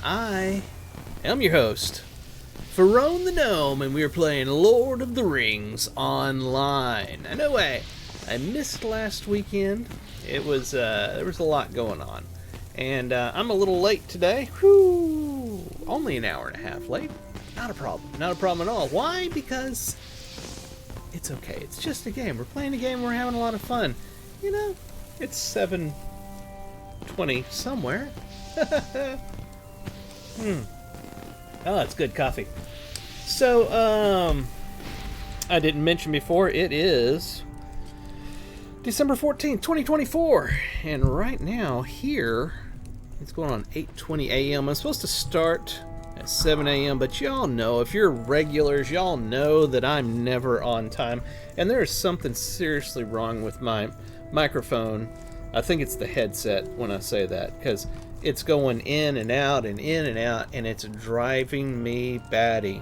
I am your host, Pharaoh the Gnome, and we are playing Lord of the Rings online. I know I missed last weekend. It was there was a lot going on, and I'm a little late today. Whew, only an hour and a half late. Not a problem. Not a problem at all. Why? Because it's okay. It's just a game. We're playing a game. We're having a lot of fun. You know, it's 7:20 somewhere. Oh, that's good coffee. So, I didn't mention before, it is December 14th, 2024. And right now, here, it's going on 8:20 a.m. I'm supposed to start at 7 a.m., but y'all know, if you're regulars, y'all know that I'm never on time. And there is something seriously wrong with my microphone. I think it's the headset when I say that, because it's going in and out and in and out, and it's driving me batty.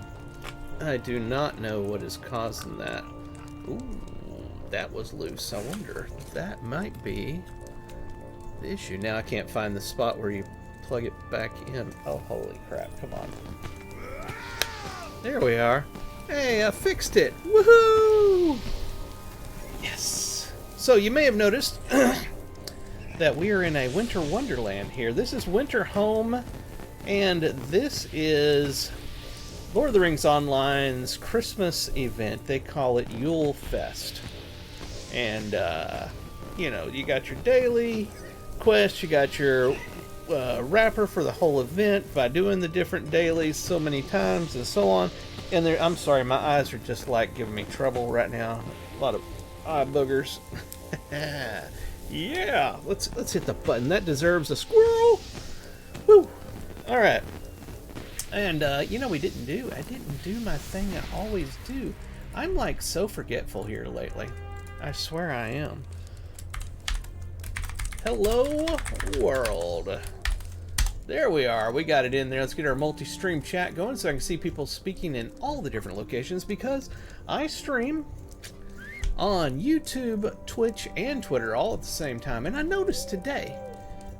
I do not know what is causing that. Ooh, that was loose. I wonder if that might be the issue. Now I can't find the spot where you plug it back in. Oh, holy crap. Come on. There we are. Hey, I fixed it. Woohoo! Yes. So you may have noticed that we are in a winter wonderland here. This is Winter Home, and this is Lord of the Rings Online's Christmas event. They call it Yule Fest. And, you know, you got your daily quest, you got your wrapper for the whole event by doing the different dailies so many times and so on. And there, I'm sorry, my eyes are just like giving me trouble right now. A lot of eye boogers. Yeah, let's hit the button. That deserves a squirrel. Woo! All right. And you know, I didn't do my thing I always do. I'm like so forgetful here lately. I swear I am. Hello, world. There we are. We got it in there. Let's get our multi-stream chat going so I can see people speaking in all the different locations, because I stream on YouTube, Twitch, and Twitter all at the same time. And I noticed today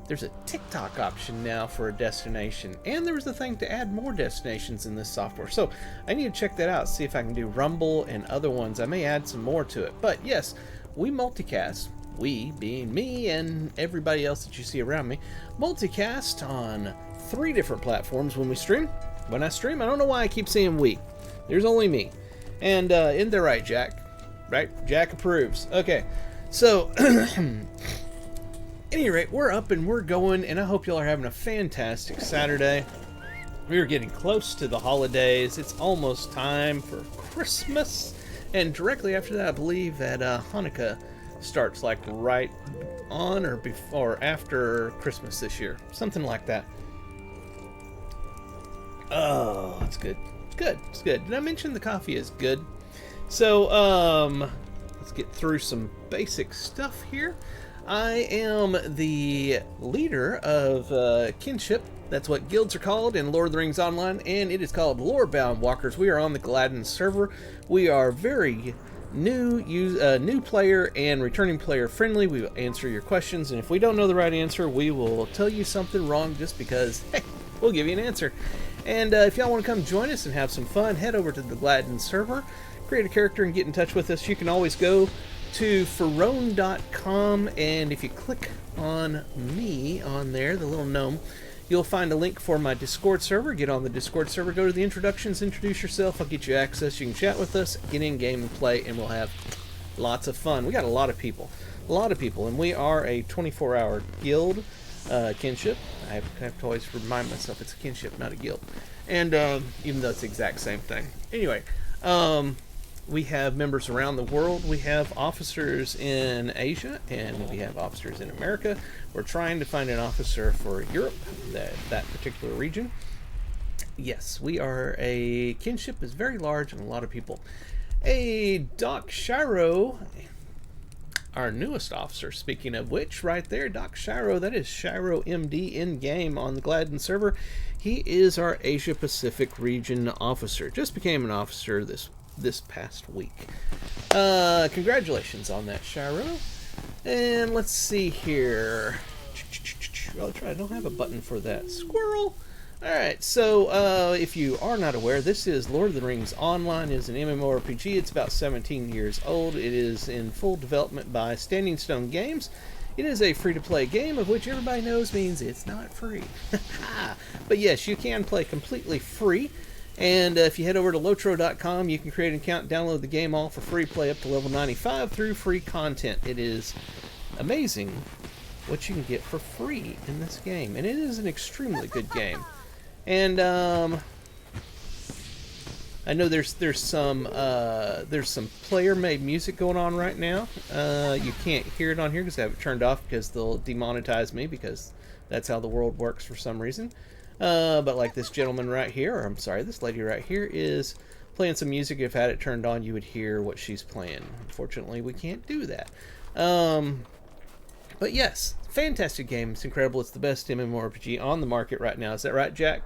there's a TikTok option now for a destination, and there was a thing to add more destinations in this software. So I need to check that out, see if I can do Rumble and other ones. I may add some more to it. But yes, we multicast. We, being me and everybody else that you see around me, multicast on 3 different platforms when we stream. When I stream, I don't know why I keep saying we. There's only me. And isn't that right, Jack? Right? Jack approves. Okay. So, at any rate, we're up and we're going, and I hope y'all are having a fantastic Saturday. We are getting close to the holidays. It's almost time for Christmas. And directly after that, I believe that Hanukkah starts like right on or before, after Christmas this year. Something like that. Oh, that's good. It's good. It's good. Did I mention the coffee is good? So, let's get through some basic stuff here. I am the leader of Kinship. That's what guilds are called in Lord of the Rings Online, and it is called Lorebound Walkers. We are on the Gladden server. We are very new player and returning player friendly. We will answer your questions, and if we don't know the right answer, we will tell you something wrong just because, hey, we'll give you an answer. And if y'all want to come join us and have some fun, head over to the Gladden server. Create a character and get in touch with us. You can always go to Pharaoh.com, and if you click on me on there, the little gnome, you'll find a link for my Discord server. Get on the Discord server, go to the introductions, introduce yourself. I'll get you access. You can chat with us, get in game and play, and we'll have lots of fun. We got a lot of people, and we are a 24-hour guild, Kinship. I have to always remind myself it's a kinship, not a guild. And even though it's the exact same thing. Anyway, we have members around the world. We have officers in Asia, and we have officers in America. We're trying to find an officer for Europe, that particular region. Yes, we are a kinship is very large and a lot of people. A Doc Shiro, our newest officer, speaking of which, right there, Doc Shiro, that is Shiro MD in-game on the Gladden server. He is our Asia Pacific region officer. Just became an officer this past week. Congratulations on that, Shiro. And let's see here. I'll try. I don't have a button for that. Squirrel. Alright, so if you are not aware, this is Lord of the Rings Online. It is an MMORPG. It's about 17 years old. It is in full development by Standing Stone Games. It is a free-to-play game, of which everybody knows means it's not free. But yes, you can play completely free. And if you head over to Lotro.com, you can create an account, download the game all for free, play up to level 95 through free content. It is amazing what you can get for free in this game. And it is an extremely good game. And I know there's some player-made music going on right now. You can't hear it on here because I have it turned off because they'll demonetize me, because that's how the world works for some reason. But like this gentleman right here, or I'm sorry, this lady right here is playing some music. If I had it turned on, you would hear what she's playing. Unfortunately, we can't do that. But yes, fantastic game. It's incredible. It's the best MMORPG on the market right now. Is that right, Jack?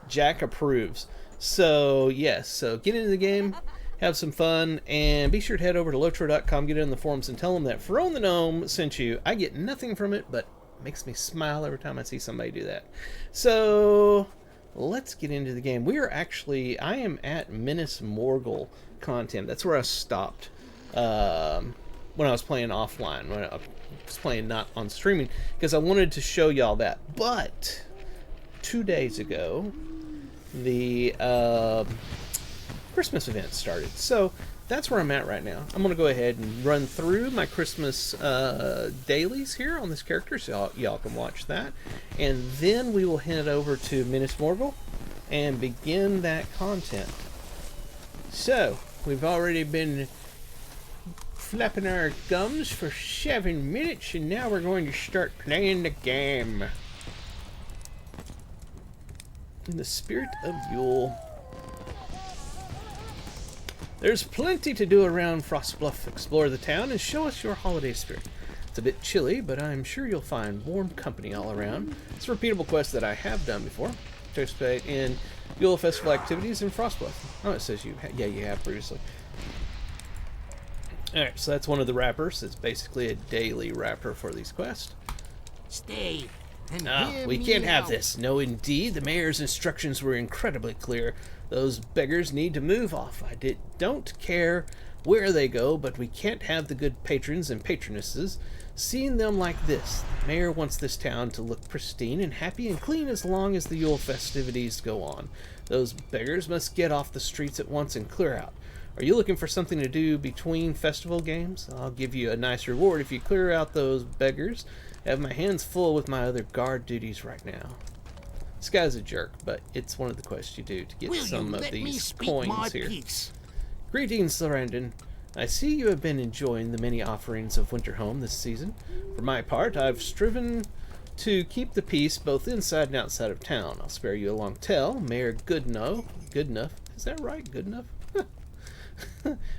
Jack approves. So yes, so get into the game, have some fun, and be sure to head over to Lotro.com, get in the forums, and tell them that Ferone the Gnome sent you. I get nothing from it, but it makes me smile every time I see somebody do that. So let's get into the game. I am at Minas Morgul content. That's where I stopped when I was playing offline, when I was playing not on streaming, because I wanted to show y'all that. But 2 days ago, the Christmas event started. So that's where I'm at right now. I'm going to go ahead and run through my Christmas dailies here on this character, so y'all can watch that. And then we will head over to Minas Morgul and begin that content. So, we've already been flapping our gums for 7 minutes, and now we're going to start playing the game. In the spirit of Yule. There's plenty to do around Frostbluff. Explore the town and show us your holiday spirit. It's a bit chilly, but I'm sure you'll find warm company all around. It's a repeatable quest that I have done before. Participate in Yule Festival activities in Frostbluff. Oh, it says you have previously. Alright, so that's one of the wrappers. It's basically a daily wrapper for these quests. Stay. We can't have this. No, indeed. The mayor's instructions were incredibly clear. Those beggars need to move off. Don't care where they go, but we can't have the good patrons and patronesses seeing them like this. The mayor wants this town to look pristine and happy and clean as long as the Yule festivities go on. Those beggars must get off the streets at once and clear out. Are you looking for something to do between festival games? I'll give you a nice reward if you clear out those beggars. I have my hands full with my other guard duties right now. This guy's a jerk, but it's one of the quests you do to get some of these coins here. Greetings, Sarandon. I see you have been enjoying the many offerings of Winterhome this season. For my part, I've striven to keep the peace both inside and outside of town. I'll spare you a long tale. Mayor Goodenough, is that right? Goodenough?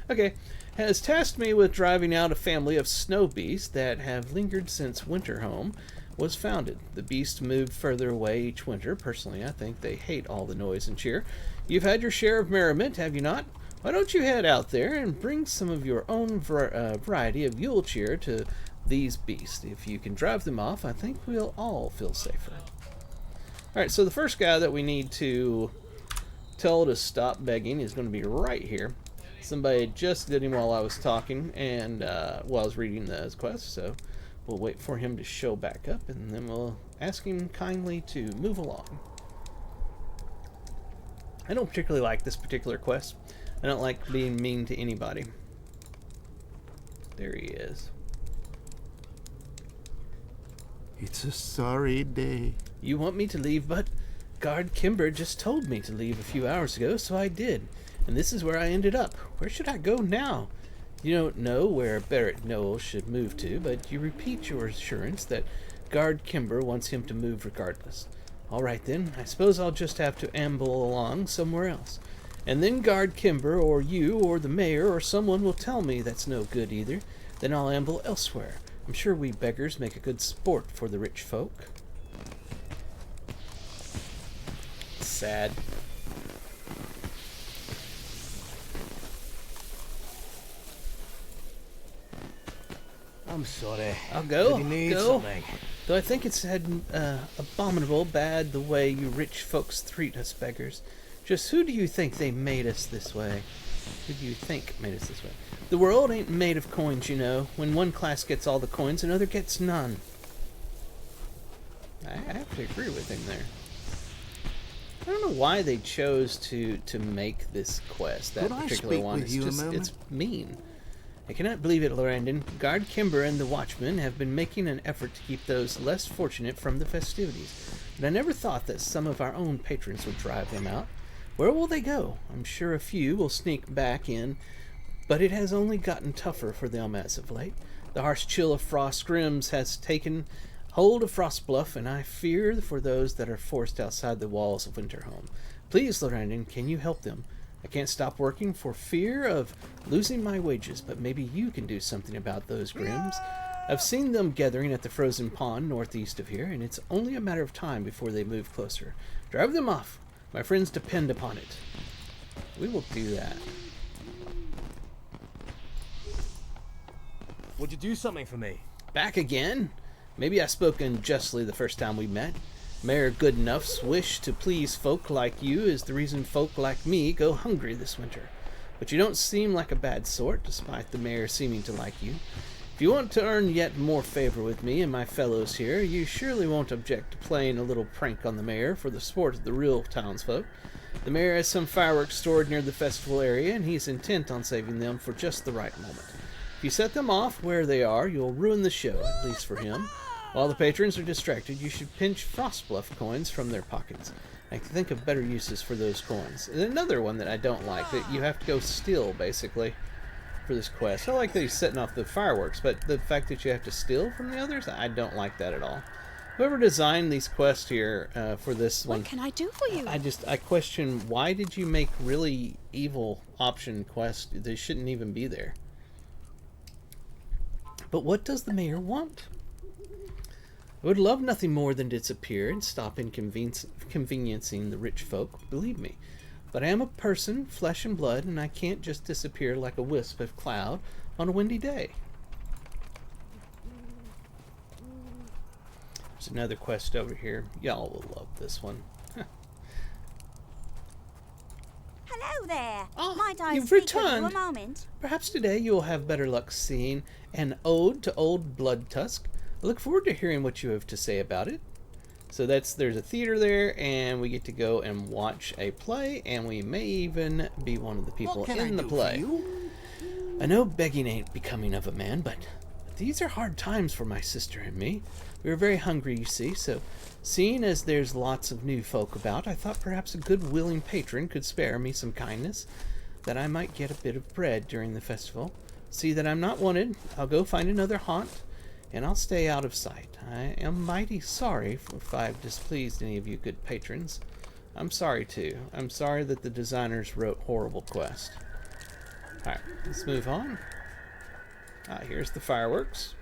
Okay, has tasked me with driving out a family of snow beasts that have lingered since Winterhome was founded. The beasts moved further away each winter. Personally, I think they hate all the noise and cheer. You've had your share of merriment, have you not? Why don't you head out there and bring some of your own variety of Yule cheer to these beasts? If you can drive them off, I think we'll all feel safer. Alright, so the first guy that we need to tell to stop begging is going to be right here. Somebody just did him while I was talking and while I was reading the quest, so we'll wait for him to show back up and then we'll ask him kindly to move along. I don't particularly like this particular quest. I don't like being mean to anybody. There he is. It's a sorry day. You want me to leave, but Guard Kimber just told me to leave a few hours ago, so I did. And this is where I ended up. Where should I go now? You don't know where Barrett Noel should move to, but you repeat your assurance that Guard Kimber wants him to move regardless. All right then, I suppose I'll just have to amble along somewhere else. And then Guard Kimber, or you, or the mayor, or someone will tell me that's no good either. Then I'll amble elsewhere. I'm sure we beggars make a good sport for the rich folk. Sad. I'm sorry. I'll go. Did you need go. something? Though I think it's abominable bad the way you rich folks treat us beggars. Just who do you think they made us this way? Who do you think made us this way? The world ain't made of coins, you know. When one class gets all the coins, another gets none. I have to agree with him there. I don't know why they chose to make this quest, that Could I particular speak one. with you a moment? It's mean. I cannot believe it, Lorandon. Guard Kimber and the Watchmen have been making an effort to keep those less fortunate from the festivities. But I never thought that some of our own patrons would drive them out. Where will they go? I'm sure a few will sneak back in, but it has only gotten tougher for them as of late. The harsh chill of Frost Grims has taken hold of Frostbluff, and I fear for those that are forced outside the walls of Winterhome. Please, Lorandon, can you help them? I can't stop working for fear of losing my wages, but maybe you can do something about those Grims. I've seen them gathering at the frozen pond northeast of here, and it's only a matter of time before they move closer. Drive them off. My friends depend upon it. We will do that. Would you do something for me? Back again? Maybe I spoke unjustly the first time we met. Mayor Goodenough's wish to please folk like you is the reason folk like me go hungry this winter. But you don't seem like a bad sort, despite the mayor seeming to like you. If you want to earn yet more favor with me and my fellows here, you surely won't object to playing a little prank on the mayor for the sport of the real townsfolk. The mayor has some fireworks stored near the festival area, and he's intent on saving them for just the right moment. If you set them off where they are, you'll ruin the show, at least for him. While the patrons are distracted, you should pinch Frostbluff coins from their pockets. I can think of better uses for those coins. And another one that I don't like, that you have to go steal, basically, for this quest. I like that he's setting off the fireworks, but the fact that you have to steal from the others, I don't like that at all. Whoever designed these quests here for this one... What can I do for you? I question, why did you make really evil option quests? They shouldn't even be there. But what does the mayor want? I would love nothing more than to disappear and stop inconveniencing the rich folk, believe me. But I am a person, flesh and blood, and I can't just disappear like a wisp of cloud on a windy day. There's another quest over here. Y'all will love this one. Hello there. Oh, Might I you've speak with you returned. a moment? Perhaps today you will have better luck seeing an ode to old Blood Tusk. I look forward to hearing what you have to say about it. So there's a theater there, and we get to go and watch a play, and we may even be one of the people in the play. I know begging ain't becoming of a man, but these are hard times for my sister and me. We were very hungry, you see, so seeing as there's lots of new folk about, I thought perhaps a good willing patron could spare me some kindness, that I might get a bit of bread during the festival. See that I'm not wanted, I'll go find another haunt, and I'll stay out of sight. I am mighty sorry if I've displeased any of you good patrons. I'm sorry too. I'm sorry that the designers wrote horrible quest. Alright, let's move on. Here's the fireworks.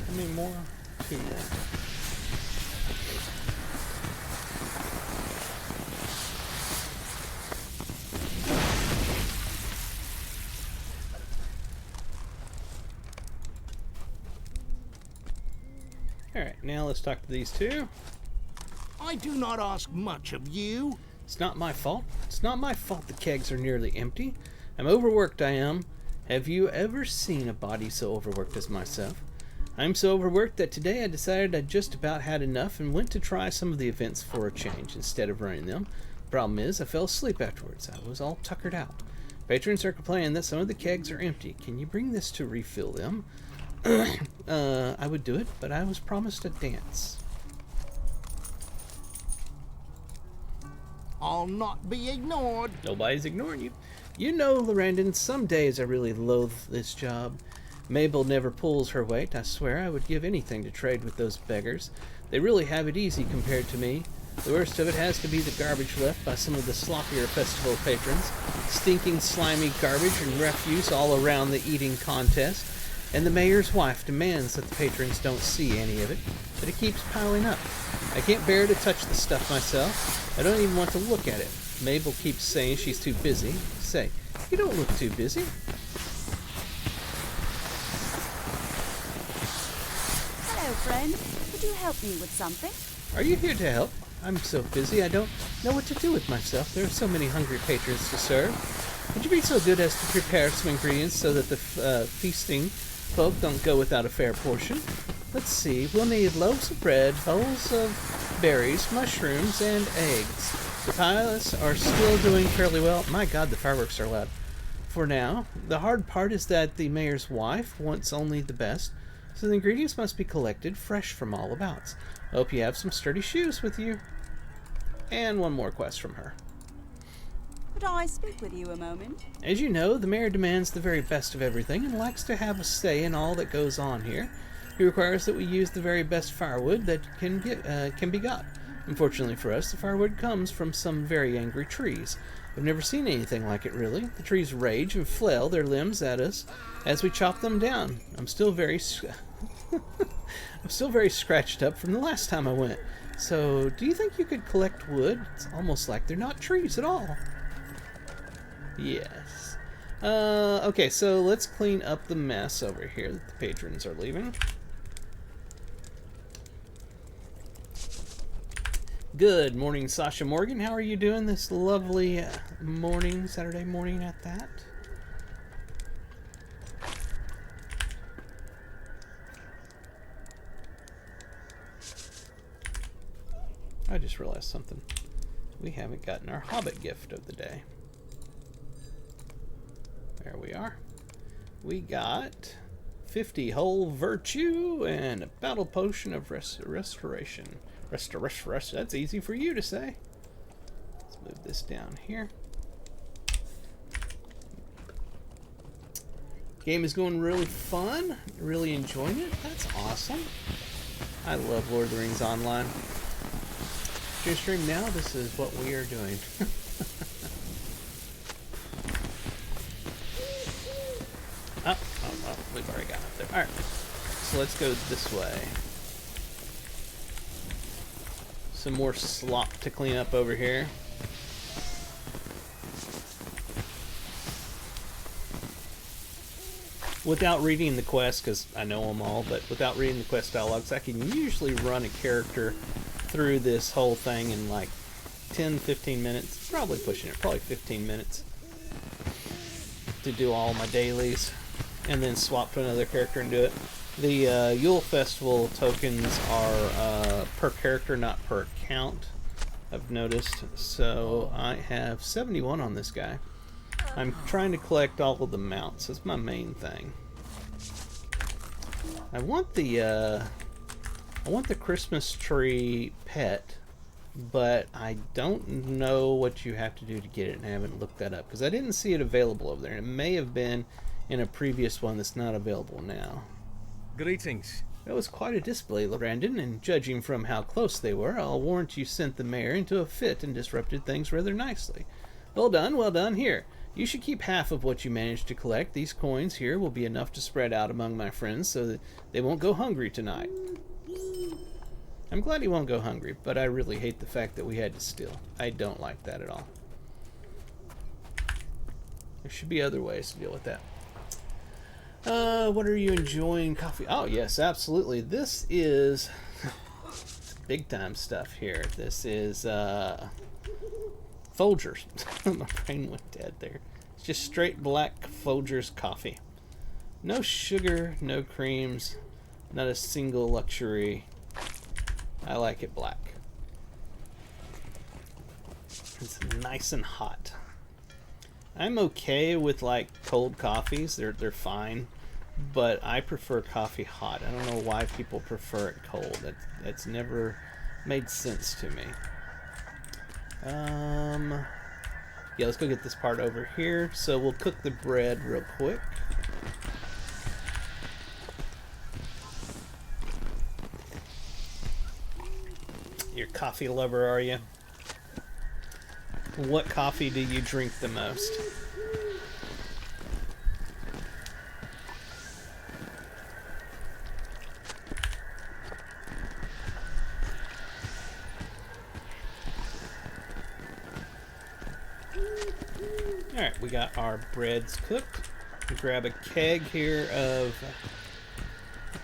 How many more? 2 more. Alright, now let's talk to these two. I do not ask much of you. It's not my fault. It's not my fault the kegs are nearly empty. I'm overworked, I am. Have you ever seen a body so overworked as myself? I'm so overworked that today I decided I just about had enough and went to try some of the events for a change instead of running them. Problem is, I fell asleep afterwards. I was all tuckered out. Patrons are complaining that some of the kegs are empty. Can you bring this to refill them? I would do it, but I was promised a dance. I'll not be ignored. Nobody's ignoring you. You know, Lorandon, some days I really loathe this job. Mabel never pulls her weight. I swear I would give anything to trade with those beggars. They really have it easy compared to me. The worst of it has to be the garbage left by some of the sloppier festival patrons. Stinking, slimy garbage and refuse all around the eating contest. And the mayor's wife demands that the patrons don't see any of it, but it keeps piling up. I can't bear to touch the stuff myself. I don't even want to look at it. Mabel keeps saying she's too busy. Say, you don't look too busy. Hello, friend. Could you help me with something? Are you here to help? I'm so busy I don't know what to do with myself. There are so many hungry patrons to serve. Would you be so good as to prepare some ingredients so that the feasting folk don't go without a fair portion? Let's see, we'll need loaves of bread, bowls of berries, mushrooms, and eggs. The pilots are still doing fairly well. My God, the fireworks are loud. For now, the hard part is that the mayor's wife wants only the best, so the ingredients must be collected fresh from all abouts. I hope you have some sturdy shoes with you. And one more quest from her. Could I speak with you a moment? As you know, the mayor demands the very best of everything and likes to have a say in all that goes on here. He requires that we use the very best firewood that can be got. Unfortunately for us, the firewood comes from some very angry trees. I've never seen anything like it, really. The trees rage and flail their limbs at us as we chop them down. I'm still very scratched up from the last time I went. So, do you think you could collect wood? It's almost like they're not trees at all. Yes. Okay, so let's clean up the mess over here that the patrons are leaving. Good morning, Sasha Morgan. How are you doing this lovely morning, Saturday morning at that? I just realized something. We haven't gotten our Hobbit gift of the day. There we are. We got 50 whole virtue and a battle potion of restoration. Restoration. That's easy for you to say. Let's move this down here. Game is going really fun. Really enjoying it. That's awesome. I love Lord of the Rings Online. If you're streaming now, this is what we are doing. Oh, we've already got up there. Alright, so let's go this way. Some more slop to clean up over here. Without reading the quest, because I know them all, but without reading the quest dialogues, I can usually run a character through this whole thing in like 10-15 minutes. Probably pushing it, probably 15 minutes to do all my dailies, and then swap to another character and do it. The Yule Festival tokens are per character, not per account, I've noticed. So I have 71 on this guy. I'm trying to collect all of the mounts. That's my main thing. I want the Christmas tree pet, but I don't know what you have to do to get it, and I haven't looked that up because I didn't see it available over there. It may have been in a previous one that's not available now. Greetings. It was quite a display, Lorandon, and judging from how close they were, I'll warrant you sent the mayor into a fit and disrupted things rather nicely. Well done, well done. Here, you should keep half of what you managed to collect. These coins here will be enough to spread out among my friends so that they won't go hungry tonight. I'm glad he won't go hungry, but I really hate the fact that we had to steal. I don't like that at all. There should be other ways to deal with that. What are you enjoying? Coffee? Oh, yes, absolutely. This is big time stuff here. This is, Folgers. My brain went dead there. It's just straight black Folgers coffee. No sugar, no creams, not a single luxury. I like it black. It's nice and hot. I'm okay with like cold coffees. They're fine, but I prefer coffee hot. I don't know why people prefer it cold. That's never made sense to me. Yeah, let's go get this part over here. So we'll cook the bread real quick. You're a coffee lover, are you? What coffee do you drink the most? Alright, we got our breads cooked. We grab a keg here of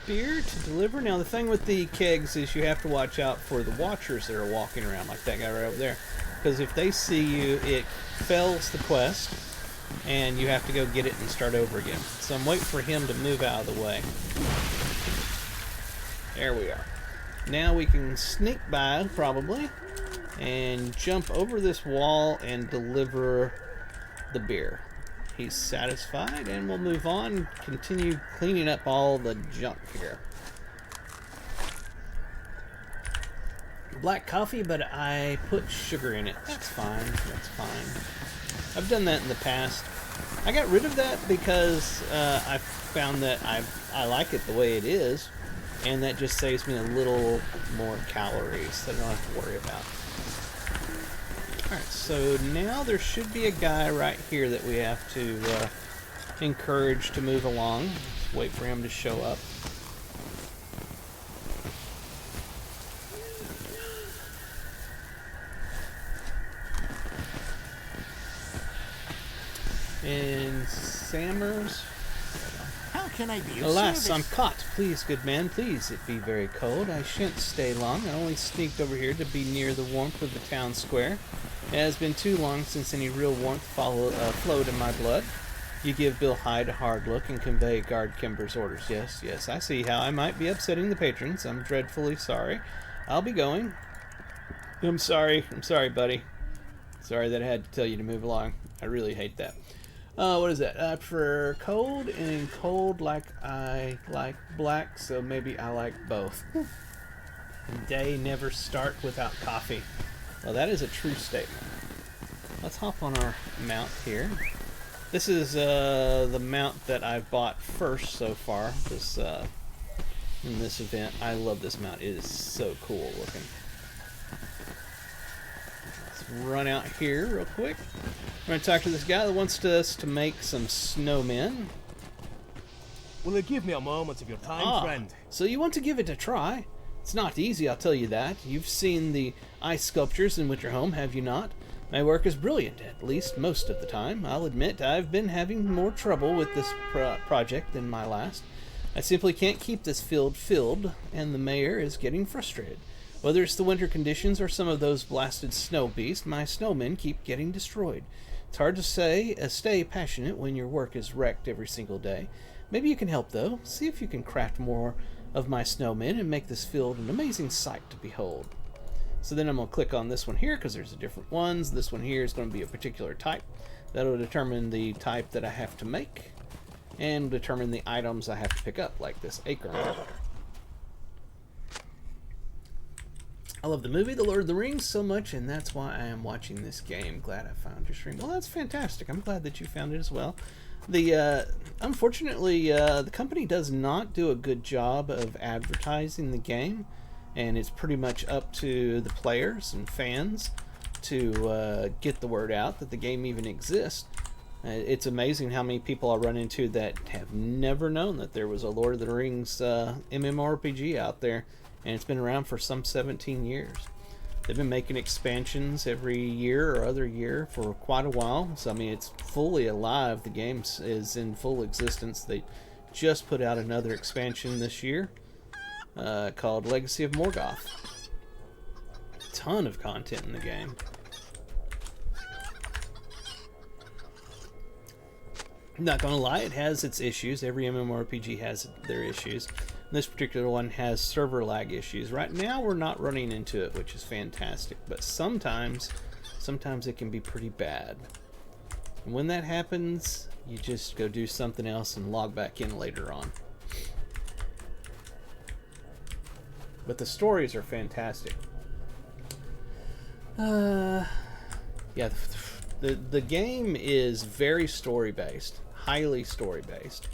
beer to deliver. Now the thing with the kegs is you have to watch out for the watchers that are walking around, like that guy right over there. Because if they see you, it fails the quest, and you have to go get it and start over again. So I'm waiting for him to move out of the way. There we are. Now we can sneak by, probably, and jump over this wall and deliver the beer. He's satisfied, and we'll move on, continue cleaning up all the junk here. Black coffee, but I put sugar in it. That's fine. That's fine. I've done that in the past. I got rid of that because I found that I like it the way it is, and that just saves me a little more calories that I don't have to worry about. Alright, so now there should be a guy right here that we have to encourage to move along. Let's wait for him to show up. And Sammers. How can I be of Alas, service? I'm caught. Please, good man, please, it be very cold. I shan't stay long. I only sneaked over here to be near the warmth of the town square. It has been too long since any real warmth flowed in my blood. You give Bill Hyde a hard look and convey Guard Kimber's orders. Yes, yes, I see how I might be upsetting the patrons. I'm dreadfully sorry. I'll be going. I'm sorry, buddy. Sorry that I had to tell you to move along. I really hate that. What is that? I prefer cold, and cold like I like black, so maybe I like both. Day never start without coffee. Well, that is a true statement. Let's hop on our mount here. This is the mount that I've bought first so far. This in this event. I love this mount. It is so cool looking. Let's run out here real quick. I'm going to talk to this guy that wants us to make some snowmen. Will you give me a moment of your time, friend? So you want to give it a try? It's not easy, I'll tell you that. You've seen the ice sculptures in Winterhome, have you not? My work is brilliant, at least most of the time. I'll admit I've been having more trouble with this project than my last. I simply can't keep this field filled, and the mayor is getting frustrated. Whether it's the winter conditions or some of those blasted snow beasts, my snowmen keep getting destroyed. It's hard to stay passionate when your work is wrecked every single day. Maybe you can help, though. See if you can craft more of my snowmen and make this field an amazing sight to behold. So then I'm going to click on this one here because there's different ones. This one here is going to be a particular type. That'll determine the type that I have to make and determine the items I have to pick up, like this acorn. I love the movie The Lord of the Rings so much, and that's why I am watching this game. Glad I found your stream. Well, that's fantastic. I'm glad that you found it as well. Unfortunately, the company does not do a good job of advertising the game, and it's pretty much up to the players and fans to get the word out that the game even exists. It's amazing how many people I run into that have never known that there was a Lord of the Rings MMORPG out there, and it's been around for some 17 years. They've been making expansions every year or other year for quite a while. So, I mean, it's fully alive. The game is in full existence. They just put out another expansion this year called Legacy of Morgoth. Ton of content in the game. I'm not gonna lie, it has its issues. Every MMORPG has their issues. This particular one has server lag issues. Right now we're not running into it, which is fantastic, but sometimes it can be pretty bad. And when that happens, you just go do something else and log back in later on. But the stories are fantastic. yeah, the game is very story based, highly story based,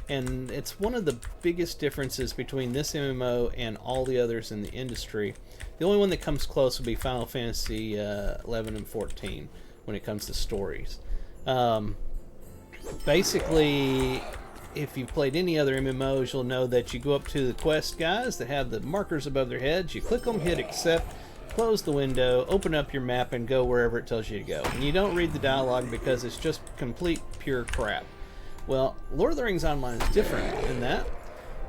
and it's one of the biggest differences between this MMO and all the others in the industry. The only one that comes close would be Final Fantasy 11 and 14 when it comes to stories. Basically, if you've played any other MMOs, you'll know that you go up to the quest guys that have the markers above their heads, you click them, hit accept, close the window, open up your map, and go wherever it tells you to go. And you don't read the dialogue because it's just complete pure crap. Well, Lord of the Rings Online is different in that.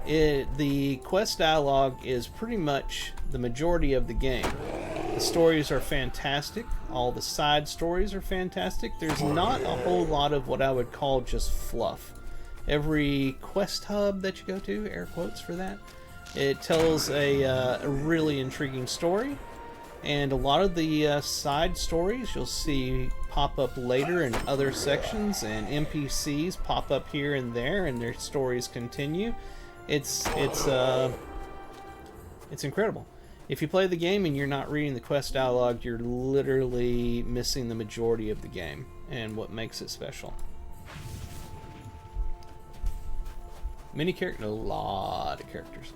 The quest dialogue is pretty much the majority of the game. The stories are fantastic. All the side stories are fantastic. There's not a whole lot of what I would call just fluff. Every quest hub that you go to, air quotes for that, it tells a really intriguing story. And a lot of the side stories you'll see pop up later in other sections, and NPCs pop up here and there, and their stories continue. It's incredible. If you play the game and you're not reading the quest dialogue, you're literally missing the majority of the game and what makes it special. Many characters, a lot of characters,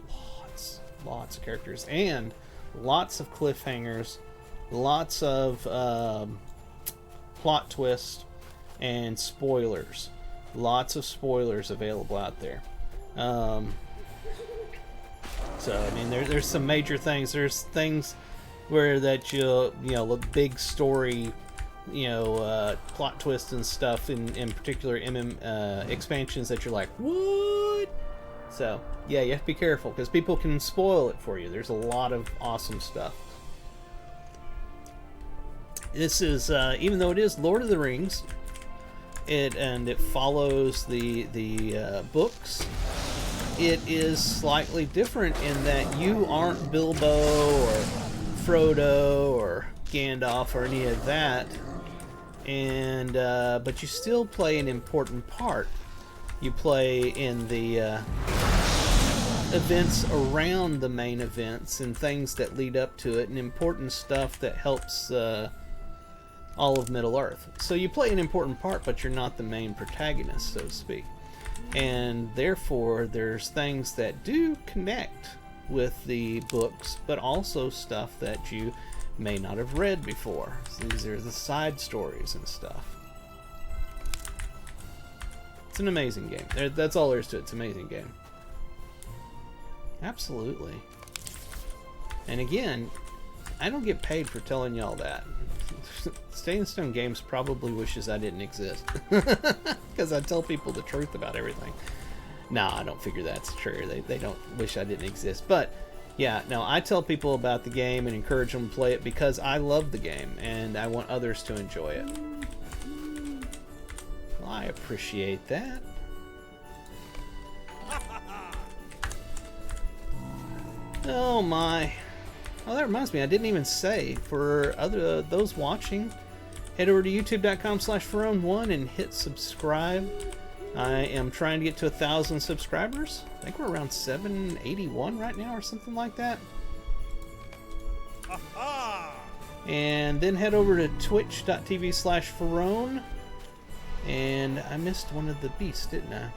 lots of characters, and lots of cliffhangers, lots of plot twists, and spoilers. Lots of spoilers available out there. So I mean, there's some major things. There's things where that you know, big story, plot twists and stuff in particular expansions that you're like, what? So yeah, you have to be careful because people can spoil it for you. There's a lot of awesome stuff. This is even though it is Lord of the Rings, it follows the books. It is slightly different in that you aren't Bilbo or Frodo or Gandalf or any of that, and but you still play an important part. You play in the events around the main events and things that lead up to it, and important stuff that helps all of Middle-earth. So you play an important part, but you're not the main protagonist, so to speak. And therefore, there's things that do connect with the books, but also stuff that you may not have read before. So these are the side stories and stuff. It's an amazing game. That's all there is to it. It's an amazing game. Absolutely. And again, I don't get paid for telling y'all that. Staying Stone Games probably wishes I didn't exist. Because I tell people the truth about everything. Nah, I don't figure that's true. They don't wish I didn't exist. But, yeah, no, I tell people about the game and encourage them to play it because I love the game and I want others to enjoy it. Well, I appreciate that. Oh my. Oh, that reminds me, I didn't even say, for those watching, head over to youtube.com/Ferone1 and hit subscribe. I am trying to get to 1,000 subscribers. I think we're around 781 right now or something like that. And then head over to twitch.tv/Ferone. And I missed one of the beasts, didn't I?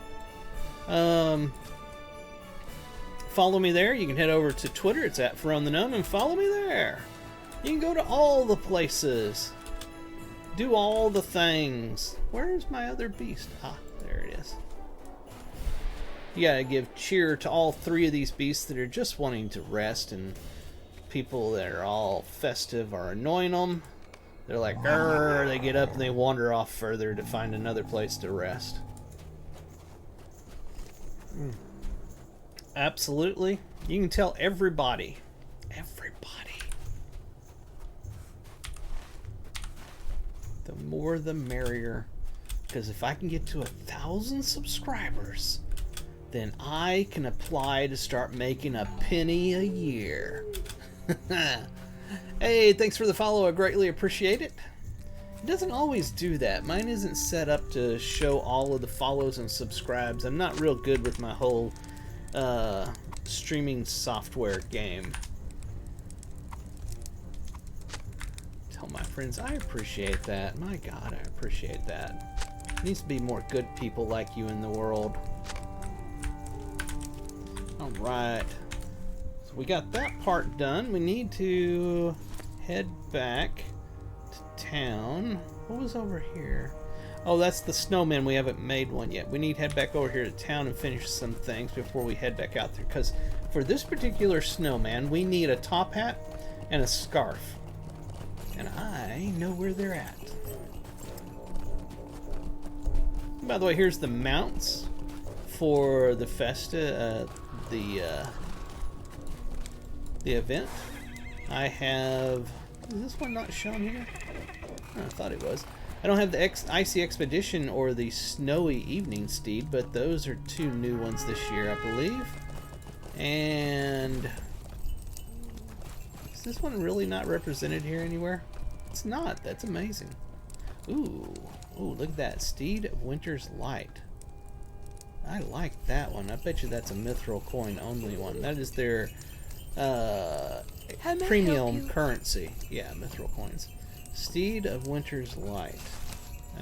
Follow me there. You can head over to Twitter. It's at Ferone the Gnome, and follow me there. You can go to all the places. Do all the things. Where's my other beast? Ah, there it is. You gotta give cheer to all three of these beasts that are just wanting to rest, and people that are all festive are annoying them. They're like, grrr, they get up and they wander off further to find another place to rest. Absolutely. You can tell everybody. The more the merrier. Because if I can get to 1,000 subscribers, then I can apply to start making a penny a year. Hey, thanks for the follow. I greatly appreciate it. It doesn't always do that. Mine isn't set up to show all of the follows and subscribes. I'm not real good with my whole streaming software game. Tell my friends. I appreciate that. My God, I appreciate that. There needs to be more good people like you in the world. Alright. So we got that part done. We need to head back to town. What was over here? Oh, that's the snowman. We haven't made one yet. We need to head back over here to town and finish some things before we head back out there. Because for this particular snowman, we need a top hat and a scarf. And I know where they're at. By the way, here's the mounts for the Festa, the event. I have... Is this one not shown here? Oh, I thought it was. I don't have the Icy Expedition or the Snowy Evening Steed, but those are two new ones this year, I believe. And... is this one really not represented here anywhere? It's not. That's amazing. Ooh. Ooh, look at that. Steed of Winter's Light. I like that one. I bet you that's a mithril coin only one. That is their premium currency. Yeah, mithril coins. Steed of Winter's Light.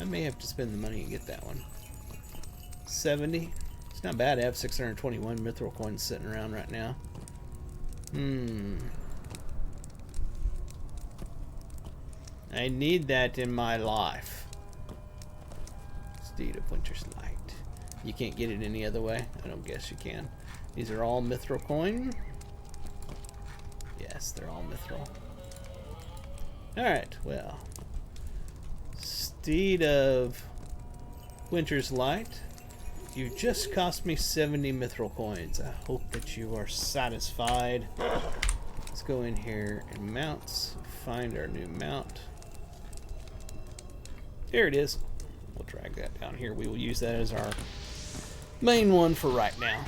I may have to spend the money to get that one. 70. It's not bad. I have 621 mithril coins sitting around right now. I need that in my life. Steed of Winter's Light. You can't get it any other way? I don't guess you can. These are all mithril coin. Yes, they're all mithril. Alright, well. Steed of Winter's Light. You just cost me 70 mithril coins. I hope that you are satisfied. Let's go in here and mounts. Find our new mount. There it is. We'll drag that down here. We will use that as our main one for right now.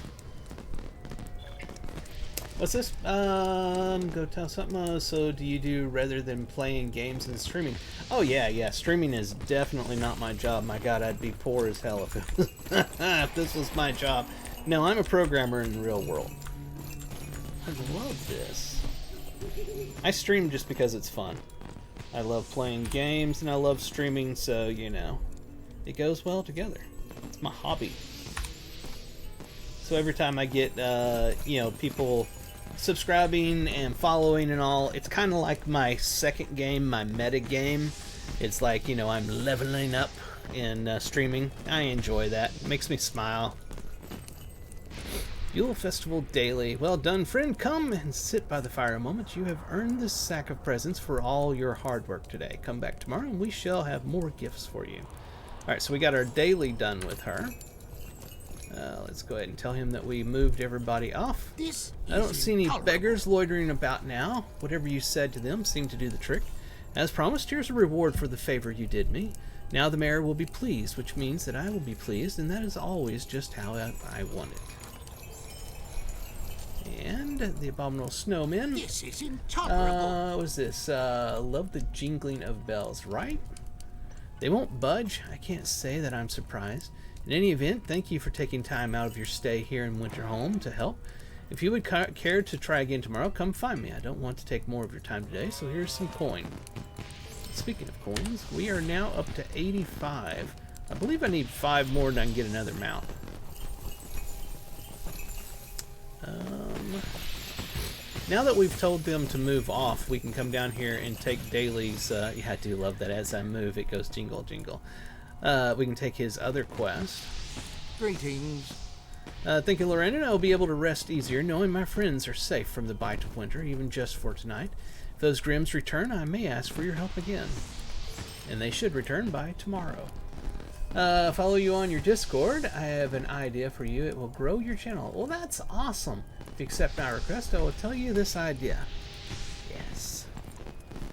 What's this? Go tell something. So do you do rather than playing games and streaming? Oh yeah. Streaming is definitely not my job. My God, I'd be poor as hell if it was if this was my job. No, I'm a programmer in the real world. I love this. I stream just because it's fun. I love playing games and I love streaming, so you know, it goes well together. It's my hobby. So every time I get you know, people subscribing and following and all, it's kind of like my second game, my meta game. It's like, you know, I'm leveling up in streaming. I enjoy that. It makes me smile. Yule Festival Daily. Well done, friend. Come and sit by the fire a moment. You have earned this sack of presents for all your hard work today. Come back tomorrow and we shall have more gifts for you. Alright, so we got our daily done with her. Let's go ahead and tell him that we moved everybody off. I don't see any beggars loitering about now. Whatever you said to them seemed to do the trick. As promised, here's a reward for the favor you did me. Now the mayor will be pleased, which means that I will be pleased, and that is always just how I want it. And the Abominable Snowmen. This is intolerable. What was this? Love the jingling of bells, right? They won't budge. I can't say that I'm surprised. In any event, thank you for taking time out of your stay here in Winterholm to help. If you would care to try again tomorrow, come find me. I don't want to take more of your time today, so here's some coin. Speaking of coins, we are now up to 85. I believe I need 5 more and I can get another mount. Now that we've told them to move off, we can come down here and take dailies. Yeah, I do love that. As I move, it goes jingle, jingle. We can take his other quest. Greetings. Thank you, Lorena. I'll be able to rest easier knowing my friends are safe from the bite of winter, even just for tonight. If those Grims return, I may ask for your help again. And they should return by tomorrow. Follow you on your Discord. I have an idea for you. It will grow your channel. Well, that's awesome. If you accept my request, I will tell you this idea. Yes.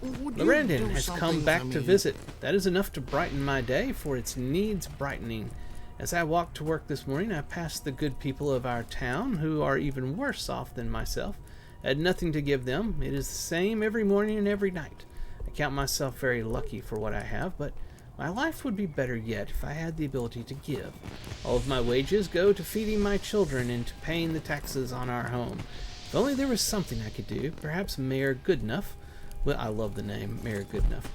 Lorendon has come back to visit. That is enough to brighten my day, for it needs brightening. As I walked to work this morning, I passed the good people of our town, who are even worse off than myself. I had nothing to give them. It is the same every morning and every night. I count myself very lucky for what I have, but my life would be better yet if I had the ability to give. All of my wages go to feeding my children and to paying the taxes on our home. If only there was something I could do, perhaps Mayor Goodenough. Well, I love the name, Mayor Goodenough.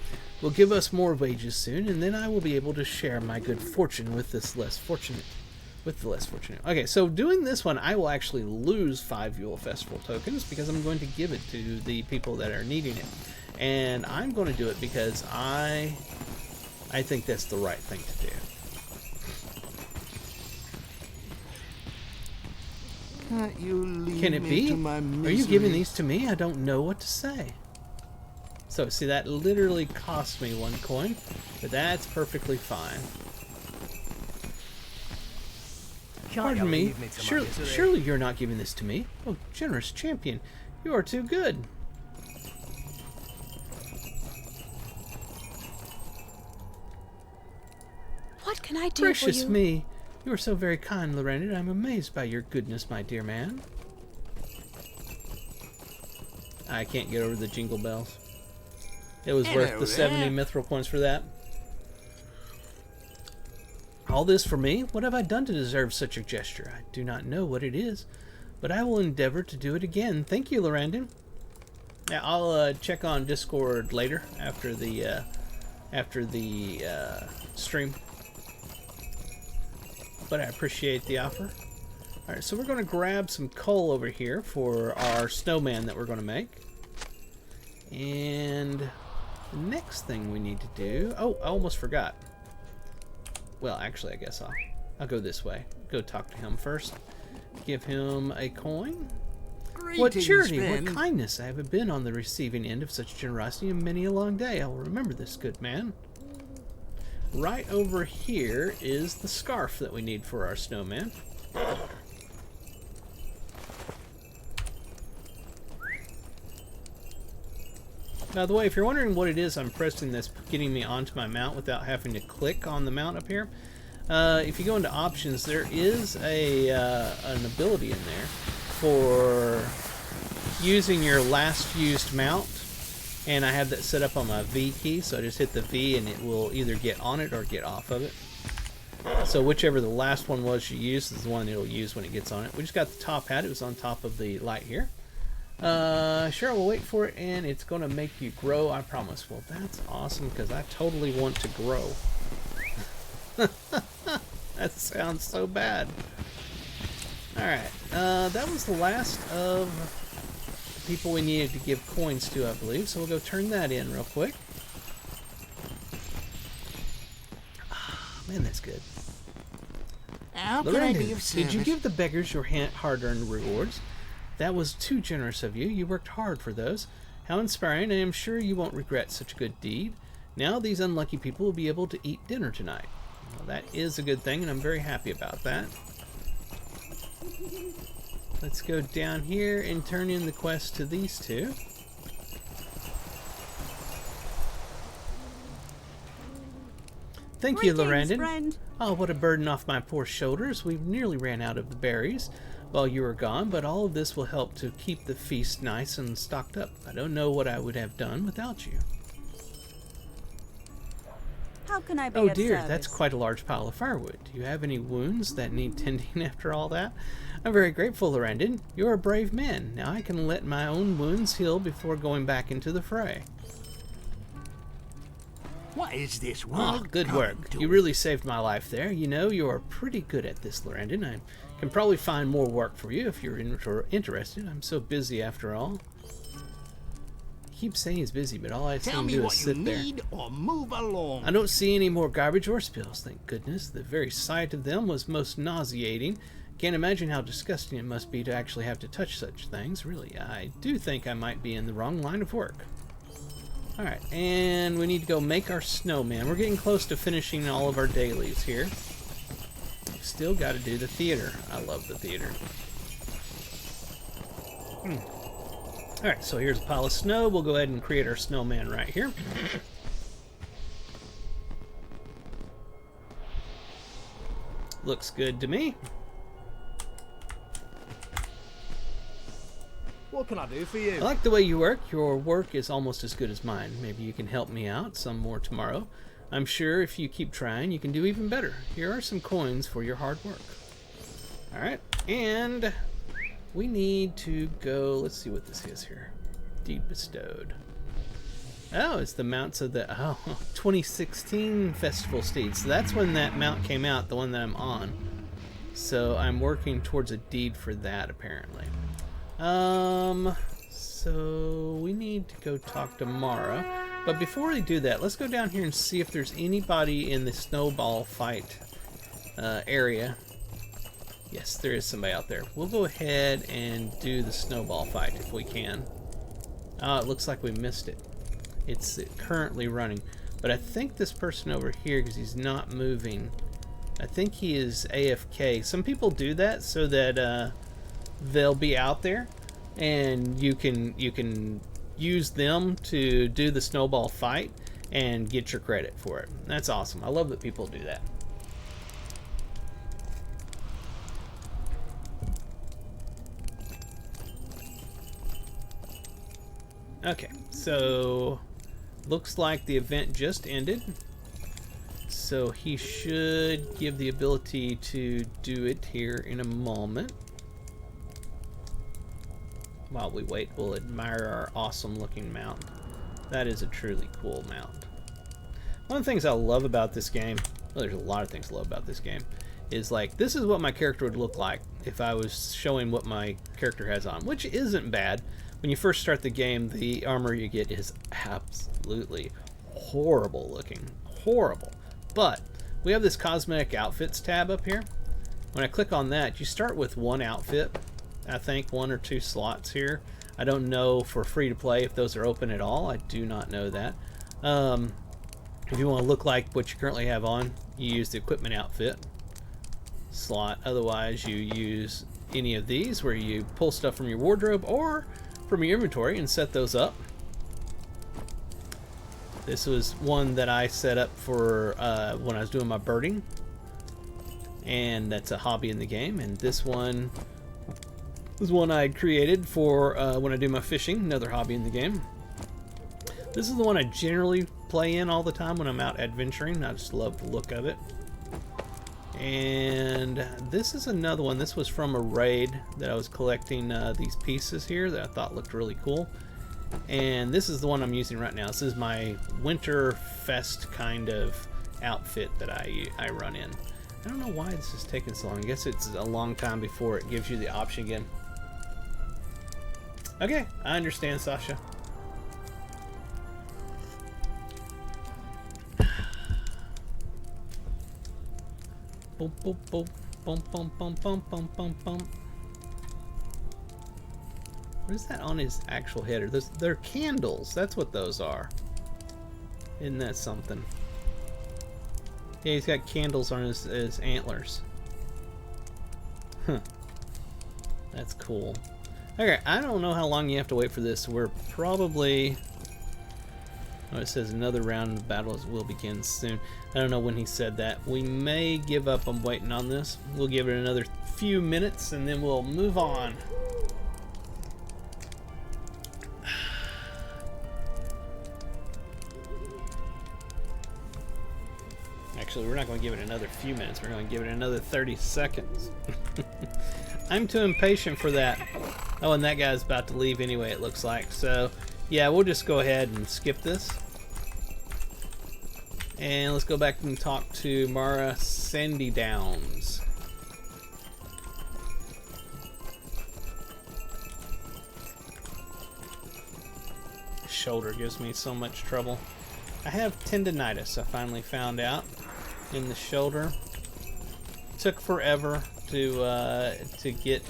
will give us more wages soon, and then I will be able to share my good fortune with this less fortunate. With the less fortunate. Okay, so doing this one, I will actually lose 5 Yule Festival tokens because I'm going to give it to the people that are needing it. And I'm going to do it because I think that's the right thing to do. Can't you leave Can it me be? to my Are misery? you giving these to me? I don't know what to say. So, see, that literally cost me 1 coin, but that's perfectly fine. Pardon me. Surely you're not giving this to me. Oh, generous champion. You are too good. What can I do Gracious for you? me. You are so very kind, Lorena. I'm amazed by your goodness, my dear man. I can't get over the jingle bells. It was worth the 70 mithril points for that. All this for me? What have I done to deserve such a gesture? I do not know what it is, but I will endeavor to do it again. Thank you, Lorandon. Yeah, I'll check on Discord later after the stream. But I appreciate the offer. All right, so we're going to grab some coal over here for our snowman that we're going to make. And the next thing we need to do... Oh, I almost forgot. Well, actually, I guess I'll go this way. Go talk to him first. Give him a coin. What charity, what kindness. I haven't been on the receiving end of such generosity in many a long day. I will remember this, good man. Right over here is the scarf that we need for our snowman. By the way, if you're wondering what it is I'm pressing that's getting me onto my mount without having to click on the mount up here, if you go into options, there is an ability in there for using your last used mount, and I have that set up on my V key, so I just hit the V and it will either get on it or get off of it. So whichever the last one was you used is the one it'll use when it gets on it. We just got the top hat. It was on top of the light here. Sure, we'll wait for it, and it's going to make you grow, I promise. Well, that's awesome, because I totally want to grow. That sounds so bad. Alright, that was the last of the people we needed to give coins to, I believe, so we'll go turn that in real quick. Ah, man, that's good. How can I be of service? Did you give the beggars your hard-earned rewards? That was too generous of you. You worked hard for those. How inspiring. I am sure you won't regret such a good deed. Now these unlucky people will be able to eat dinner tonight. Well, that is a good thing, and I'm very happy about that. Let's go down here and turn in the quest to these two. Thank you, Lorandon. Friend. Oh, what a burden off my poor shoulders. We've nearly ran out of the berries while you were gone, but all of this will help to keep the feast nice and stocked up. I don't know what I would have done without you. How can I be Oh of dear, service? that's quite a large pile of firewood. Do you have any wounds that need tending after all that? I'm very grateful, Lorandon. You're a brave man. Now I can let my own wounds heal before going back into the fray. What is this Oh, world good coming work. to? You really saved my life there. You know, you are pretty good at this, Lorandon. I can probably find more work for you if you're interested. I'm so busy after all. He keeps saying he's busy, but all I see Tell him me do is what you sit there. need or move along. I don't see any more garbage or spills, thank goodness. The very sight of them was most nauseating. Can't imagine how disgusting it must be to actually have to touch such things. Really, I do think I might be in the wrong line of work. Alright, and we need to go make our snowman. We're getting close to finishing all of our dailies here. Still got to do the theater. I love the theater. Alright, so here's a pile of snow. We'll go ahead and create our snowman right here. Looks good to me. What can I do for you? I like the way you work. Your work is almost as good as mine. Maybe you can help me out some more tomorrow. I'm sure if you keep trying, you can do even better. Here are some coins for your hard work. Alright, and we need to go... Let's see what this is here. Deed bestowed. Oh, it's the mounts of the 2016 Festival Steed. So that's when that mount came out, the one that I'm on. So I'm working towards a deed for that, apparently. So we need to go talk to Mara. But before we do that, let's go down here and see if there's anybody in the snowball fight area. Yes, there is somebody out there. We'll go ahead and do the snowball fight if we can. Oh, it looks like we missed it. It's currently running. But I think this person over here, because he's not moving, I think he is AFK. Some people do that so that they'll be out there and you can use them to do the snowball fight and get your credit for it. That's awesome. I love that people do that. Okay, so looks like the event just ended. So he should give the ability to do it here in a moment. While we wait, we'll admire our awesome looking mount. That is a truly cool mount. One of the things I love about this game, well, there's a lot of things I love about this game, is like, this is what my character would look like if I was showing what my character has on, which isn't bad. When you first start the game, the armor you get is absolutely horrible looking. Horrible. But we have this cosmetic outfits tab up here. When I click on that, you start with one outfit. I think 1 or 2 slots here. I don't know for free to play if those are open at all. I do not know that. If you want to look like what you currently have on, you use the equipment outfit slot. Otherwise, you use any of these where you pull stuff from your wardrobe or from your inventory and set those up. This was one that I set up for when I was doing my birding, and that's a hobby in the game. And this one was one I had created for when I do my fishing, another hobby in the game. This is the one I generally play in all the time when I'm out adventuring. I just love the look of it. And this is another one. This was from a raid that I was collecting these pieces here that I thought looked really cool. And this is the one I'm using right now. This is my winter fest kind of outfit that I run in. I don't know why this is taking so long. I guess it's a long time before it gives you the option again. Okay, I understand, Sasha. Boom, boom, boom, boom, boom, boom, boom, boom, boom, boom. What is that on his actual header? They're candles. That's what those are. Isn't that something? Yeah, he's got candles on his antlers. Huh. That's cool. Okay, I don't know how long you have to wait for this. We're probably... Oh, it says another round of battles will begin soon. I don't know when he said that. We may give up on waiting on this. We'll give it another few minutes and then we'll move on. Actually, we're not going to give it another few minutes. We're going to give it another 30 seconds. I'm too impatient for that. Oh, and that guy's about to leave anyway, it looks like. So, yeah, we'll just go ahead and skip this. And let's go back and talk to Mara Sandy Downs. Shoulder gives me so much trouble. I have tendonitis, I finally found out, in the shoulder. It took forever to get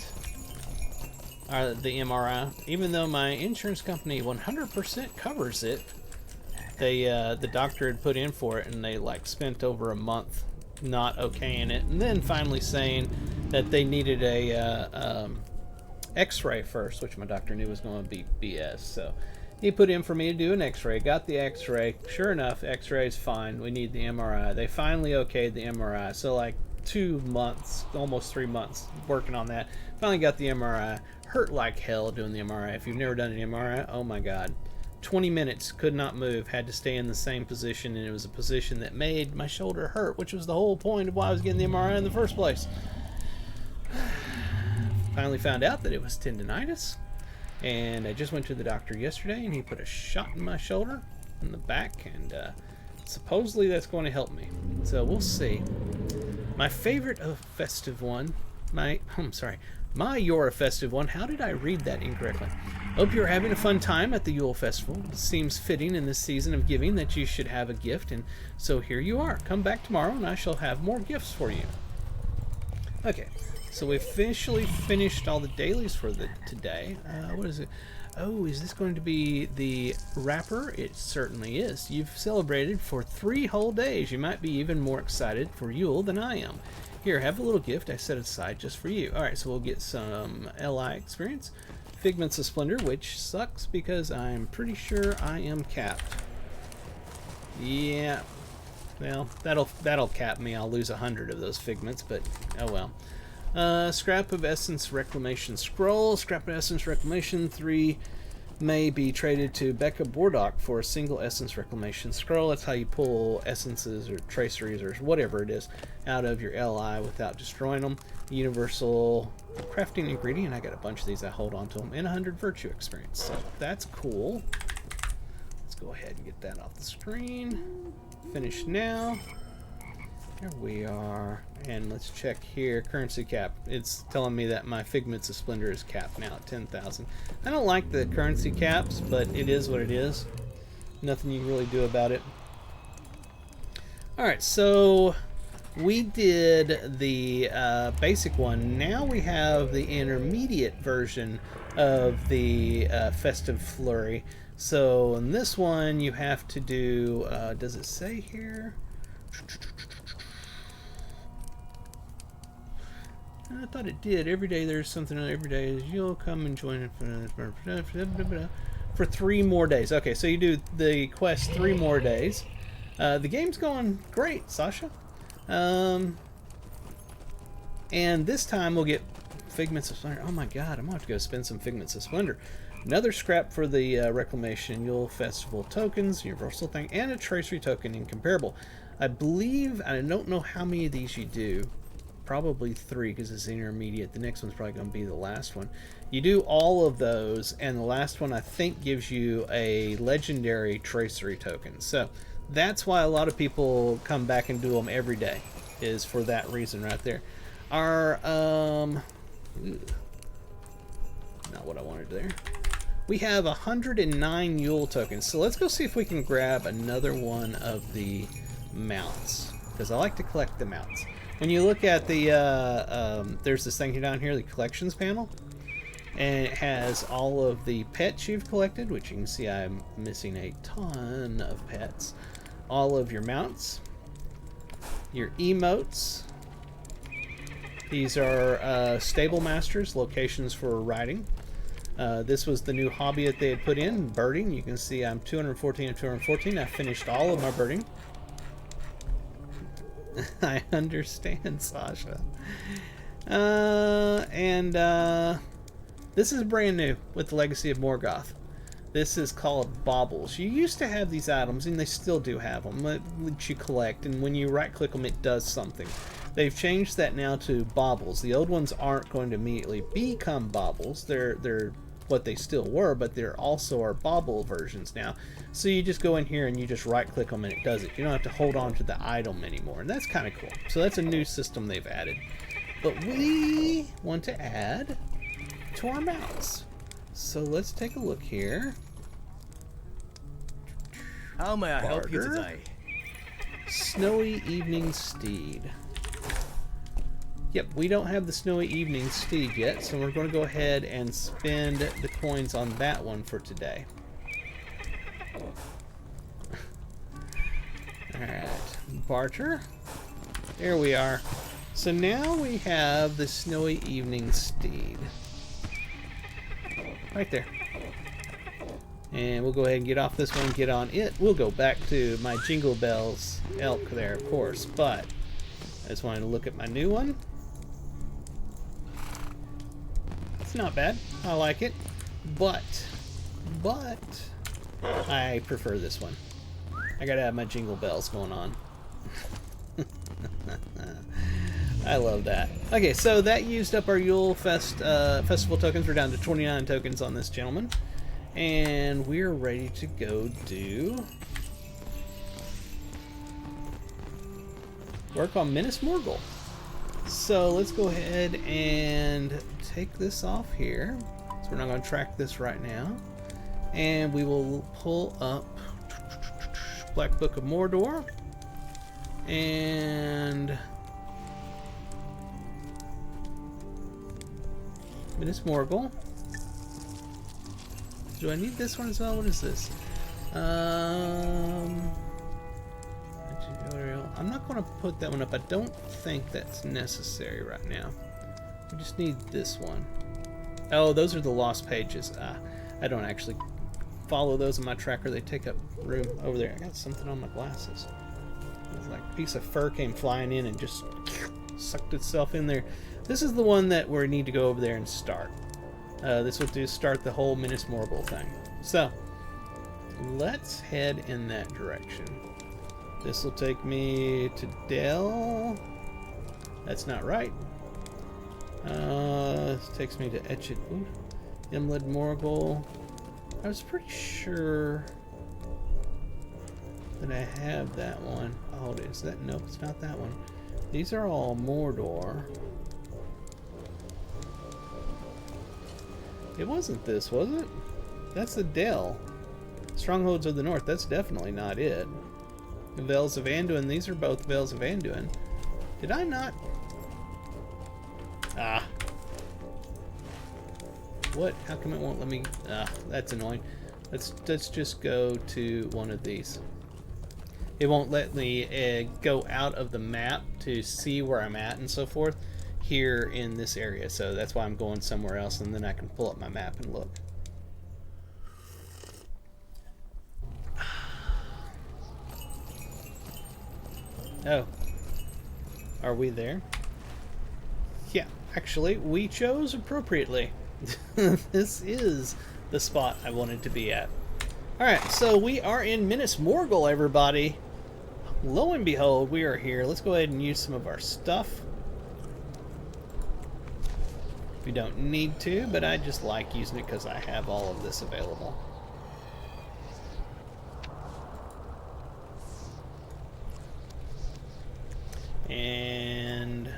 the MRI, even though my insurance company 100% covers it. The doctor had put in for it, and they like spent over a month not okaying it, and then finally saying that they needed a X-ray first, which my doctor knew was going to be BS. So he put in for me to do an X-ray. Got the X-ray. Sure enough, X-ray is fine. We need the MRI. They finally okayed the MRI. So like 2 months, almost 3 months working on that. Finally got the MRI. Hurt like hell doing the MRI. If you've never done an MRI, oh my god. 20 minutes, could not move, had to stay in the same position, and it was a position that made my shoulder hurt, which was the whole point of why I was getting the MRI in the first place. Finally found out that it was tendonitis, and I just went to the doctor yesterday, and he put a shot in my shoulder, in the back, and supposedly that's going to help me. So we'll see. My favorite festive one, my Your festive one. How did I read that incorrectly? Hope you're having a fun time at the Yule Festival. It seems fitting in this season of giving that you should have a gift, and so here you are. Come back tomorrow and I shall have more gifts for you. Okay, so we officially finished all the dailies for today. What is it? Oh, is this going to be the wrapper? It certainly is. You've celebrated for 3 whole days. You might be even more excited for Yule than I am. Here, have a little gift I set aside just for you. Alright, so we'll get some LI experience. Figments of Splendor, which sucks because I'm pretty sure I am capped. Yeah. Well, that'll cap me. I'll lose 100 of those figments, but oh well. Scrap of Essence Reclamation Scroll. Scrap of Essence Reclamation 3 may be traded to Becca Bordock for a single Essence Reclamation Scroll. That's how you pull essences or traceries or whatever it is out of your LI without destroying them. Universal Crafting Ingredient. I got a bunch of these. I hold on to them. And 100 Virtue Experience. So that's cool. Let's go ahead and get that off the screen. Finish now. There we are. And let's check here. Currency cap. It's telling me that my Figments of Splendor is capped now at 10,000. I don't like the currency caps, but it is what it is. Nothing you can really do about it. Alright, so we did the basic one. Now we have the intermediate version of the Festive Flurry. So in this one you have to do, does it say here? I thought it did. Every day there's something. Every day is you'll come and join it for 3 more days. Okay, so you do the quest 3 more days. The game's going great, Sasha. And this time we'll get Figments of Splendor. Oh my god, I'm going to have to go spend some Figments of Splendor. Another scrap for the Reclamation Yule Festival tokens, Universal thing, and a Tracery token incomparable. I believe, I don't know how many of these you do. Probably 3 because it's intermediate. The next one's probably going to be the last one. You do all of those, and the last one I think gives you a legendary tracery token. So that's why a lot of people come back and do them every day, is for that reason right there. Our not what I wanted there. We have 109 Yule tokens, so let's go see if we can grab another one of the mounts, because I like to collect the mounts. When you look at the, there's this thing down here, the collections panel, and it has all of the pets you've collected, which you can see I'm missing a ton of pets, all of your mounts, your emotes. These are stable masters, locations for riding. This was the new hobby that they had put in, birding. You can see I'm 214 of 214. I finished all of my birding. I understand, Sasha. This is brand new with the Legacy of Morgoth. This is called Baubles. You used to have these items, and they still do have them, which you collect, and when you right-click them, it does something. They've changed that now to Baubles. The old ones aren't going to immediately become Baubles. They're what they still were, but there also are Bauble versions now. So you just go in here and you just right-click them and it does it. You don't have to hold on to the item anymore, and that's kind of cool. So that's a new system they've added. But we want to add to our mounts. So let's take a look here. How may I help you Barter. today? Snowy Evening Steed. Yep, we don't have the Snowy Evening Steed yet, so we're going to go ahead and spend the coins on that one for today. Alright, barter. There we are. So now we have the Snowy Evening Steed. Right there. And we'll go ahead and get off this one, get on it. We'll go back to my Jingle Bells elk there, of course, but I just wanted to look at my new one. It's not bad. I like it. But I prefer this one. I gotta have my Jingle Bells going on. I love that. Okay, so that used up our Yule Festival tokens. We're down to 29 tokens on this gentleman. And we're ready to go do work on Minas Morgul. So let's go ahead and take this off here. So we're not going to track this right now. And we will pull up Black Book of Mordor. And Minas Morgul. Do I need this one as well? What is this? I'm not going to put that one up. I don't think that's necessary right now. We just need this one. Oh, those are the lost pages. I don't actually follow those in my tracker. They take up room over there. I got something on my glasses. It's like a piece of fur came flying in and just sucked itself in there. This is the one that we need to go over there and start. This will do start the whole Minas Morgul thing. So, let's head in that direction. This will take me to Dell. That's not right. This takes me to Imlid Morgul. I was pretty sure that I have that one. Oh, is that? Nope, it's not that one. These are all Mordor. It wasn't this, was it? That's the Dell. Strongholds of the North. That's definitely not it. The Vales of Anduin. These are both Vales of Anduin. Did I not? What? How come it won't let me? That's annoying. Let's just go to one of these. It won't let me go out of the map to see where I'm at and so forth here in this area. So that's why I'm going somewhere else, and then I can pull up my map and look. Oh. Are we there? Yeah, actually, we chose appropriately. This is the spot I wanted to be at. Alright, so we are in Minas Morgul, everybody. Lo and behold, we are here. Let's go ahead and use some of our stuff. We don't need to, but I just like using it because I have all of this available. And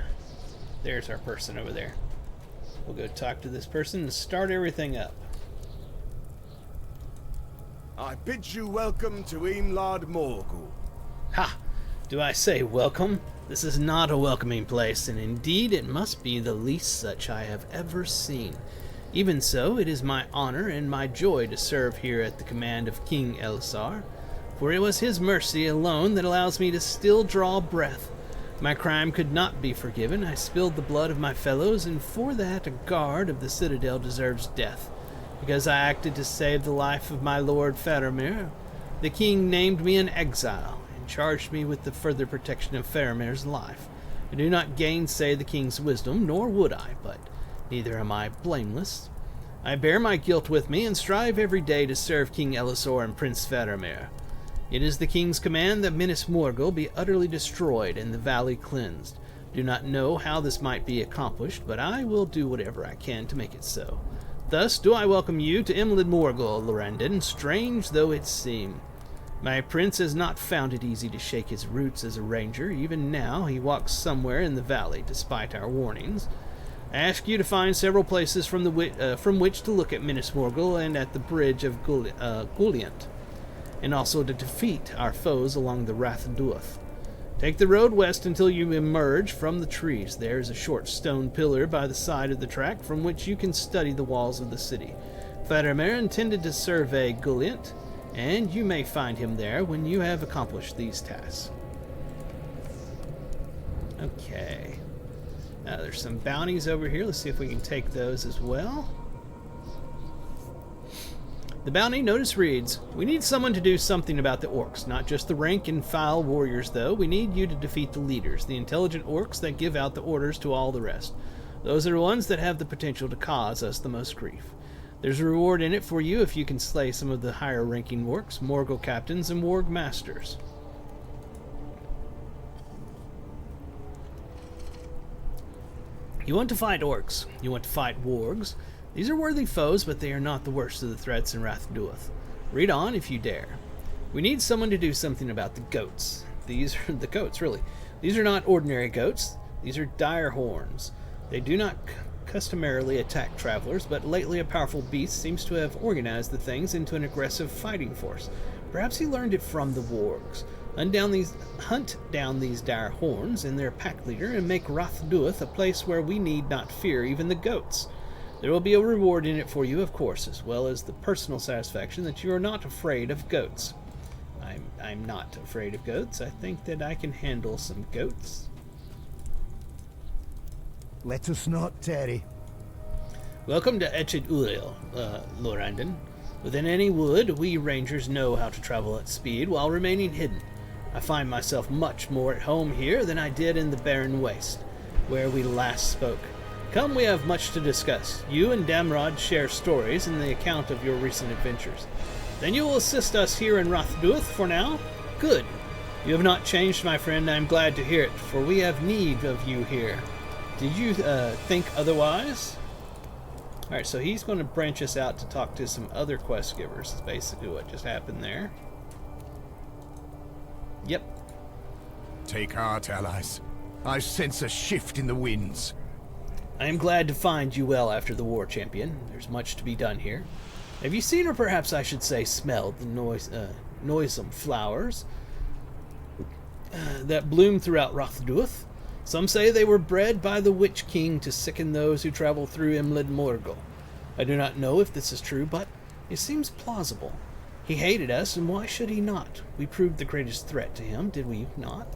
there's our person over there. We'll go talk to this person and start everything up. I bid you welcome to Imlad Morgul. Ha! Do I say welcome? This is not a welcoming place, and indeed it must be the least such I have ever seen. Even so, it is my honor and my joy to serve here at the command of King Elisar, for it was his mercy alone that allows me to still draw breath. My crime could not be forgiven. I spilled the blood of my fellows, and for that a guard of the citadel deserves death. Because I acted to save the life of my lord Faramir, the king named me an exile, and charged me with the further protection of Faramir's life. I do not gainsay the king's wisdom, nor would I, but neither am I blameless. I bear my guilt with me, and strive every day to serve King Elisor and Prince Faramir. It is the king's command that Minas Morgul be utterly destroyed and the valley cleansed. Do not know how this might be accomplished, but I will do whatever I can to make it so. Thus do I welcome you to Imlid Morgul, Lorendin, strange though it seem. My prince has not found it easy to shake his roots as a ranger. Even now he walks somewhere in the valley, despite our warnings. I ask you to find several places from which to look at Minas Morgul and at the bridge of Gulliant, and also to defeat our foes along the Rathduath. Take the road west until you emerge from the trees. There is a short stone pillar by the side of the track from which you can study the walls of the city. Faramir intended to survey Gulliant, and you may find him there when you have accomplished these tasks. Okay. Now there's some bounties over here. Let's see if we can take those as well. The bounty notice reads, we need someone to do something about the orcs, not just the rank and file warriors though. We need you to defeat the leaders, the intelligent orcs that give out the orders to all the rest. Those are the ones that have the potential to cause us the most grief. There's a reward in it for you if you can slay some of the higher ranking orcs, Morgul captains, and warg masters. You want to fight orcs. You want to fight wargs. These are worthy foes, but they are not the worst of the threats in Rathduath. Read on if you dare. We need someone to do something about the goats. These are the goats, really. These are not ordinary goats. These are dire horns. They do not customarily attack travelers, but lately a powerful beast seems to have organized the things into an aggressive fighting force. Perhaps he learned it from the wargs. Hunt down these dire horns and their pack leader, and make Rathduath a place where we need not fear even the goats. There will be a reward in it for you, of course, as well as the personal satisfaction that you are not afraid of goats. I'm not afraid of goats. I think that I can handle some goats. Let us not tarry. Welcome to Echid Uriel, Lorandon. Within any wood, we rangers know how to travel at speed while remaining hidden. I find myself much more at home here than I did in the barren waste, where we last spoke. Come, we have much to discuss. You and Damrod share stories in the account of your recent adventures. Then you will assist us here in Rathduath for now? Good. You have not changed, my friend. I am glad to hear it, for we have need of you here. Did you think otherwise? Alright, so he's going to branch us out to talk to some other quest givers. That's basically what just happened there. Yep. Take heart, allies. I sense a shift in the winds. I am glad to find you well after the war, champion. There's much to be done here. Have you seen, or perhaps I should say smelled, the noisome flowers that bloom throughout Rathduath? Some say they were bred by the Witch King to sicken those who travel through Imlid Morgul. I do not know if this is true, but it seems plausible. He hated us, and why should he not? We proved the greatest threat to him, did we not?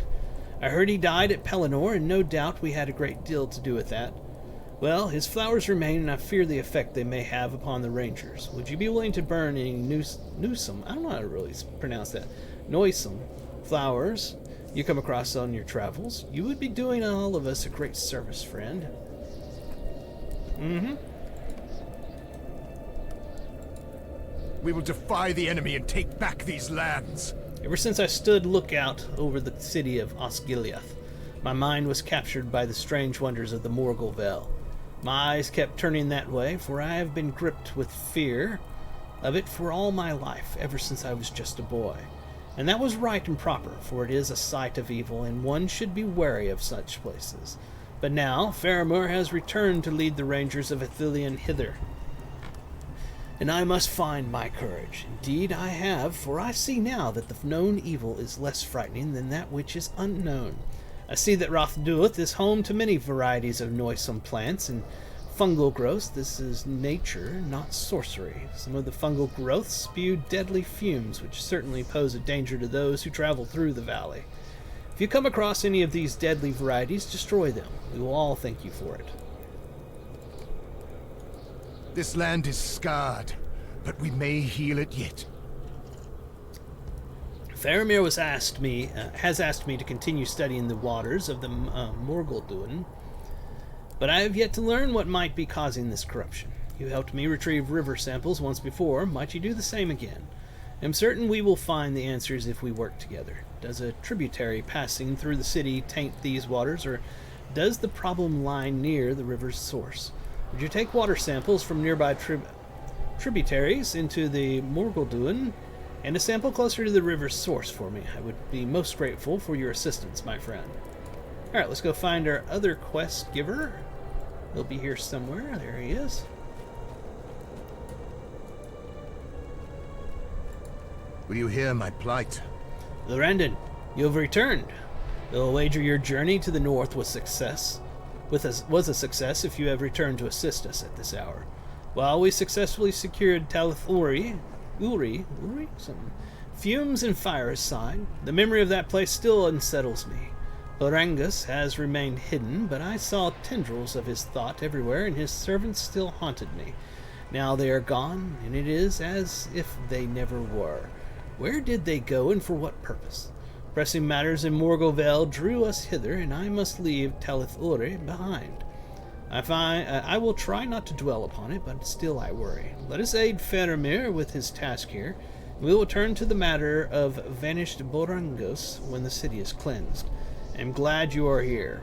I heard he died at Pelennor, and no doubt we had a great deal to do with that. Well, his flowers remain, and I fear the effect they may have upon the Rangers. Would you be willing to burn any noisome, I don't know how to really pronounce that, noisome flowers you come across on your travels? You would be doing all of us a great service, friend. We will defy the enemy and take back these lands. Ever since I stood lookout over the city of Osgiliath, my mind was captured by the strange wonders of the Morgul Vale. My eyes kept turning that way, for I have been gripped with fear of it for all my life, ever since I was just a boy. And that was right and proper, for it is a site of evil, and one should be wary of such places. But now, Faramir has returned to lead the Rangers of Ithilien hither. And I must find my courage. Indeed I have, for I see now that the known evil is less frightening than that which is unknown. I see that Rathduath is home to many varieties of noisome plants and fungal growths. This is nature, not sorcery. Some of the fungal growths spew deadly fumes, which certainly pose a danger to those who travel through the valley. If you come across any of these deadly varieties, destroy them. We will all thank you for it. This land is scarred, but we may heal it yet. Faramir has asked me to continue studying the waters of the Morgulduin, but I have yet to learn what might be causing this corruption. You helped me retrieve river samples once before. Might you do the same again? I'm certain we will find the answers if we work together. Does a tributary passing through the city taint these waters, or does the problem lie near the river's source? Would you take water samples from nearby tributaries into the Morgulduin, and a sample closer to the river's source for me? I would be most grateful for your assistance, my friend. Alright, let's go find our other quest giver. He'll be here somewhere. There he is. Will you hear my plight? Lorandon, you have returned. I'll wager your journey to the north was a success if you have returned to assist us at this hour. While we successfully secured Talith Uri, fumes and fire aside, the memory of that place still unsettles me. Lorangus has remained hidden, but I saw tendrils of his thought everywhere, and his servants still haunted me. Now they are gone, and it is as if they never were. Where did they go, and for what purpose? Pressing matters in Morgul Vale drew us hither, and I must leave Talith Uri behind. I will try not to dwell upon it, but still I worry. Let us aid Faramir with his task here. We will turn to the matter of vanished Borangos when the city is cleansed. I am glad you are here.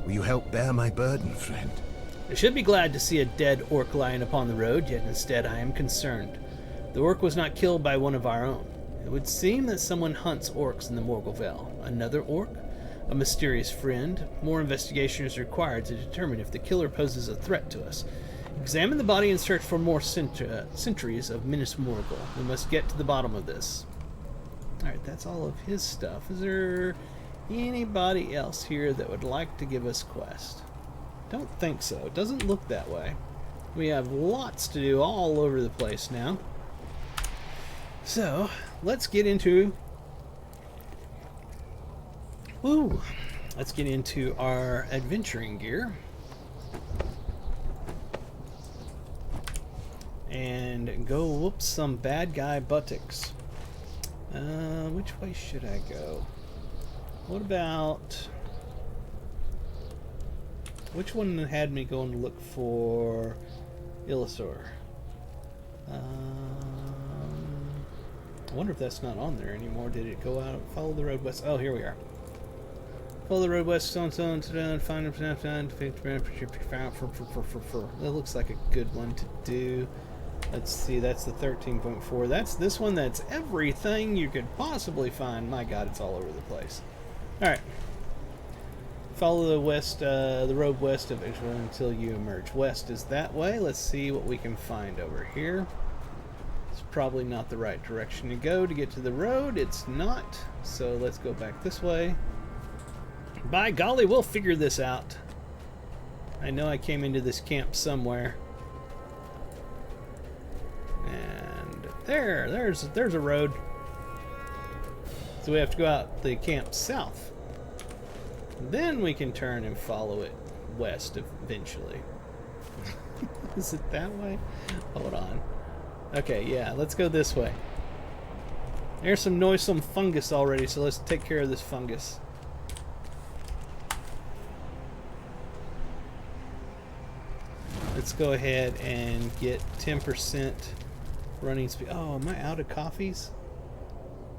Will you help bear my burden, friend? I should be glad to see a dead orc lying upon the road, yet instead I am concerned. The orc was not killed by one of our own. It would seem that someone hunts orcs in the Morgul Vale. Another orc? A mysterious friend? More investigation is required to determine if the killer poses a threat to us. Examine the body and search for more centuries of Minas Morgul. We must get to the bottom of this. Alright, that's all of his stuff. Is there anybody else here that would like to give us quest? Don't think so. It doesn't look that way. We have lots to do all over the place now. So, let's get into... Let's get into our adventuring gear. And go whoop some bad guy buttocks. Which way should I go? What about... Which one had me going to look for Illusaur? I wonder if that's not on there anymore. Did it go out? Follow the road west. Oh, here we are. Follow the road west, find That looks like a good one to do. Let's see, that's the 13.4. That's this one. That's everything you could possibly find. My God, it's all over the place. All right. Follow the west, the road west of Israel until you emerge. West is that way. Let's see what we can find over here. It's probably not the right direction to go to get to the road. It's not. So let's go back this way. By golly, we'll figure this out. I know I came into this camp somewhere. And there's a road. So we have to go out the camp south. Then we can turn and follow it west eventually. Is it that way? Hold on. Okay, yeah, let's go this way. There's some noisome fungus already, so let's take care of this fungus. Let's go ahead and get 10% running speed. Oh, am I out of coffees?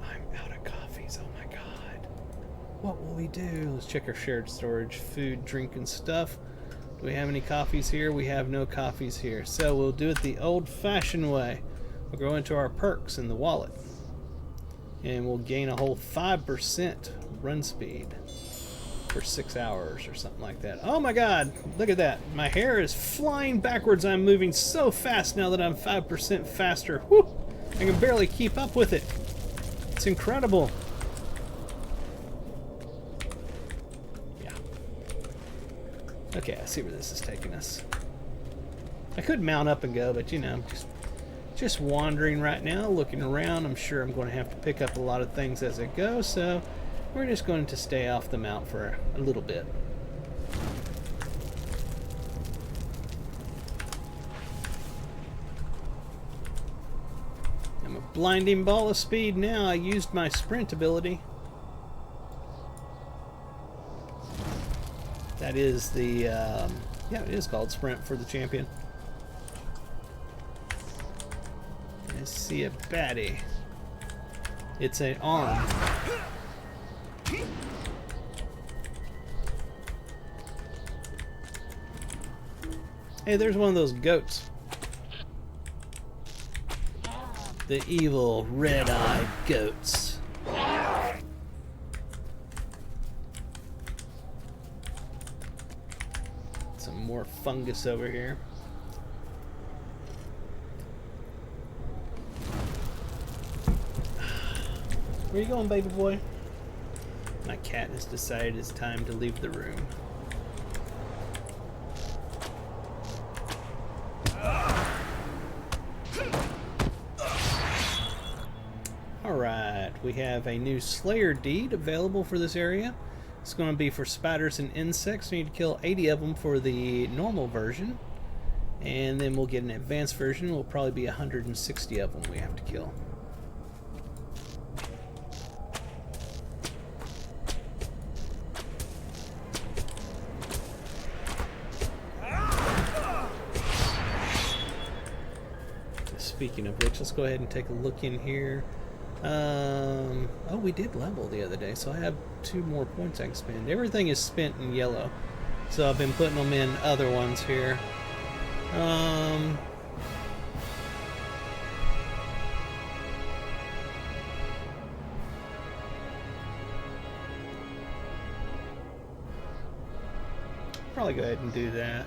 I'm out of coffees. Oh my God. What will we do? Let's check our shared storage. Food, drink, and stuff. Do we have any coffees here? We have no coffees here. So we'll do it the old-fashioned way. We'll go into our perks in the wallet. And we'll gain a whole 5% run speed. For 6 hours or something like that. Oh my God, look at that. My hair is flying backwards. I'm moving so fast now that I'm 5% faster. Whew, I can barely keep up with it. It's incredible. Yeah. Okay, I see where this is taking us. I could mount up and go, but you know, just wandering right now, looking around. I'm sure I'm going to have to pick up a lot of things as I go, so we're just going to stay off the mount for a little bit. I'm a blinding ball of speed now. I used my sprint ability. That is the, yeah, it is called sprint for the champion. I see a baddie. It's an arm. Hey, there's one of those goats. The evil red-eyed goats. Some more fungus over here. Where you going, baby boy? My cat has decided it's time to leave the room. Alright, we have a new Slayer deed available for this area. It's going to be for spiders and insects. We need to kill 80 of them for the normal version. And then we'll get an advanced version. It will probably be 160 of them we have to kill. Speaking of which, let's go ahead and take a look in here. Oh, we did level the other day, so I have 2 more points I can spend. Everything is spent in yellow, so I've been putting them in other ones here. probably go ahead and do that.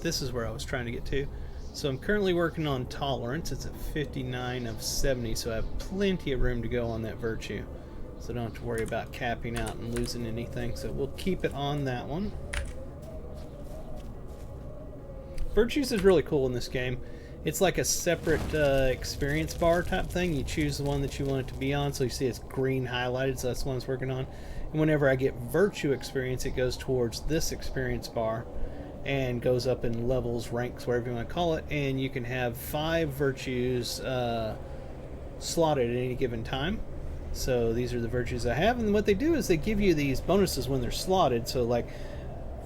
This is where I was trying to get to. So I'm currently working on tolerance. It's at 59 of 70, so I have plenty of room to go on that virtue. So I don't have to worry about capping out and losing anything. So we'll keep it on that one. Virtues is really cool in this game. It's like a separate experience bar type thing. You choose the one that you want it to be on. So you see it's green highlighted, so that's the one it's working on. And whenever I get virtue experience, it goes towards this experience bar and goes up in levels, ranks, whatever you want to call it. And you can have 5 virtues slotted at any given time. So these are the virtues I have. And what they do is they give you these bonuses when they're slotted. So like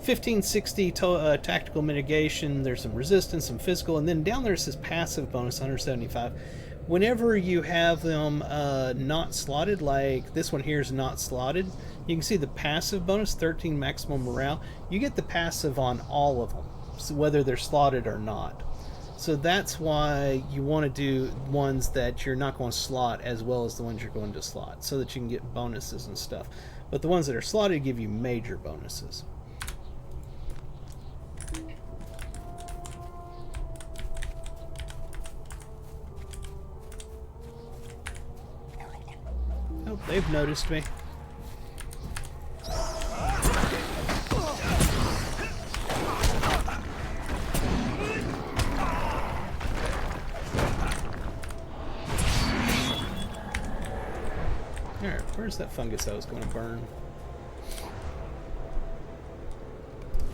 1560 tactical mitigation, there's some resistance, some physical, and then down there it says passive bonus 175. Whenever you have them not slotted, like this one here is not slotted, you can see the passive bonus, 13 maximum morale. You get the passive on all of them, so whether they're slotted or not. So that's why you want to do ones that you're not going to slot as well as the ones you're going to slot, so that you can get bonuses and stuff. But the ones that are slotted give you major bonuses. Oh, they've noticed me. Alright, where's that fungus I was going to burn?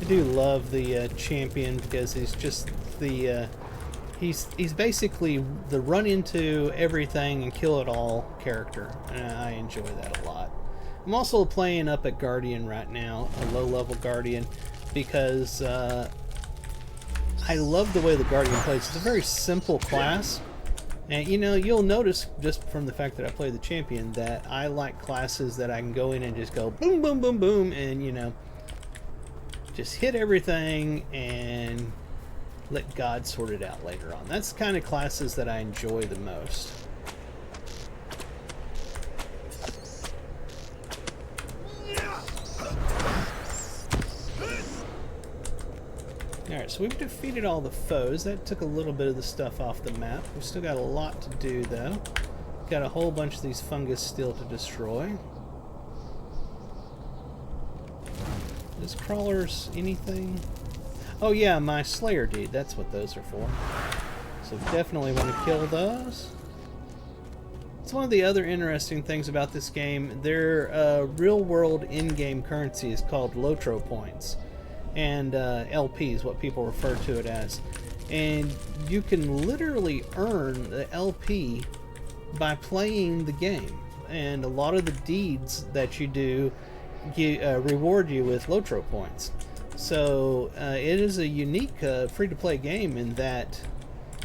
I do love the champion because he's just the he's basically the run into everything and kill it all character, and I enjoy that a lot. I'm also playing up a Guardian right now, a low level Guardian, because I love the way the Guardian plays. It's a very simple class, and you know, you'll notice just from the fact that I play the champion that I like classes that I can go in and just go boom boom boom boom and, you know, just hit everything and let God sort it out later on. That's the kind of classes that I enjoy the most. Alright, so we've defeated all the foes. That took a little bit of the stuff off the map. We've still got a lot to do, though. Got a whole bunch of these fungus still to destroy. Does crawlers anything? Oh yeah, my Slayer deed. That's what those are for. So definitely want to kill those. It's one of the other interesting things about this game. Their real-world in-game currency is called Lotro points. And LP is what people refer to it as. And you can literally earn the LP by playing the game. And a lot of the deeds that you do reward you with Lotro points. So it is a unique free-to-play game in that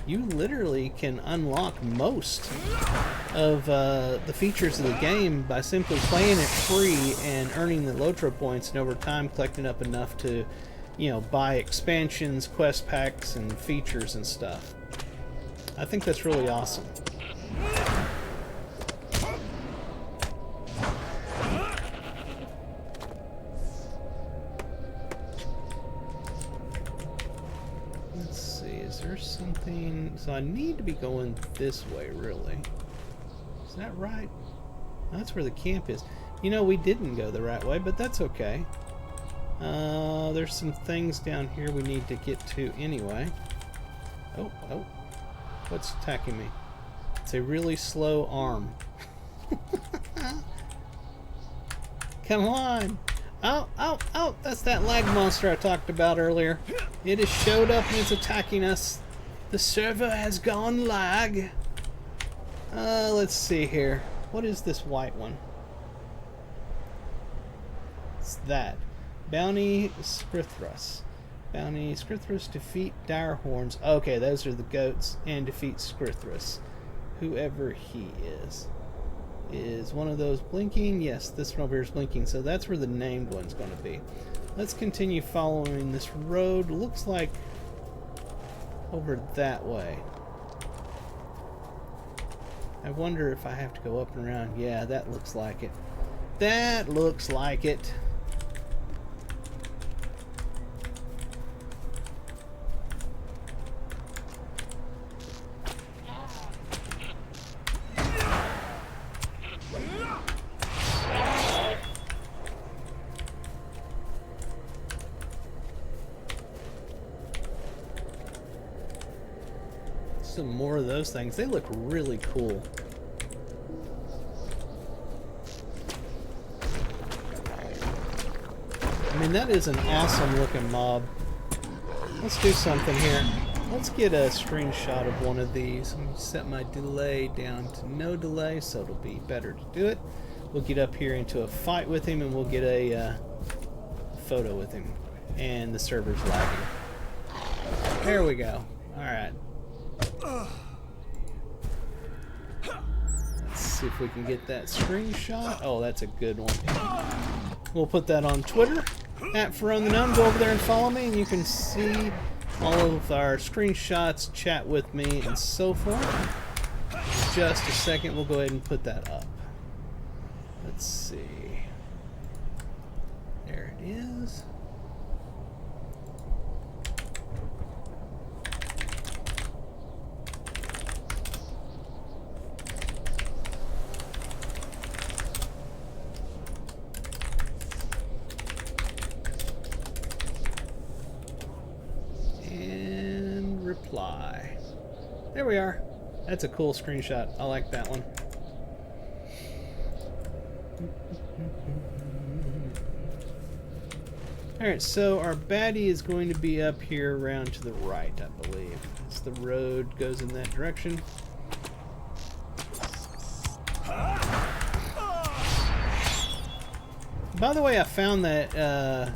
you literally can unlock most of the features of the game by simply playing it free and earning the Lotro points, and over time collecting up enough to, you know, buy expansions, quest packs, and features and stuff. I think that's really awesome. Something, so I need to be going this way, really. Is that right? That's where the camp is. You know, we didn't go the right way, but that's okay. There's some things down here we need to get to anyway. Oh, what's attacking me? It's a really slow arm. Come on! Oh, that's that lag monster I talked about earlier. It has showed up and it's attacking us. The server has gone lag. Let's see here. What is this white one? It's that. Bounty Scrithrus. Bounty Scrithrus, defeat dire horns. Okay, those are the goats. And defeat Scrithrus. Whoever he is. Is one of those blinking? Yes, this one over here is blinking, so that's where the named one's going to be. Let's continue following this road. Looks like over that way. I wonder if I have to go up and around. Yeah, that looks like it. That looks like it. Some more of those things. They look really cool. I mean, that is an awesome looking mob. Let's do something here. Let's get a screenshot of one of these. Let me set my delay down to no delay so it'll be better to do it. We'll get up here into a fight with him and we'll get a photo with him. And the server's lagging. There we go. Alright. Let's see if we can get that screenshot. Oh, that's a good one. We'll put that on Twitter. @ForOwnTheKnowns. Go over there and follow me, and you can see all of our screenshots, chat with me, and so forth. Just a second, we'll go ahead and put that up. Let's see. There it is. Reply. There we are. That's a cool screenshot. I like that one. Alright, so our baddie is going to be up here around to the right, I believe. As the road goes in that direction. By the way, I found that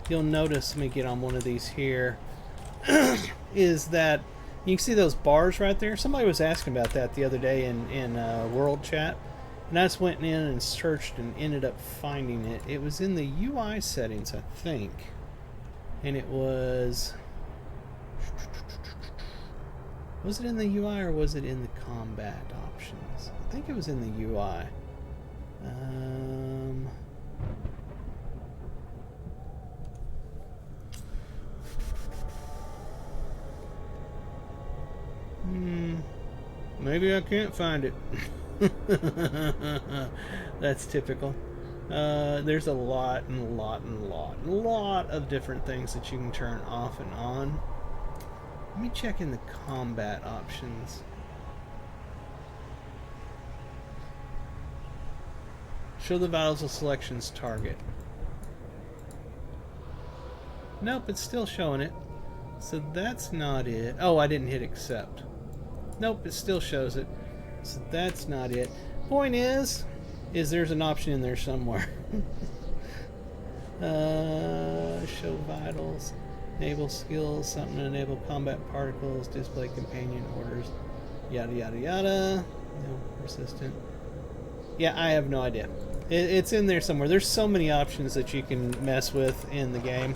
you'll notice, let me get on one of these here. Is that you can see those bars right there. Somebody was asking about that the other day in world chat, and I just went in and searched and ended up finding it. It was in the UI settings, I think, and it was it in the UI or was it in the combat options? I think it was in the UI. Maybe I can't find it. That's typical. There's a lot of different things that you can turn off and on. Let me check in the combat options. Show the vitals of selections target. Nope, it's still showing it. So that's not it. Oh, I didn't hit accept. Nope, it still shows it. So that's not it. Point is there's an option in there somewhere. Show vitals, enable skills, something to enable combat particles, display companion orders, yada yada yada. No, persistent. Yeah, I have no idea. It's in there somewhere. There's so many options that you can mess with in the game.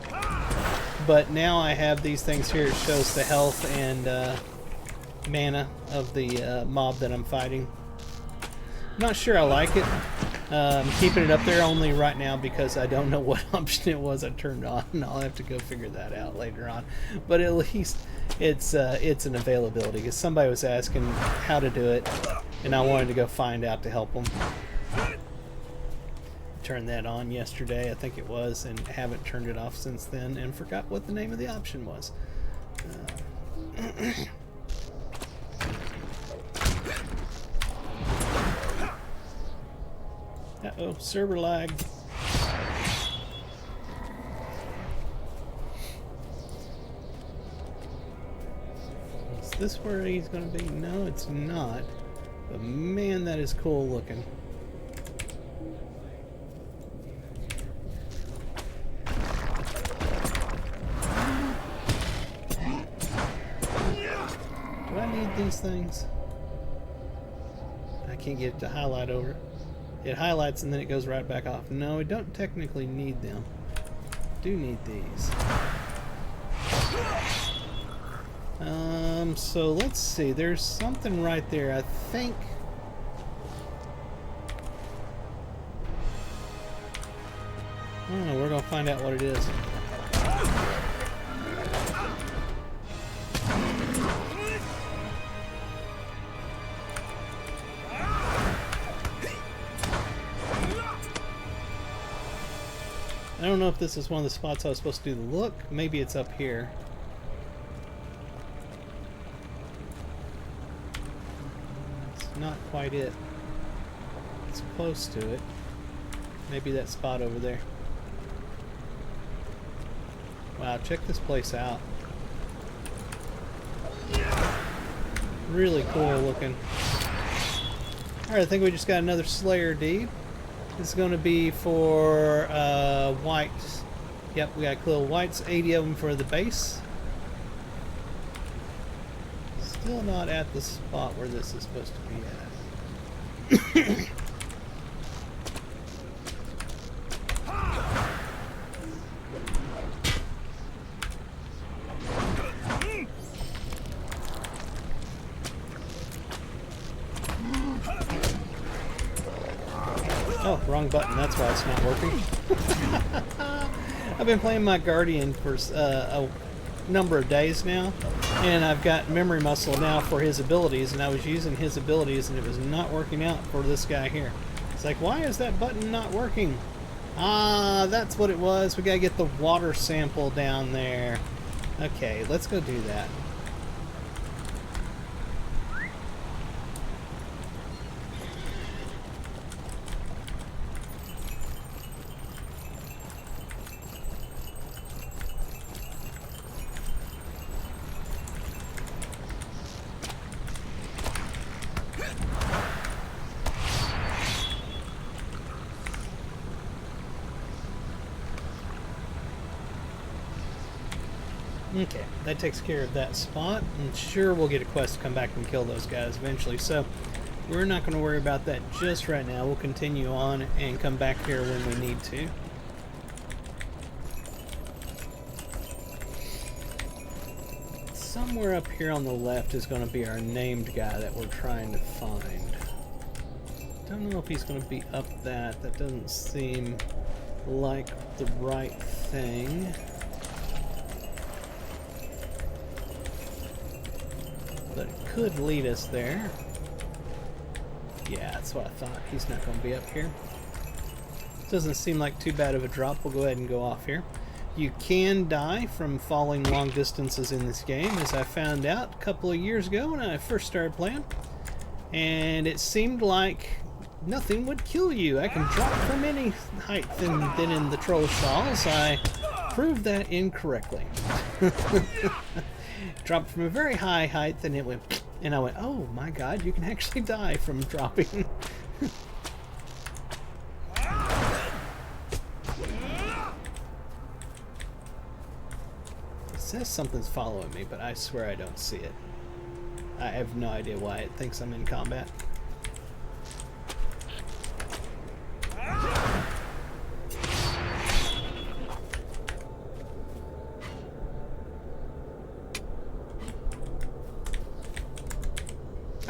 But now I have these things here. It shows the health and mana of the mob that I'm fighting. I'm not sure I like it. I'm keeping it up there only right now because I don't know what option it was I turned on, and I'll have to go figure that out later on. But at least it's an availability because somebody was asking how to do it, and I wanted to go find out to help them. Turned that on yesterday, I think it was, and haven't turned it off since then, and forgot what the name of the option was. Uh-oh, server lag. Is this where he's going to be? No, it's not. But man, that is cool looking. Do I need these things? I can't get it to highlight over it. It highlights and then it goes right back off. No, we don't technically need them. Do need these. So let's see. There's something right there. I think I don't know, we're gonna find out what it is. I don't know if this is one of the spots I was supposed to do the look. Maybe it's up here. It's not quite it. It's close to it. Maybe that spot over there. Wow, check this place out. Really cool looking. Alright, I think we just got another Slayer deed. This is going to be for whites. Yep, we got little whites, 80 of them for the base. Still not at the spot where this is supposed to be at. Oh, wrong button. That's why it's not working. I've been playing my Guardian for a number of days now, and I've got memory muscle now for his abilities, and I was using his abilities, and it was not working out for this guy here. It's like, why is that button not working? Ah, that's what it was. We gotta get the water sample down there. Okay, let's go do that. Okay, that takes care of that spot, and sure, we'll get a quest to come back and kill those guys eventually, so we're not going to worry about that just right now. We'll continue on and come back here when we need to. Somewhere up here on the left is going to be our named guy that we're trying to find. Don't know if he's going to be up that. That doesn't seem like the right thing. But it could lead us there. Yeah, that's what I thought. He's not going to be up here. Doesn't seem like too bad of a drop. We'll go ahead and go off here. You can die from falling long distances in this game, as I found out a couple of years ago when I first started playing. And it seemed like nothing would kill you. I can drop from any height than in the troll stalls. I proved that incorrectly. Dropped from a very high height, and it went, and I went, oh my god, you can actually die from dropping. It says something's following me, but I swear I don't see it. I have no idea why it thinks I'm in combat.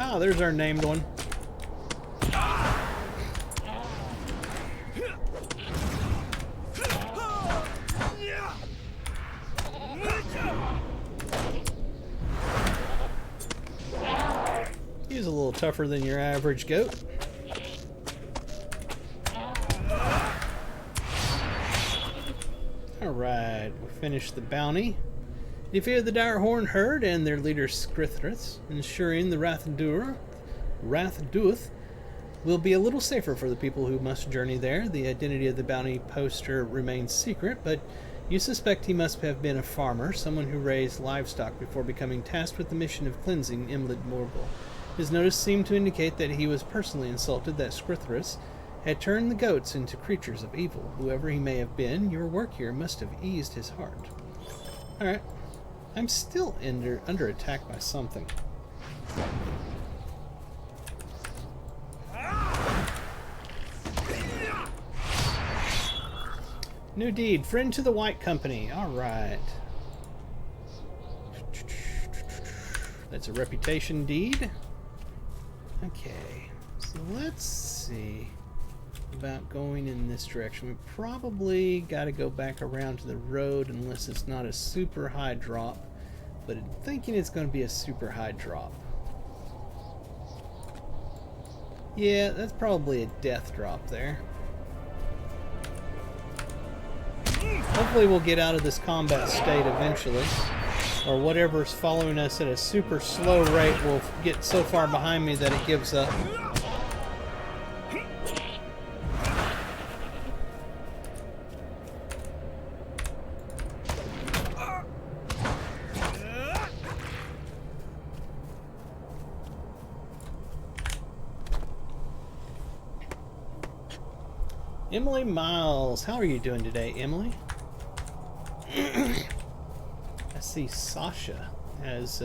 Oh, there's our named one. He's a little tougher than your average goat. Alright, we finished the bounty. Defeated the Direhorn herd and their leader Skrithris, ensuring the Rathduth will be a little safer for the people who must journey there. The identity of the bounty poster remains secret, but you suspect he must have been a farmer, someone who raised livestock before becoming tasked with the mission of cleansing Imlid Morgul. His notice seemed to indicate that he was personally insulted that Skrithris had turned the goats into creatures of evil. Whoever he may have been, your work here must have eased his heart. Alright. I'm still under attack by something. New deed. Friend to the White Company. Alright. That's a reputation deed. Okay. So let's see. about going in this direction. We probably got to go back around to the road unless it's not a super high drop, but I'm thinking it's going to be a super high drop. Yeah, that's probably a death drop there. Hopefully we'll get out of this combat state eventually, or whatever's following us at a super slow rate will get so far behind me that it gives up. Emily Miles, how are you doing today, Emily? I see Sasha has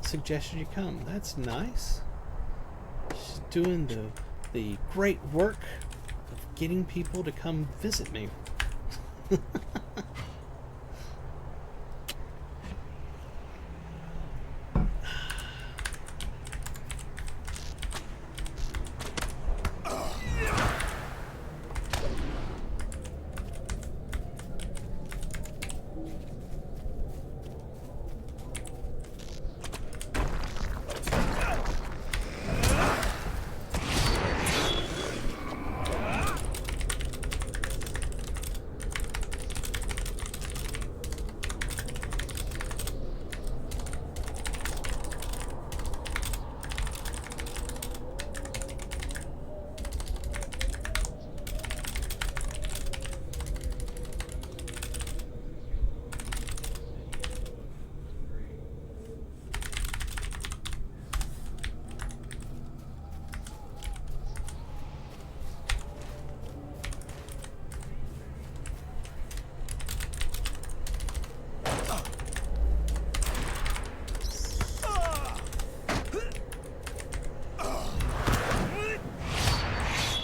suggested you come. That's nice. She's doing the great work of getting people to come visit me.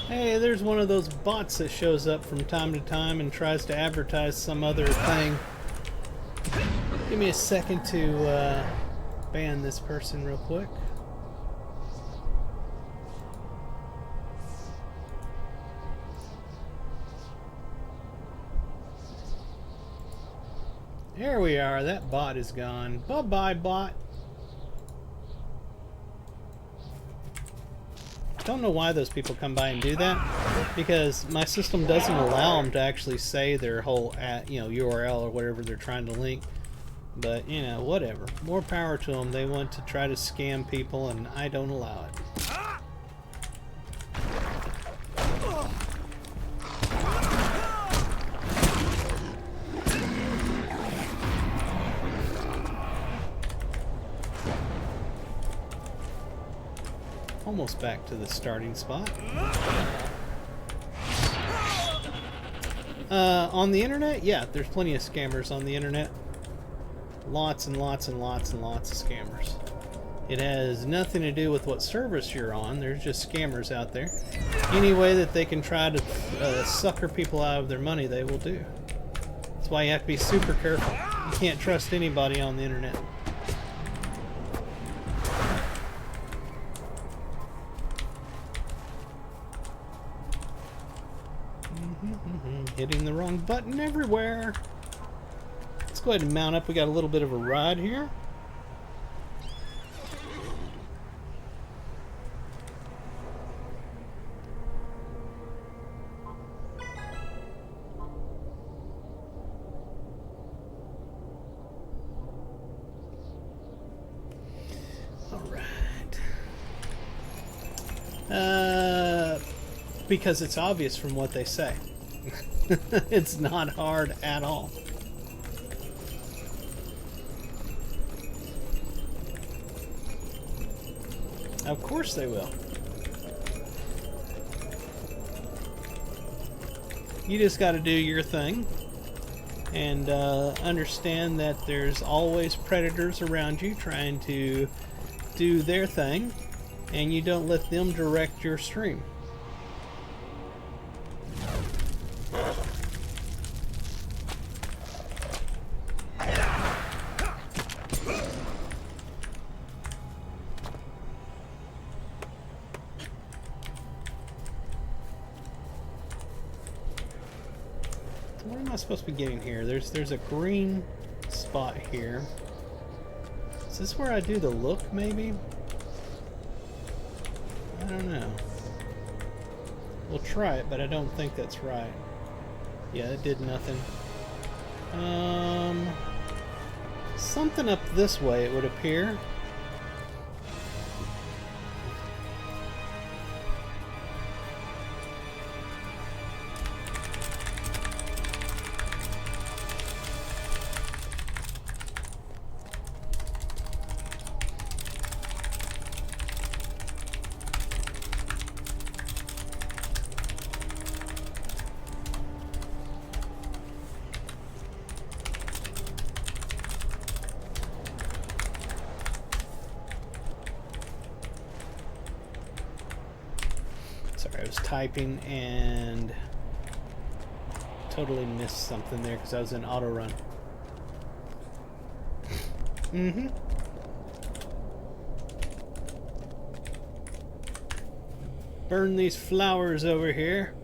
Hey, there's one of those bots that shows up from time to time and tries to advertise some other thing. Give me a second to ban this person real quick. There we are. That bot is gone. Bye-bye, bot. Don't know why those people come by and do that, because my system doesn't allow them to actually say their whole URL or whatever they're trying to link. But you know, whatever. More power to them. They want to try to scam people, and I don't allow it. Almost back to the starting spot. On the internet, yeah, there's plenty of scammers on the internet. Lots and lots and lots and lots of scammers. It has nothing to do with what service you're on. There's just scammers out there. Any way that they can try to sucker people out of their money, they will do. That's why you have to be super careful. You can't trust anybody on the internet. Hitting the wrong button everywhere. Let's go ahead and mount up. We got a little bit of a ride here. All right. Because it's obvious from what they say. It's not hard at all. Of course they will. You just got to do your thing and understand that there's always predators around you trying to do their thing, and you don't let them direct your stream. Where am I supposed to be getting here? There's a green spot here. Is this where I do the look, maybe? I don't know. We'll try it, but I don't think that's right. Yeah, it did nothing. Something up this way, it would appear. Sorry, I was typing and totally missed something there because I was in auto run. Burn these flowers over here.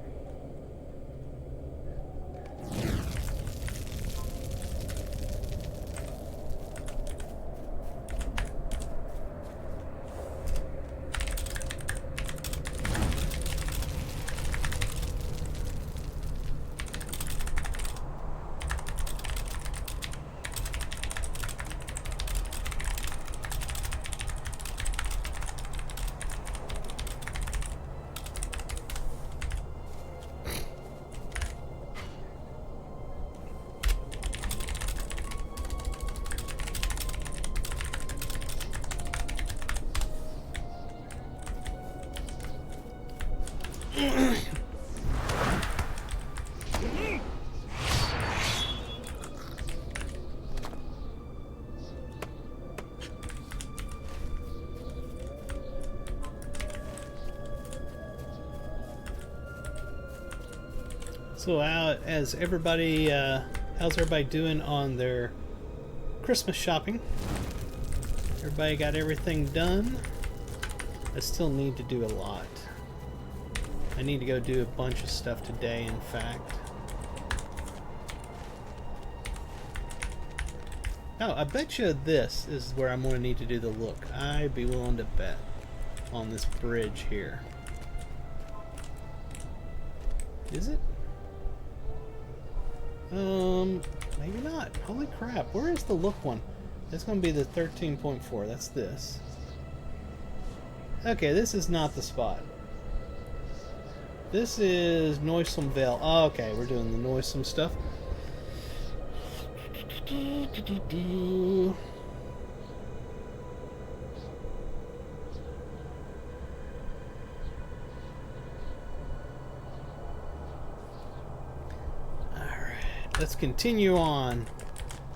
So how's everybody doing on their Christmas shopping? Everybody got everything done? I still need to do a lot. I need to go do a bunch of stuff today, in fact. Oh, I bet you this is where I'm going to need to do the look. I'd be willing to bet on this bridge here. Is it? Maybe not. Holy crap. Where is the look one? It's going to be the 13.4. That's this. Okay, this is not the spot. This is Noisome Vale. Oh, okay, we're doing the noisome stuff. Let's continue on.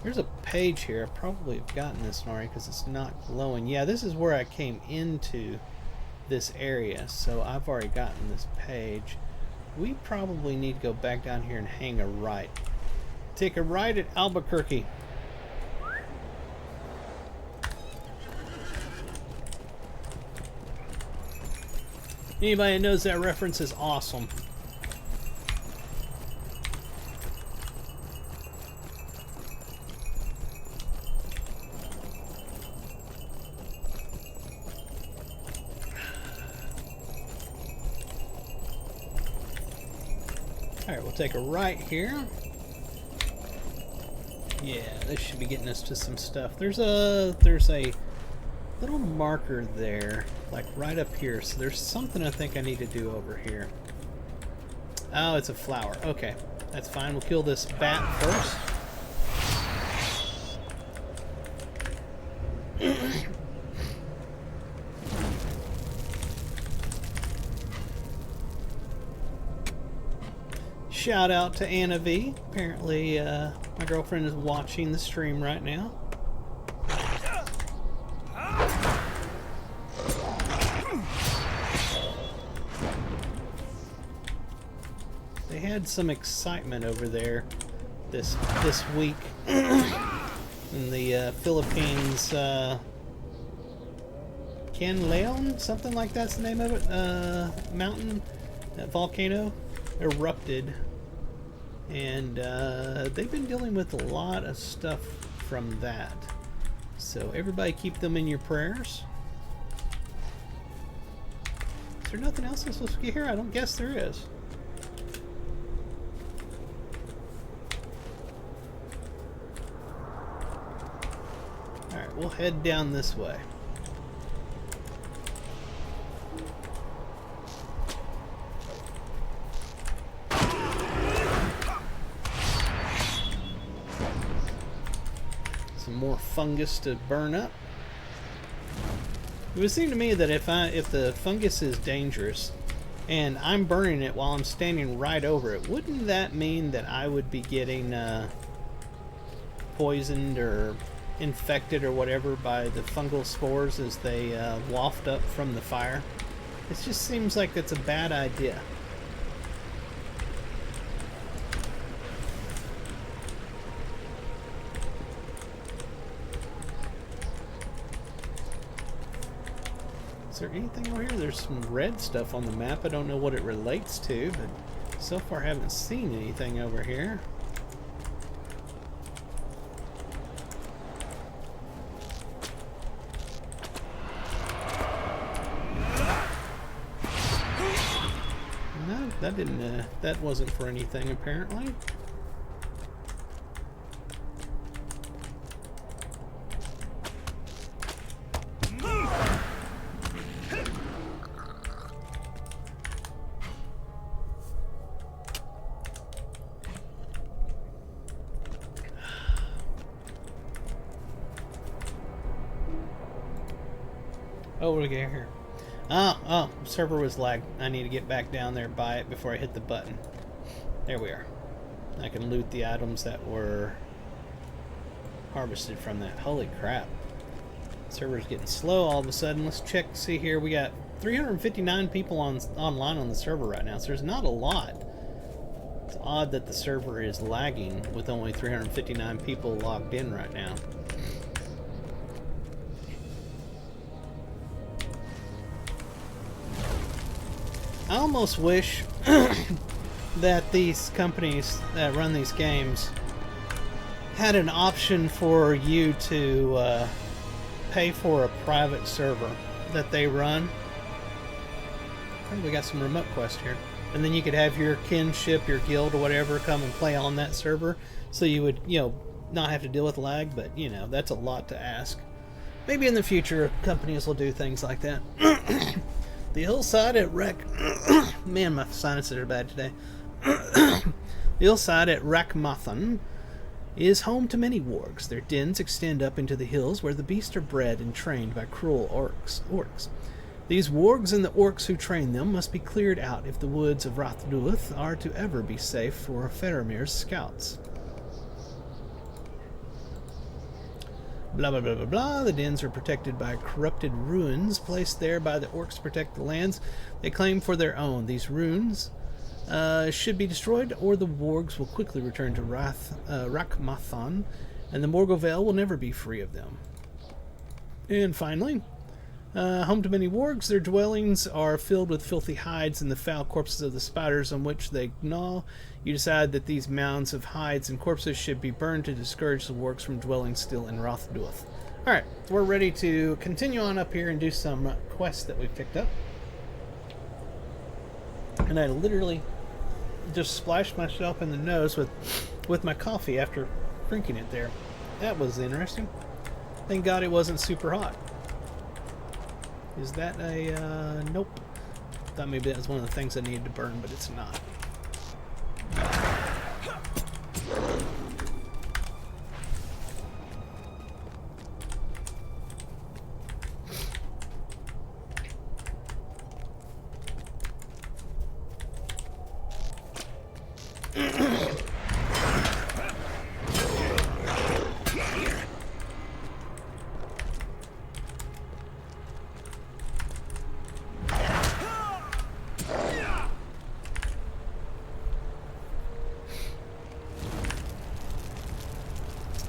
There's a page here. I probably have gotten this already because it's not glowing. Yeah, this is where I came into this area, so I've already gotten this page. We probably need to go back down here and hang a right. Take a right at Albuquerque. Anybody that knows that reference is awesome. Alright, we'll take a right here. Yeah, this should be getting us to some stuff. There's a little marker there, like right up here. So there's something I think I need to do over here. Oh, it's a flower. Okay, that's fine. We'll kill this bat first. Shout out to Anna V. Apparently, my girlfriend is watching the stream right now. They had some excitement over there this week in the Philippines. Canlaon, something like that's the name of it. Mountain, that volcano erupted. And they've been dealing with a lot of stuff from that. So everybody keep them in your prayers. Is there nothing else I'm supposed to get here? I don't guess there is. Alright, we'll head down this way. Some more fungus to burn up. It would seem to me that if the fungus is dangerous and I'm burning it while I'm standing right over it, wouldn't that mean that I would be getting poisoned or infected or whatever by the fungal spores as they waft up from the fire? It just seems like it's a bad idea. Is there anything over here? There's some red stuff on the map. I don't know what it relates to, but so far I haven't seen anything over here. No, that didn't. That wasn't for anything apparently. Oh, what do we get here? Oh, server was lagged. I need to get back down there by it before I hit the button. There we are. I can loot the items that were harvested from that. Holy crap. Server's getting slow all of a sudden. Let's check, see here. We got 359 people online on the server right now, so there's not a lot. It's odd that the server is lagging with only 359 people logged in right now. I almost wish that these companies that run these games had an option for you to pay for a private server that they run. I think we got some remote quest here. And then you could have your kinship, your guild or whatever come and play on that server. So you would, not have to deal with lag, but, that's a lot to ask. Maybe in the future companies will do things like that. The hillside at Man, my sinuses are bad today. The hillside at Rakmathan is home to many wargs. Their dens extend up into the hills where the beasts are bred and trained by cruel orcs. These wargs and the orcs who train them must be cleared out if the woods of Rathdulith are to ever be safe for Faramir's scouts. Blah, blah, blah, blah, blah. The dens are protected by corrupted ruins placed there by the orcs to protect the lands they claim for their own. These ruins should be destroyed, or the wargs will quickly return to Rakmathan, and the Morgul will never be free of them. And finally, home to many wargs, their dwellings are filled with filthy hides and the foul corpses of the spiders on which they gnaw. You decide that these mounds of hides and corpses should be burned to discourage the wargs from dwelling still in Rathdulith. Alright, we're ready to continue on up here and do some quests that we've picked up. And I literally just splashed myself in the nose with my coffee after drinking it there. That was interesting. Thank God it wasn't super hot. Is that a, nope. Thought maybe that was one of the things I needed to burn, but it's not.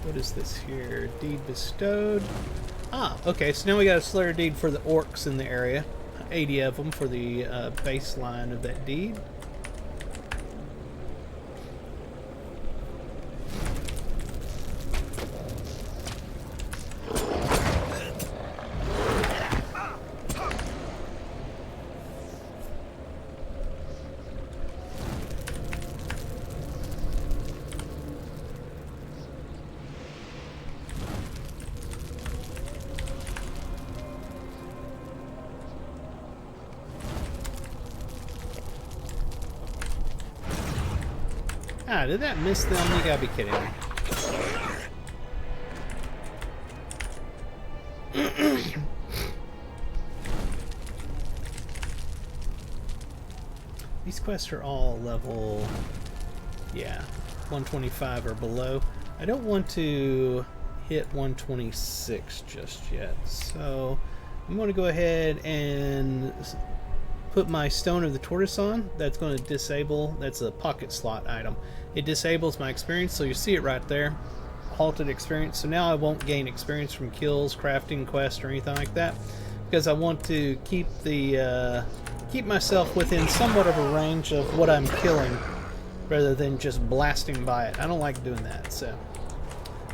What is this here? Deed bestowed. Ah, okay, so now we got a Slayer deed for the orcs in the area. 80 of them for the baseline of that deed. Ah, did that miss them? You gotta be kidding me. These quests are all level, yeah, 125 or below. I don't want to hit 126 just yet, so I'm going to go ahead and put my Stone of the Tortoise on. That's going to disable, that's a pocket slot item. It disables my experience, so you see it right there, halted experience. So now I won't gain experience from kills, crafting quests, or anything like that, because I want to keep the keep myself within somewhat of a range of what I'm killing, rather than just blasting by it. I don't like doing that, so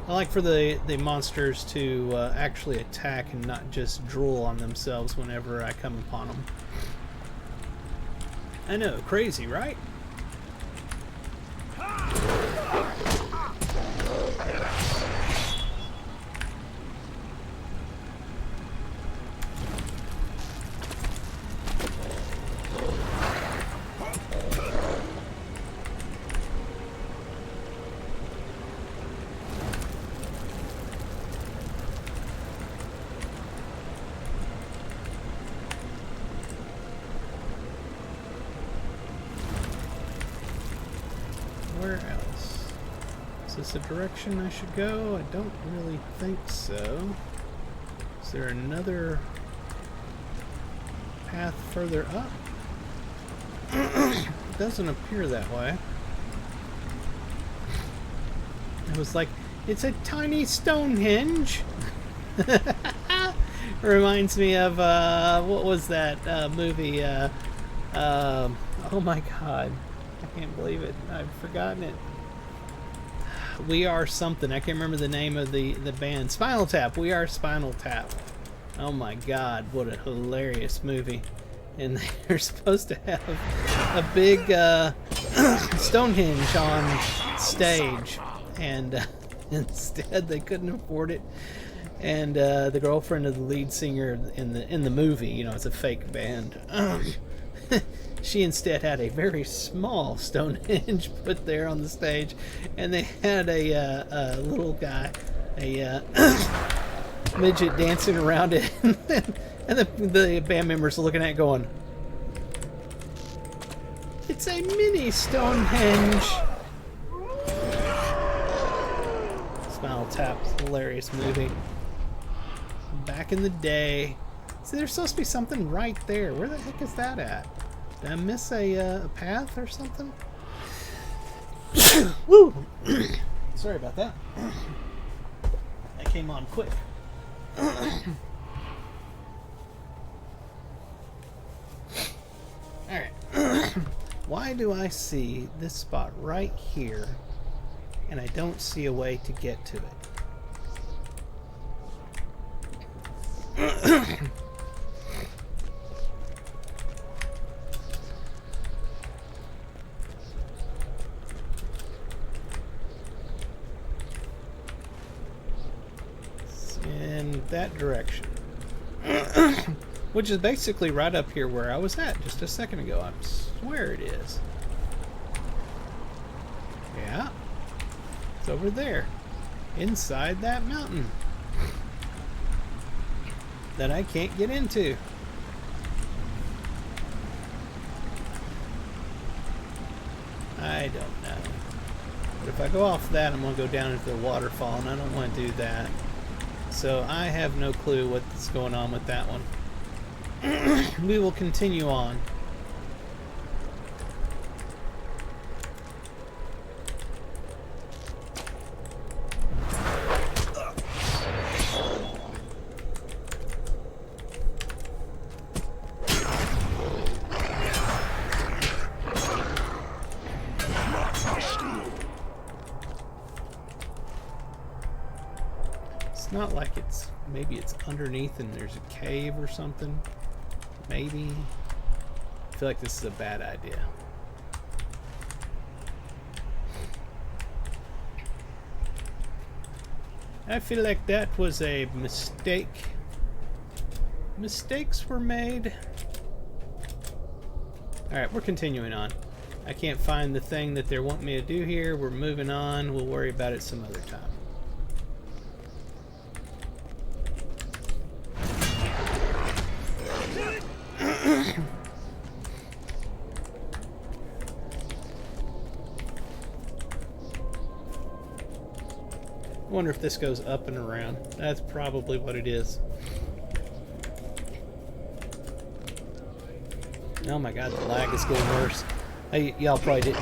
I like for the monsters to actually attack and not just drool on themselves whenever I come upon them. I know, crazy, right? Where else? Is this a direction I should go? I don't really think so. Is there another path further up? It doesn't appear that way. It was like, it's a tiny Stonehenge! Reminds me of, what was that movie? Oh my god. I can't believe it. I've forgotten it. We Are Something. I can't remember the name of the band. Spinal Tap. We Are Spinal Tap. Oh my god, what a hilarious movie. And they're supposed to have a big Stonehenge on stage. And instead they couldn't afford it. And the girlfriend of the lead singer in the movie, you know, it's a fake band. She instead had a very small Stonehenge put there on the stage, and they had a little guy, a midget dancing around it, and the band members are looking at it going, "It's a mini Stonehenge." Spinal Tap, hilarious movie. Back in the day. See, there's supposed to be something right there. Where the heck is that at? Did I miss a path or something? Woo! Sorry about that. That came on quick. Alright. Why do I see this spot right here and I don't see a way to get to it? In that direction. Which is basically right up here where I was at just a second ago. I swear it is. Yeah. It's over there. Inside that mountain. That I can't get into. I don't know. But if I go off that, I'm going to go down into the waterfall, and I don't want to do that. So I have no clue what's going on with that one. We will continue on. It's not like it's, maybe it's underneath and there's a cave or something. Maybe. I feel like this is a bad idea. I feel like that was a mistake. Mistakes were made. Alright, we're continuing on. I can't find the thing that they're wanting me to do here. We're moving on. We'll worry about it some other time. I wonder if this goes up and around. That's probably what it is. Oh my god, the lag is getting worse. Y'all probably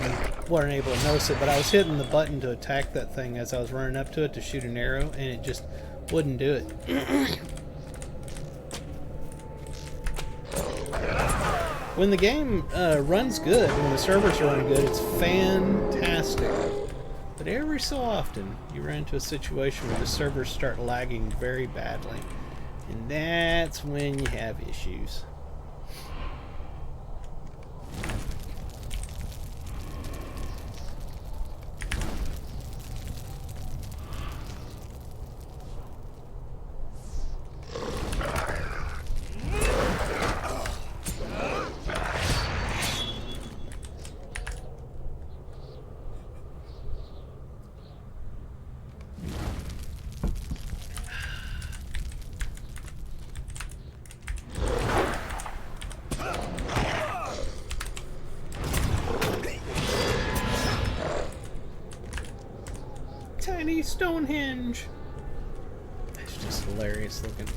weren't able to notice it, but I was hitting the button to attack that thing as I was running up to it to shoot an arrow, and it just wouldn't do it. When the game runs good, when the servers are running good, it's fantastic. But every so often, you run into a situation where the servers start lagging very badly. And that's when you have issues. Tiny Stonehenge. It's just hilarious looking.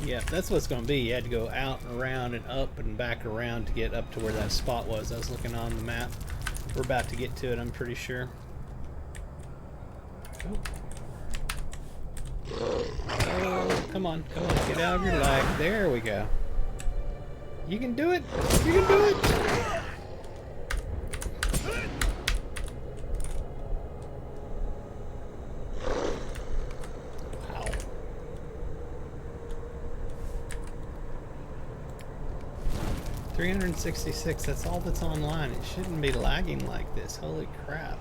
Yeah, that's what it's going to be. You had to go out and around and up and back around to get up to where that spot was. I was looking on the map. We're about to get to it, I'm pretty sure. Oh, come on, get out of your lag. There we go. You can do it! You can do it! Wow. $366, that's all that's online. It shouldn't be lagging like this. Holy crap.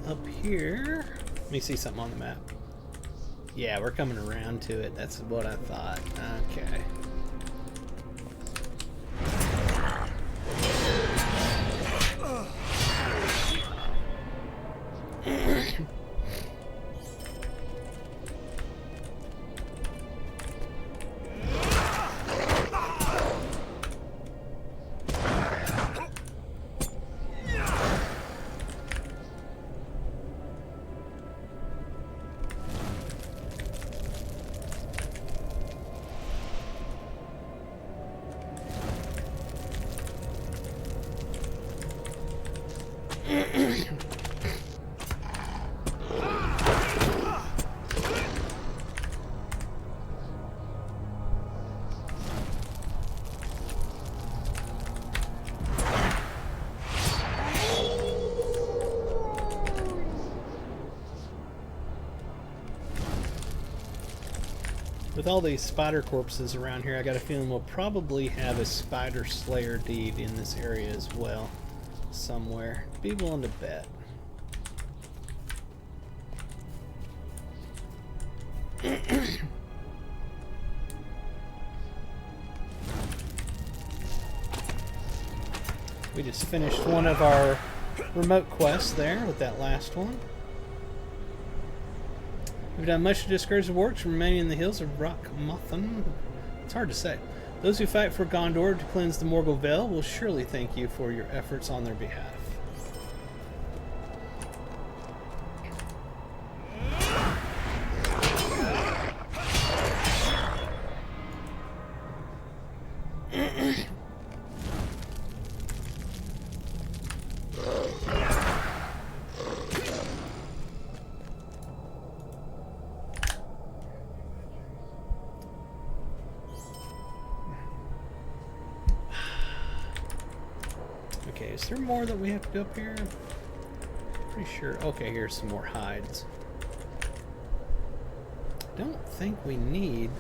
Up here, let me see something on the map. Yeah, we're coming around to it. That's what I thought. Okay. With all these spider corpses around here, I got a feeling we'll probably have a spider slayer deed in this area as well. Somewhere. Be willing to bet. We just finished one of our remote quests there with that last one. We've done much to discourage the orcs from remaining in the hills of Rockmothan. It's hard to say. Those who fight for Gondor to cleanse the Morgul Vale will surely thank you for your efforts on their behalf. Okay, is there more that we have to do up here? Pretty sure. Okay, here's some more hides. Don't think we need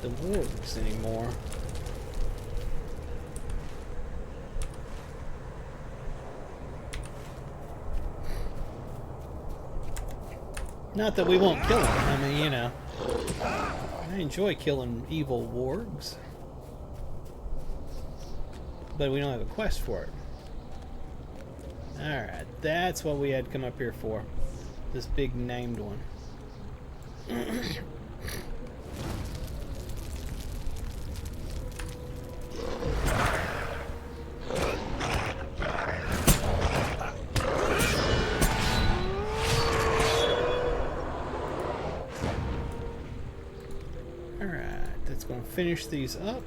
the wargs anymore. Not that we won't kill them. I mean, you know, I enjoy killing evil wargs. But we don't have a quest for it. Alright, that's what we had come up here for. This big named one. Alright, that's going to finish these up.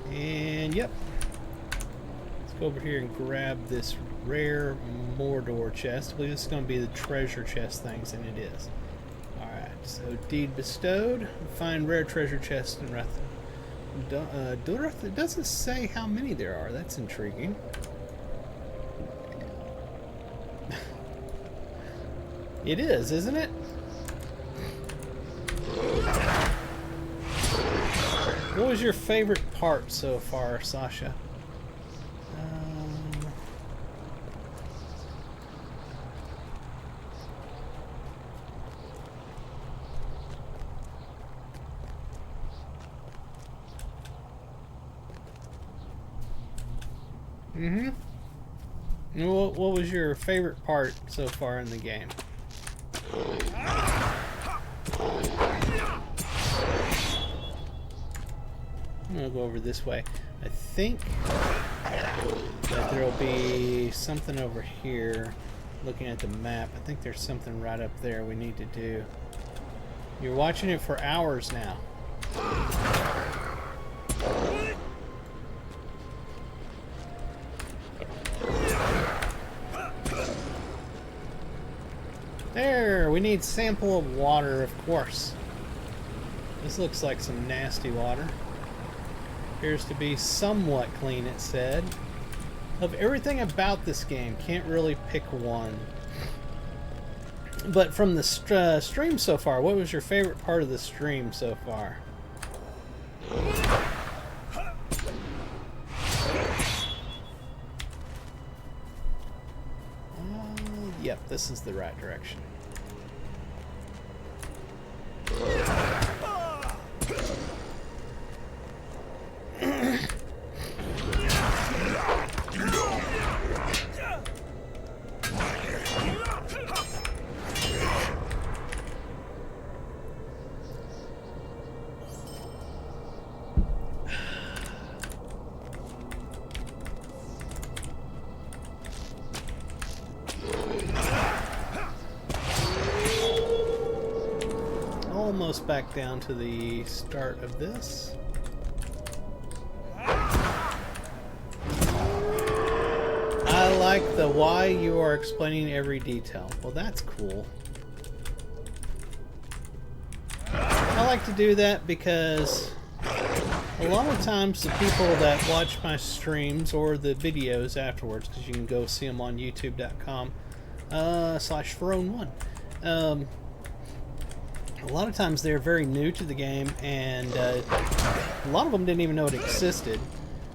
And yep, let's go over here and grab this rare Mordor chest. I believe this is going to be the treasure chest things, and it is. Alright, so deed bestowed. Find rare treasure chest in Dureth. It doesn't say how many there are. That's intriguing. It is, isn't it? What was your favorite part so far, Sasha? What was your favorite part so far in the game? I'm gonna go over this way. I think that there'll be something over here. Looking at the map, I think there's something right up there we need to do. You're watching it for hours now. There, we need sample of water, of course. This looks like some nasty water. Appears to be somewhat clean, it said. Of everything about this game, can't really pick one. But from the stream so far, what was your favorite part of the stream so far? Yep, this is the right direction. Almost back down to the start of this. I like the why you are explaining every detail. Well, that's cool. I like to do that because a lot of times the people that watch my streams or the videos afterwards, because you can go see them on youtube.com/Ferone1. A lot of times they're very new to the game, and a lot of them didn't even know it existed.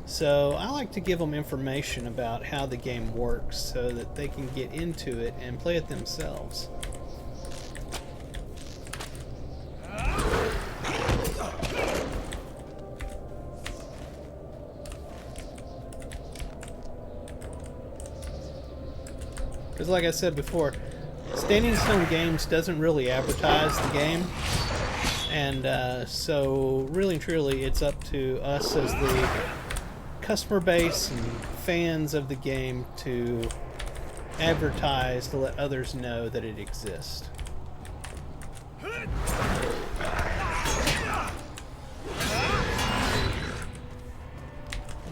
So I like to give them information about how the game works so that they can get into it and play it themselves. Because like I said before, Standing Stone Games doesn't really advertise the game, and so really and truly it's up to us as the customer base and fans of the game to advertise to let others know that it exists. Are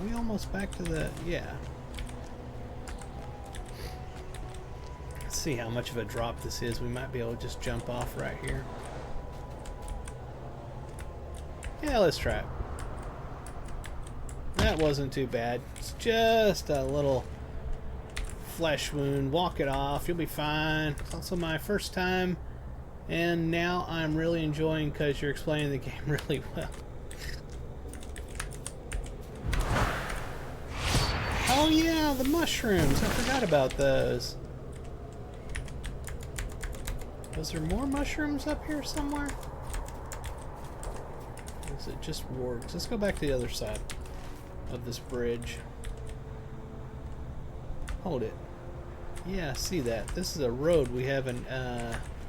we almost back to the... yeah. Let's see how much of a drop this is. We might be able to just jump off right here. Yeah, let's try it. That wasn't too bad. It's just a little flesh wound. Walk it off. You'll be fine. It's also my first time. And now I'm really enjoying because you're explaining the game really well. Oh yeah, the mushrooms. I forgot about those. Was there more mushrooms up here somewhere? Or is it just wargs? Let's go back to the other side of this bridge. Hold it. Yeah, I see that. This is a road we haven't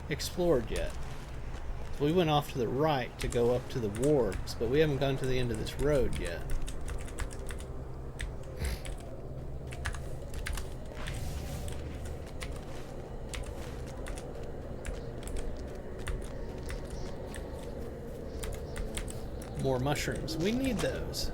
explored yet. So we went off to the right to go up to the wargs, but we haven't gone to the end of this road yet. More mushrooms. We need those.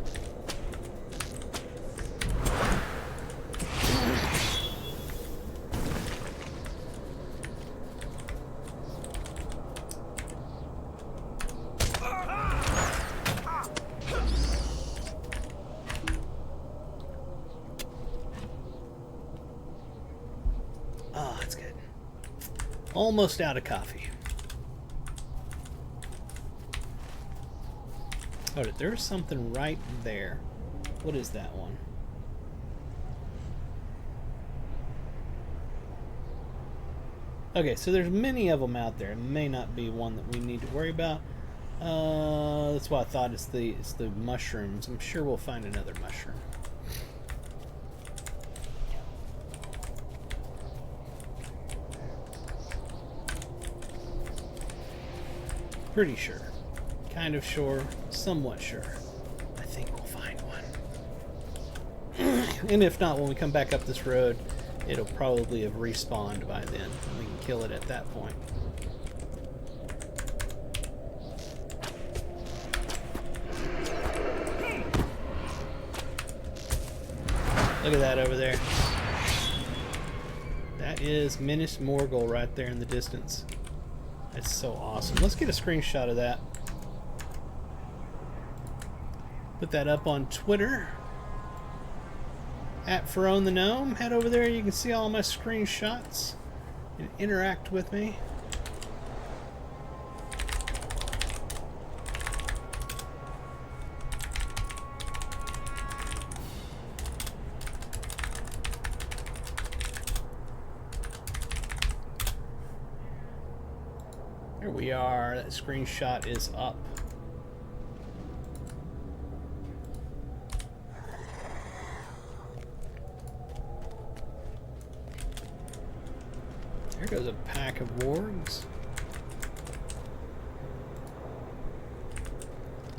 Oh, that's good. Almost out of coffee. Oh, there's something right there. What is that one? Okay, so there's many of them out there. It may not be one that we need to worry about. That's why I thought it's the mushrooms. I'm sure we'll find another mushroom. Pretty sure. Kind of sure. Somewhat sure. I think we'll find one. And if not, when we come back up this road, it'll probably have respawned by then, and we can kill it at that point. Look at that over there. That is Minas Morgul right there in the distance. That's so awesome. Let's get a screenshot of that. Put that up on Twitter. At Pharaoh the Gnome. Head over there. You can see all my screenshots and interact with me. There we are. That screenshot is up. There goes a pack of wargs.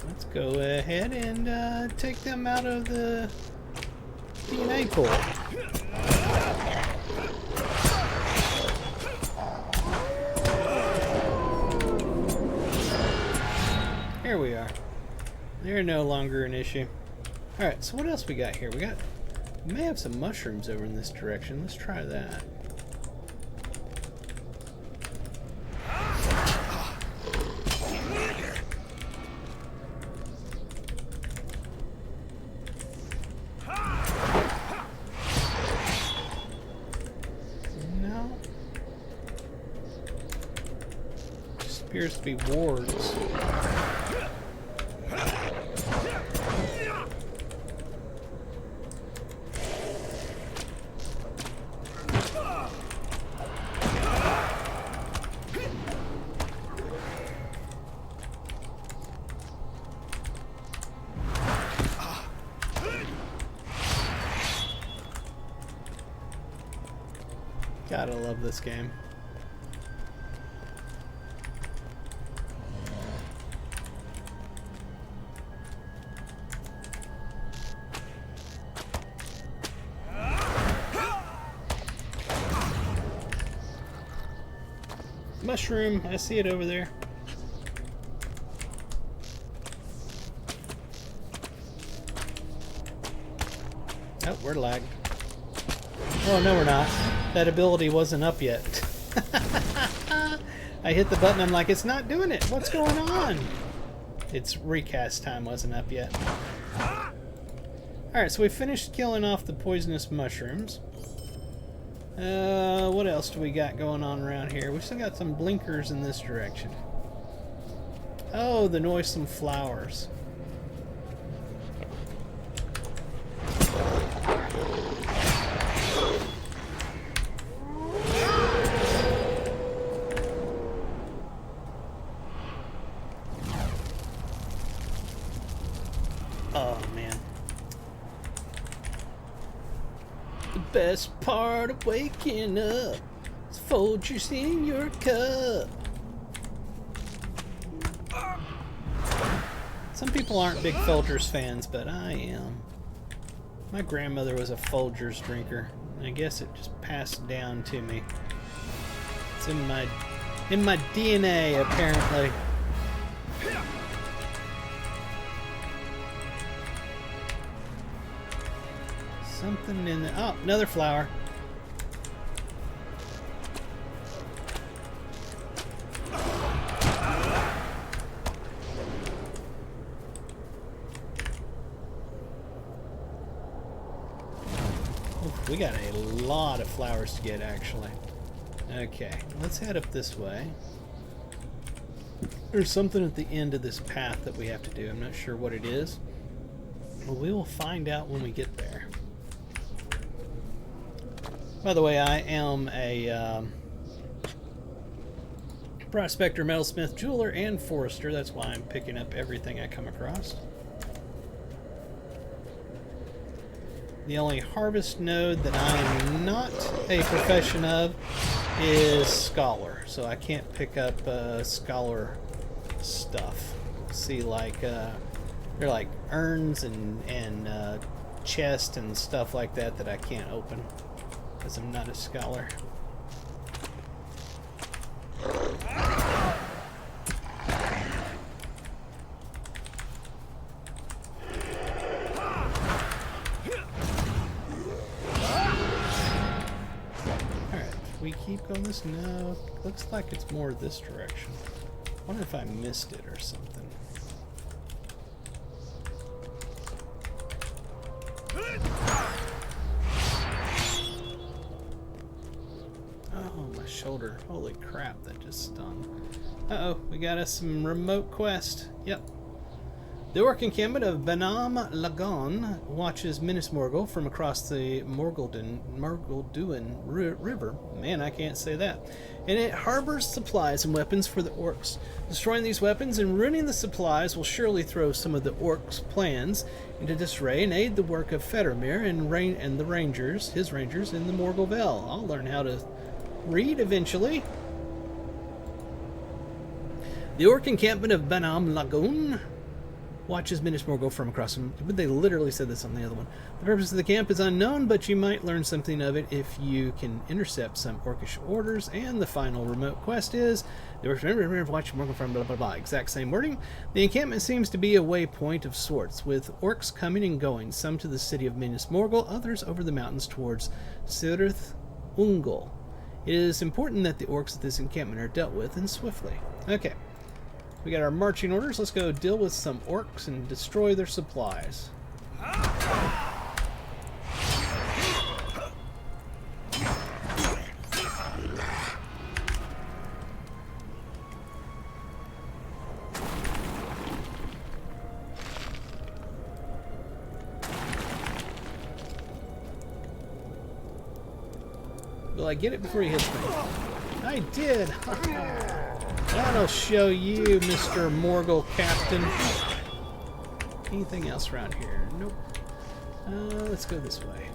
Let's go ahead and take them out of the DNA pool. Here we are. They're no longer an issue. Alright, so what else we got here? We may have some mushrooms over in this direction. Let's try that. Appears to be wards. Gotta love this game. Mushroom, I see it over there. Oh, we're lagged. Oh, no, we're not. That ability wasn't up yet. I hit the button, I'm like, it's not doing it. What's going on? Its recast time wasn't up yet. Alright, so we finished killing off the poisonous mushrooms. What else do we got going on around here? We still got some blinkers in this direction. Oh, the noisome flowers. Oh, man. The best part of waking up is Folgers in your cup. Some people aren't big Folgers fans, but I am. My grandmother was a Folgers drinker, and I guess it just passed down to me. It's in my DNA, apparently. Something in the... Oh, another flower. Oof, we got a lot of flowers to get, actually. Okay, let's head up this way. There's something at the end of this path that we have to do. I'm not sure what it is. Well, we will find out when we get there. By the way, I am a prospector, metalsmith, jeweler, and forester. That's why I'm picking up everything I come across. The only harvest node that I am not a profession of is scholar, so I can't pick up scholar stuff. See, like they're like urns and chests and stuff like that that I can't open because I'm not a scholar. We keep going this? No, looks like it's more this direction. Wonder if I missed it or something. Oh, my shoulder. Holy crap, that just stung. Uh-oh, we got us some remote quest. Yep. The orc encampment of Banam Lagon watches Minas Morgul from across the Morgulduin River. Man, I can't say that. And it harbors supplies and weapons for the orcs. Destroying these weapons and ruining the supplies will surely throw some of the orcs' plans into disarray and aid the work of Federmir and the Rangers, his Rangers, in the Morgul Vale. I'll learn how to read eventually. The orc encampment of Banam Lagon watches Minas Morgul from across them. They literally said this on the other one. The purpose of the camp is unknown, but you might learn something of it if you can intercept some orcish orders. And the final remote quest is the orcs watch Morgul from blah blah blah. Exact same wording. The encampment seems to be a waypoint of sorts, with orcs coming and going. Some to the city of Minas Morgul, others over the mountains towards Sirith Ungol. It is important that the orcs at this encampment are dealt with, and swiftly. Okay. We got our marching orders. Let's go deal with some orcs and destroy their supplies. Will I get it before he hits me? I did! That'll show you, Mr. Morgul Captain. Anything else around here? Nope. Let's go this way.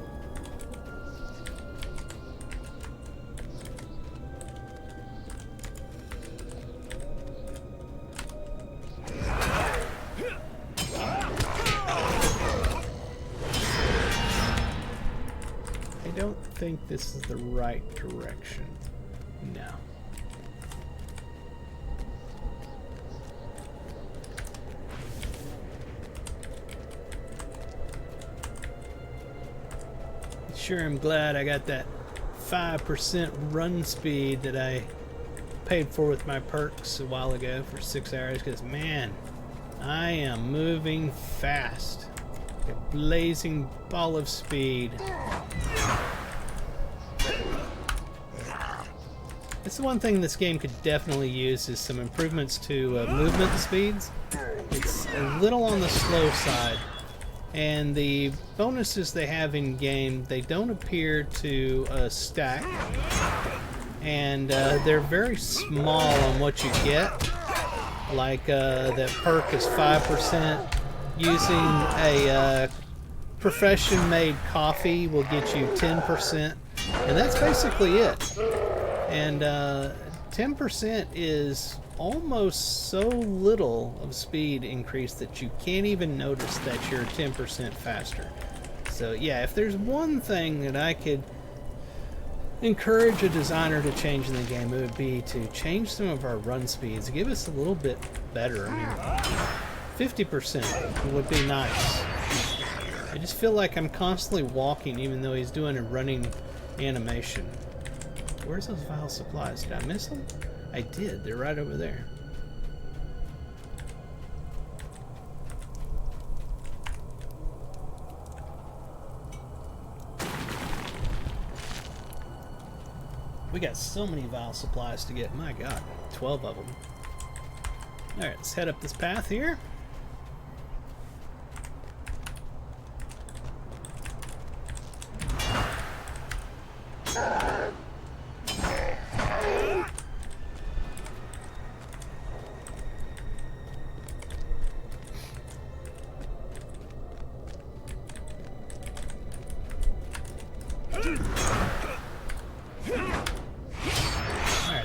I don't think this is the right direction. No. Sure, I'm glad I got that 5% run speed that I paid for with my perks a while ago for 6 hours, because man, I am moving fast. A blazing ball of speed. It's the one thing this game could definitely use is some improvements to movement speeds. It's a little on the slow side, and the bonuses they have in game, they don't appear to stack, and they're very small on what you get. Like that perk is 5%. Using a profession-made coffee will get you 10%, and that's basically it. And 10% is almost so little of speed increase that you can't even notice that you're 10% faster. So yeah, if there's one thing that I could encourage a designer to change in the game, it would be to change some of our run speeds, give us a little bit better. I mean, 50% would be nice. I just feel like I'm constantly walking even though he's doing a running animation. Where's those vial supplies? Did I miss them? I did. They're right over there. We got so many vial supplies to get. My God, 12 of them. Alright, let's head up this path here.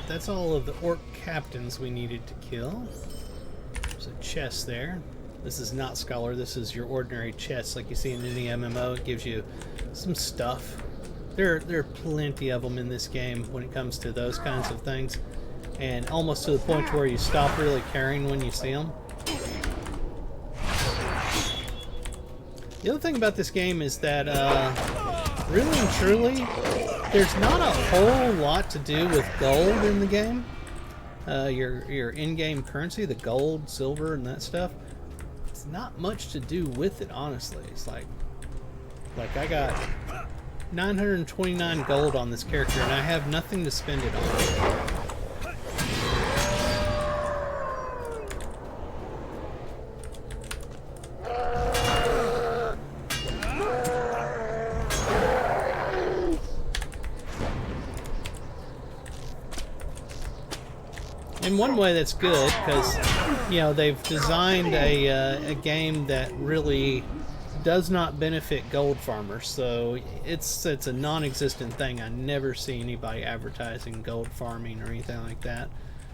That's all of the orc captains we needed to kill. There's a chest there. This is not Scholar, this is your ordinary chest like you see in any MMO. It gives you some stuff. There are plenty of them in this game when it comes to those kinds of things. And almost to the point where you stop really caring when you see them. The other thing about this game is that, really and truly, there's not a whole lot to do with gold in the game. Your in-game currency, the gold, silver, and that stuff, it's not much to do with it, honestly. It's like I got 929 gold on this character, and I have nothing to spend it on. In one way that's good, because you know they've designed a game that really does not benefit gold farmers, so it's a non-existent thing. I never see anybody advertising gold farming or anything like that.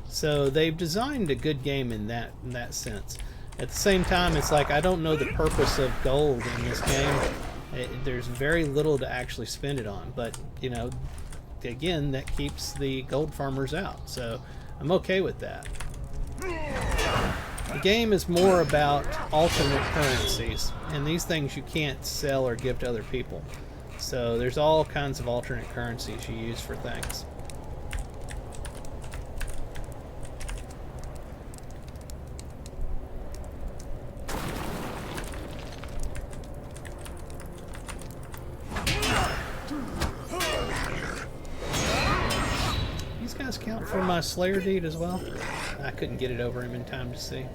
So they've designed a good game in that sense. At the same time, it's like I don't know the purpose of gold in this game. There's very little to actually spend it on, but you know, again, that keeps the gold farmers out. So I'm okay with that. The game is more about alternate currencies, and these things you can't sell or give to other people. So there's all kinds of alternate currencies you use for things. Count for my Slayer deed as well? I couldn't get it over him in time to see.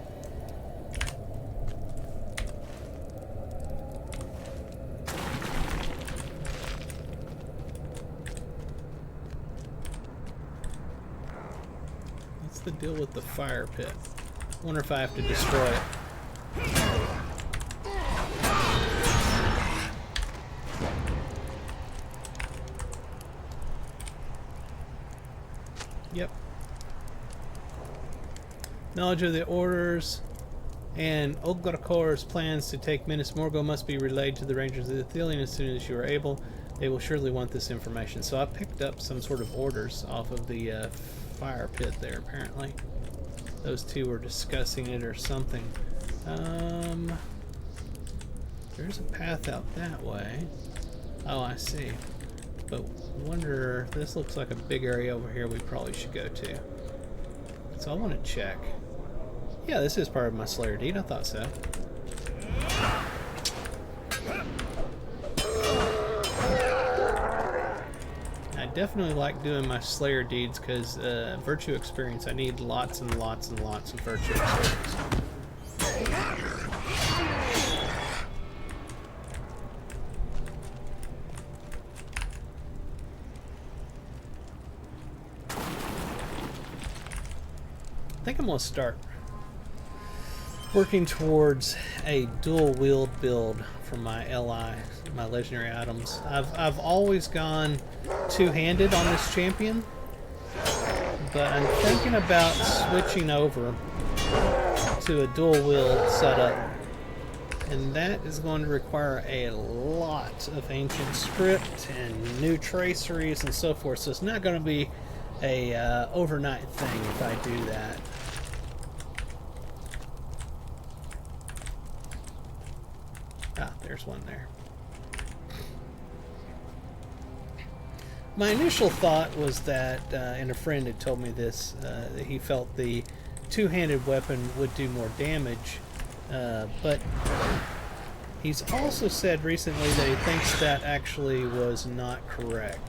What's the deal with the fire pit? I wonder if I have to destroy it. Yep. Knowledge of the orders and Ograkor's plans to take Minas Morgul must be relayed to the Rangers of the Athelion as soon as you are able. They will surely want this information. So I picked up some sort of orders off of the fire pit there, apparently. Those two were discussing it or something. There's a path out that way. Oh, I see. But wonder, this looks like a big area over here we probably should go to. So I want to check. Yeah, this is part of my Slayer deed. I thought so. definitely like doing my Slayer deeds because virtue experience, I need lots and lots and lots of virtue experience. I think I'm going to start working towards a dual wield build for my LI, my legendary items. I've always gone two-handed on this champion, but I'm thinking about switching over to a dual wield setup, and that is going to require a lot of ancient script and new traceries and so forth, so it's not going to be a overnight thing if I do that. Ah, there's one there. My initial thought was that, and a friend had told me this, that he felt the two-handed weapon would do more damage, but he's also said recently that he thinks that actually was not correct.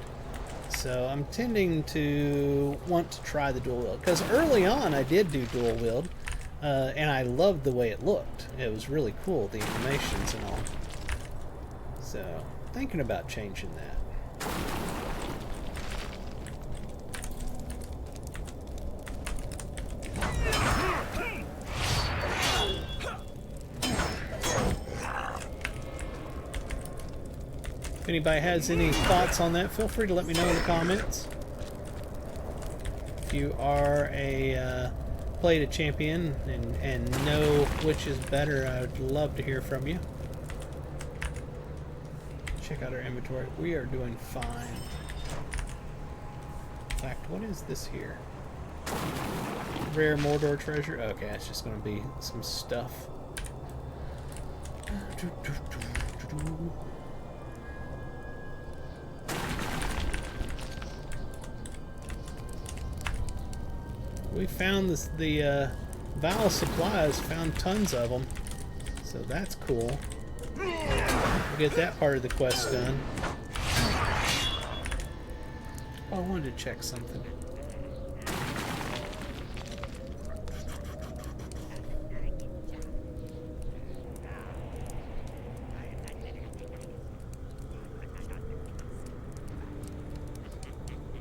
So I'm tending to want to try the dual wield, because early on I did do dual wield, and I loved the way it looked. It was really cool, the animations and all. So, thinking about changing that. If anybody has any thoughts on that, feel free to let me know in the comments. If you are played a champion and know which is better, I would love to hear from you. Check out our inventory. We are doing fine. In fact, what is this here? Rare Mordor treasure? Okay, it's just going to be some stuff. We found this, the Vial of Supplies, found tons of them, so that's cool. We'll get that part of the quest done. Oh, I wanted to check something.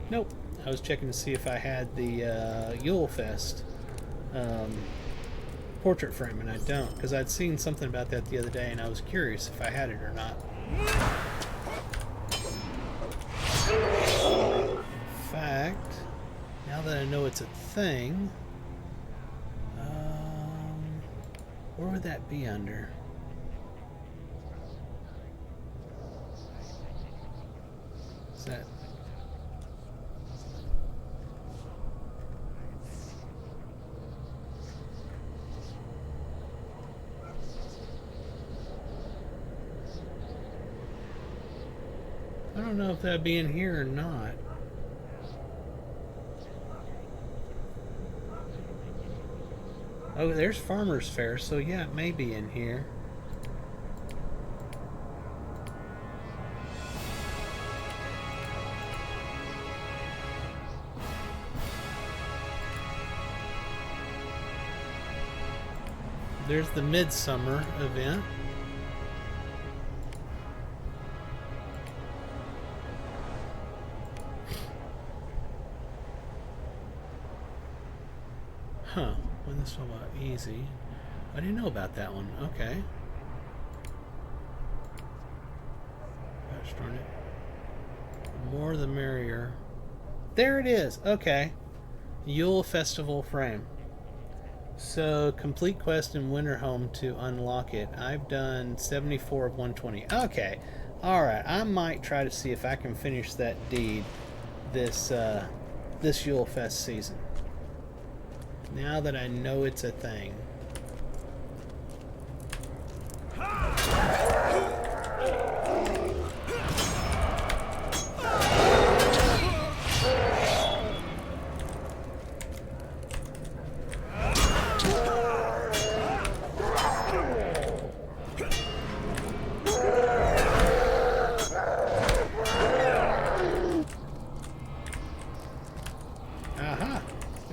Nope. I was checking to see if I had the Yule Fest portrait frame, and I don't, because I'd seen something about that the other day, and I was curious if I had it or not. In fact, now that I know it's a thing, where would that be under? Is that... I don't know if that'd be in here or not. Oh, there's Farmer's Fair, so yeah, it may be in here. There's the Midsummer event. Huh, when this one about easy. I didn't know about that one. Okay. Gosh darn it. The more the merrier. There it is. Okay. Yule Festival frame. So, complete quest in Winterhome to unlock it. I've done 74 of 120. Okay. Alright, I might try to see if I can finish that deed this Yule Fest season. Now that I know it's a thing.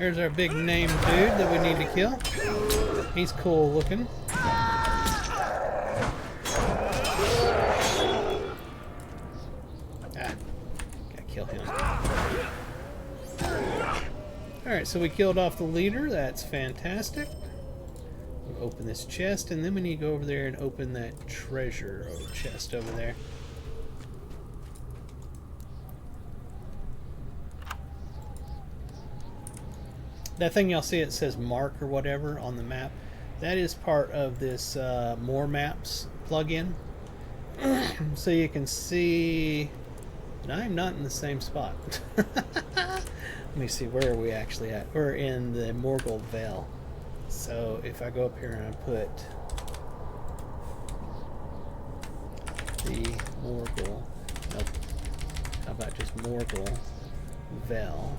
There's our big name dude that we need to kill. He's cool looking. Ah, gotta kill him. Alright, so we killed off the leader. That's fantastic. We'll open this chest, and then we need to go over there and open that treasure chest over there. That thing y'all see, it says mark or whatever on the map. That is part of this More Maps plugin. So you can see... And I'm not in the same spot. Let me see, where are we actually at? We're in the Morgul Vale. So if I go up here and I put the Morgul... Nope. How about just Morgul Vale?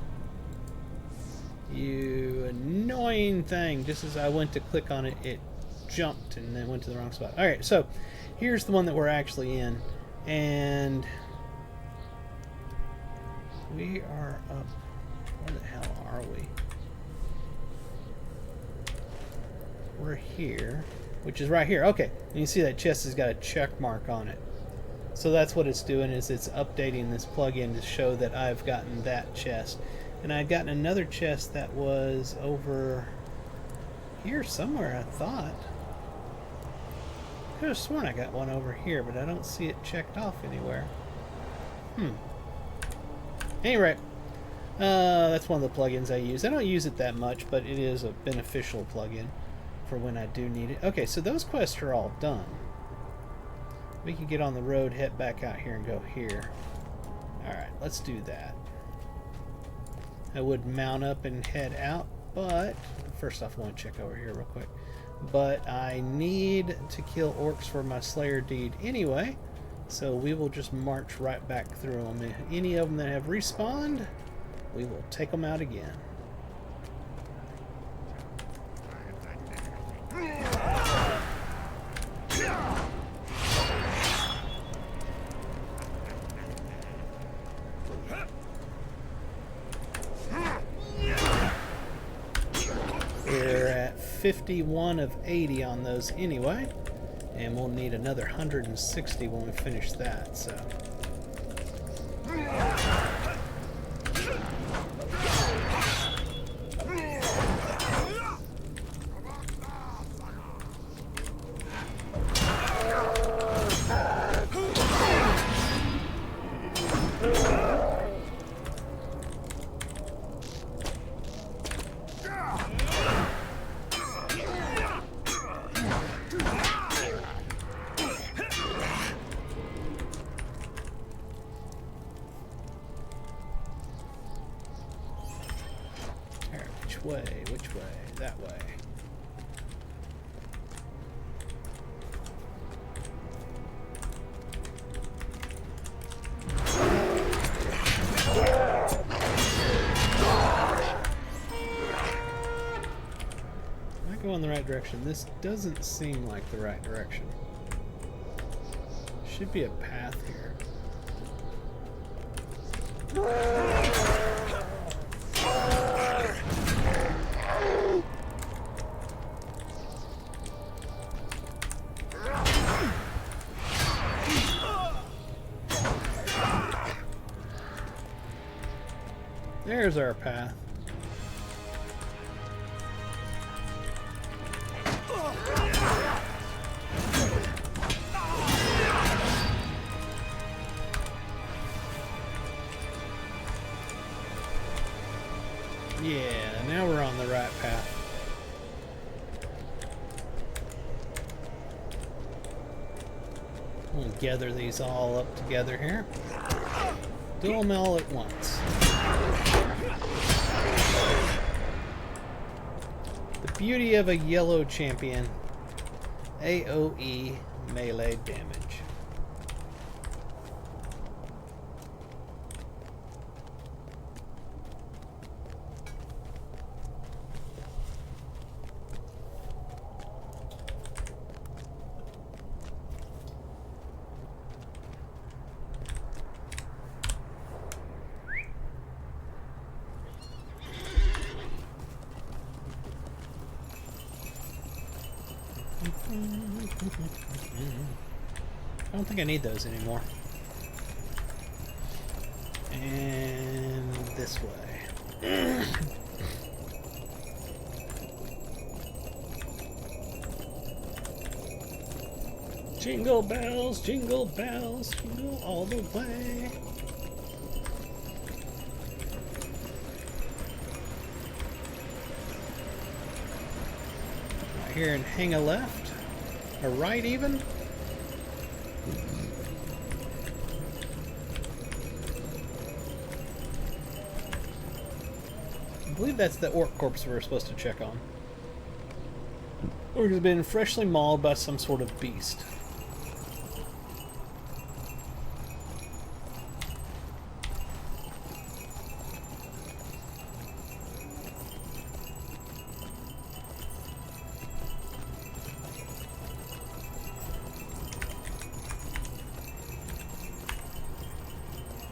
You annoying thing. Just as I went to click on it, it jumped and then went to the wrong spot. Alright, so here's the one that we're actually in. And we are up. Where the hell are we? We're here, which is right here. Okay, and you see that chest has got a check mark on it. So that's what it's doing, is it's updating this plugin to show that I've gotten that chest. And I'd gotten another chest that was over here somewhere, I thought. I could have sworn I got one over here, but I don't see it checked off anywhere. Anyway, that's one of the plugins I use. I don't use it that much, but it is a beneficial plugin for when I do need it. Okay, so those quests are all done. We can get on the road, head back out here, and go here. Alright, let's do that. I would mount up and head out, but first off I want to check over here real quick. But I need to kill orcs for my Slayer deed anyway, so we will just march right back through them. If any of them that have respawned, we will take them out again. We're at 51 of 80 on those anyway, and we'll need another 160 when we finish that, so. Which way? That way. Am I going the right direction? This doesn't seem like the right direction. Should be a path here. There's our path. Yeah, now we're on the right path. We'll gather these all up together here. Do them all at once. The beauty of a yellow champion. AoE melee damage. I don't think I need those anymore. And this way. Jingle bells, jingle all the way. Right here and hang a left, a right even. I believe that's the orc corpse we were supposed to check on. Orc has been freshly mauled by some sort of beast.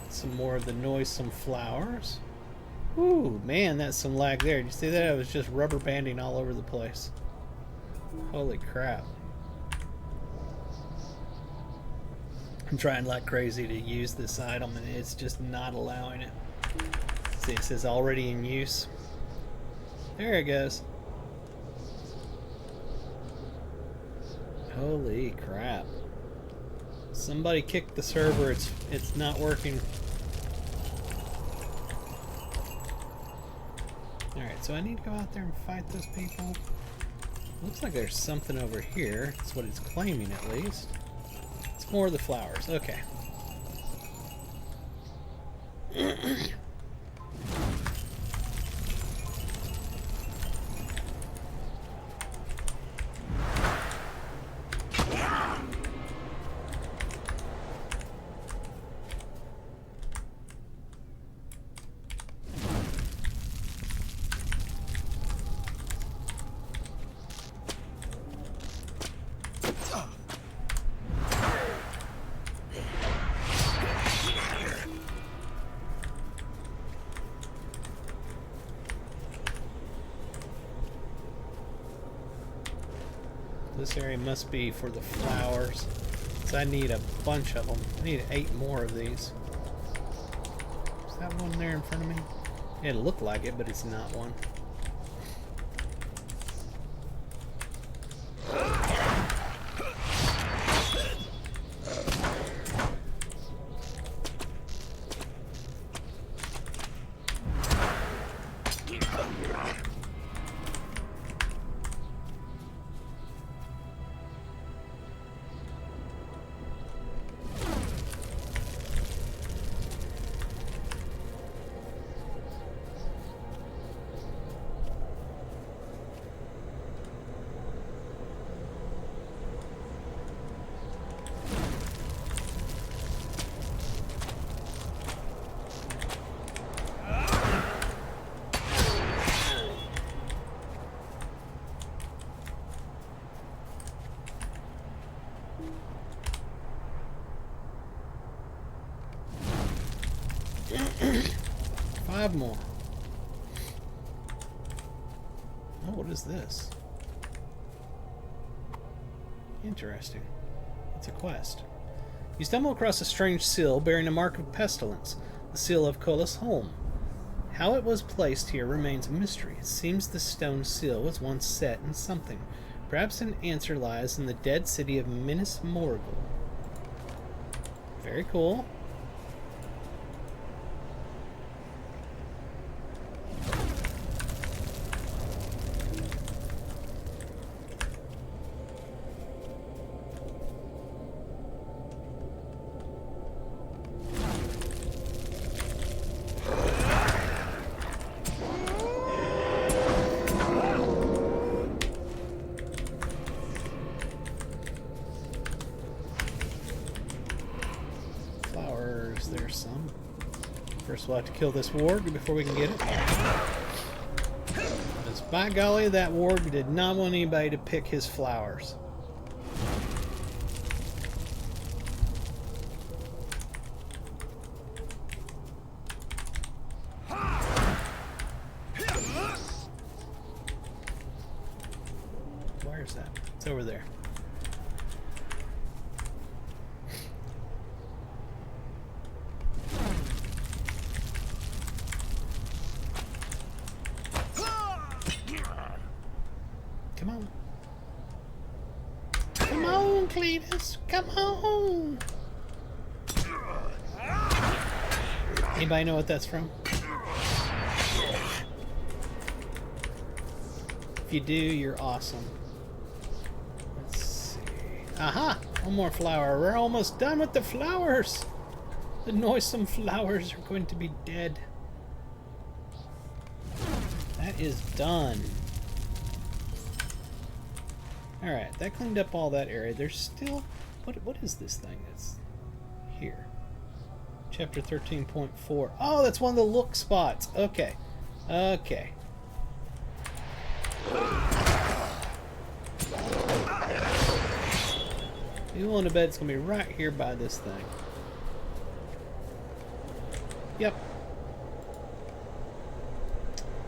Some more of the noisome flowers. Ooh, man, that's some lag there. Did you see that? I was just rubber banding all over the place. Holy crap. I'm trying like crazy to use this item and it's just not allowing it. See, it says already in use. There it goes. Holy crap. Somebody kicked the server. It's not working. Alright, so I need to go out there and fight those people. Looks like there's something over here. That's what it's claiming, at least. It's more of the flowers. Okay. This area must be for the flowers. So I need a bunch of them. I need 8 more of these. Is that one there in front of me? It looked like it, but it's not one. Five more. Oh, what is this? Interesting. It's a quest. You stumble across a strange seal bearing a mark of pestilence, the seal of Colas Holm. How it was placed here remains a mystery. It seems the stone seal was once set in something. Perhaps an answer lies in the dead city of Minas Morgul. Very cool. There's some. First we'll have to kill this warg before we can get it. Because by golly, that warg did not want anybody to pick his flowers. Where's that? It's over there. Come on. Come on, Cletus. Come on. Anybody know what that's from? If you do, you're awesome. Let's see. Aha! One more flower. We're almost done with the flowers. The noisome flowers are going to be dead. That is done. Alright, that cleaned up all that area. There's still... What is this thing that's here? Chapter 13.4. Oh, that's one of the look spots. Okay. Okay. You want to bet it's going to be right here by this thing. Yep.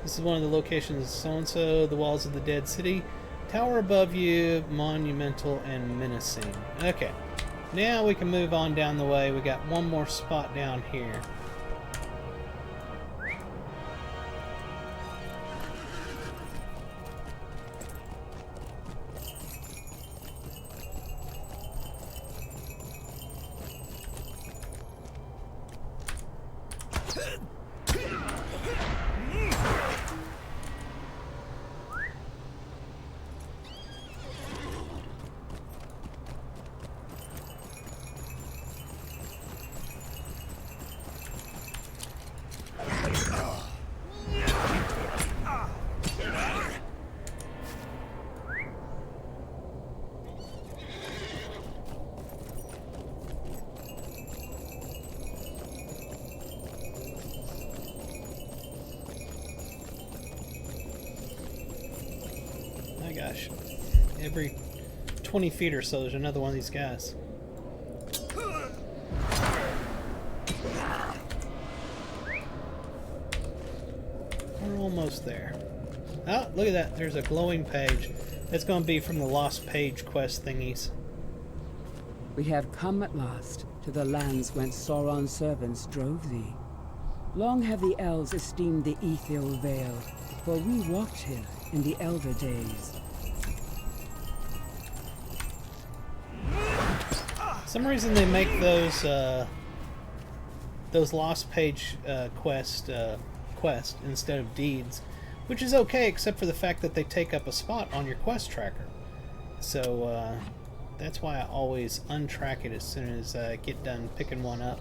This is one of the locations so-and-so, the walls of the dead city. Tower above you, monumental and menacing. Okay. Now we can move on down the way. We got one more spot down here. My gosh. Every 20 feet or so, there's another one of these guys. We're almost there. Oh, look at that. There's a glowing page. That's going to be from the Lost Page quest thingies. We have come at last to the lands whence Sauron's servants drove thee. Long have the elves esteemed the Ithil Vale, for we walked here in the elder days. For some reason they make those Lost Page quest instead of deeds, which is okay except for the fact that they take up a spot on your quest tracker. So that's why I always untrack it as soon as I get done picking one up.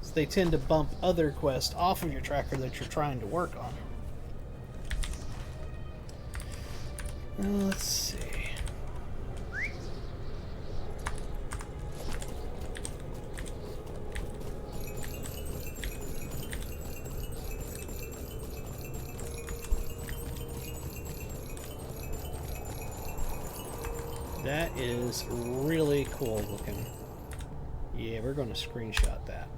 So they tend to bump other quests off of your tracker that you're trying to work on. Let's see. That is really cool looking. Yeah, we're going to screenshot that.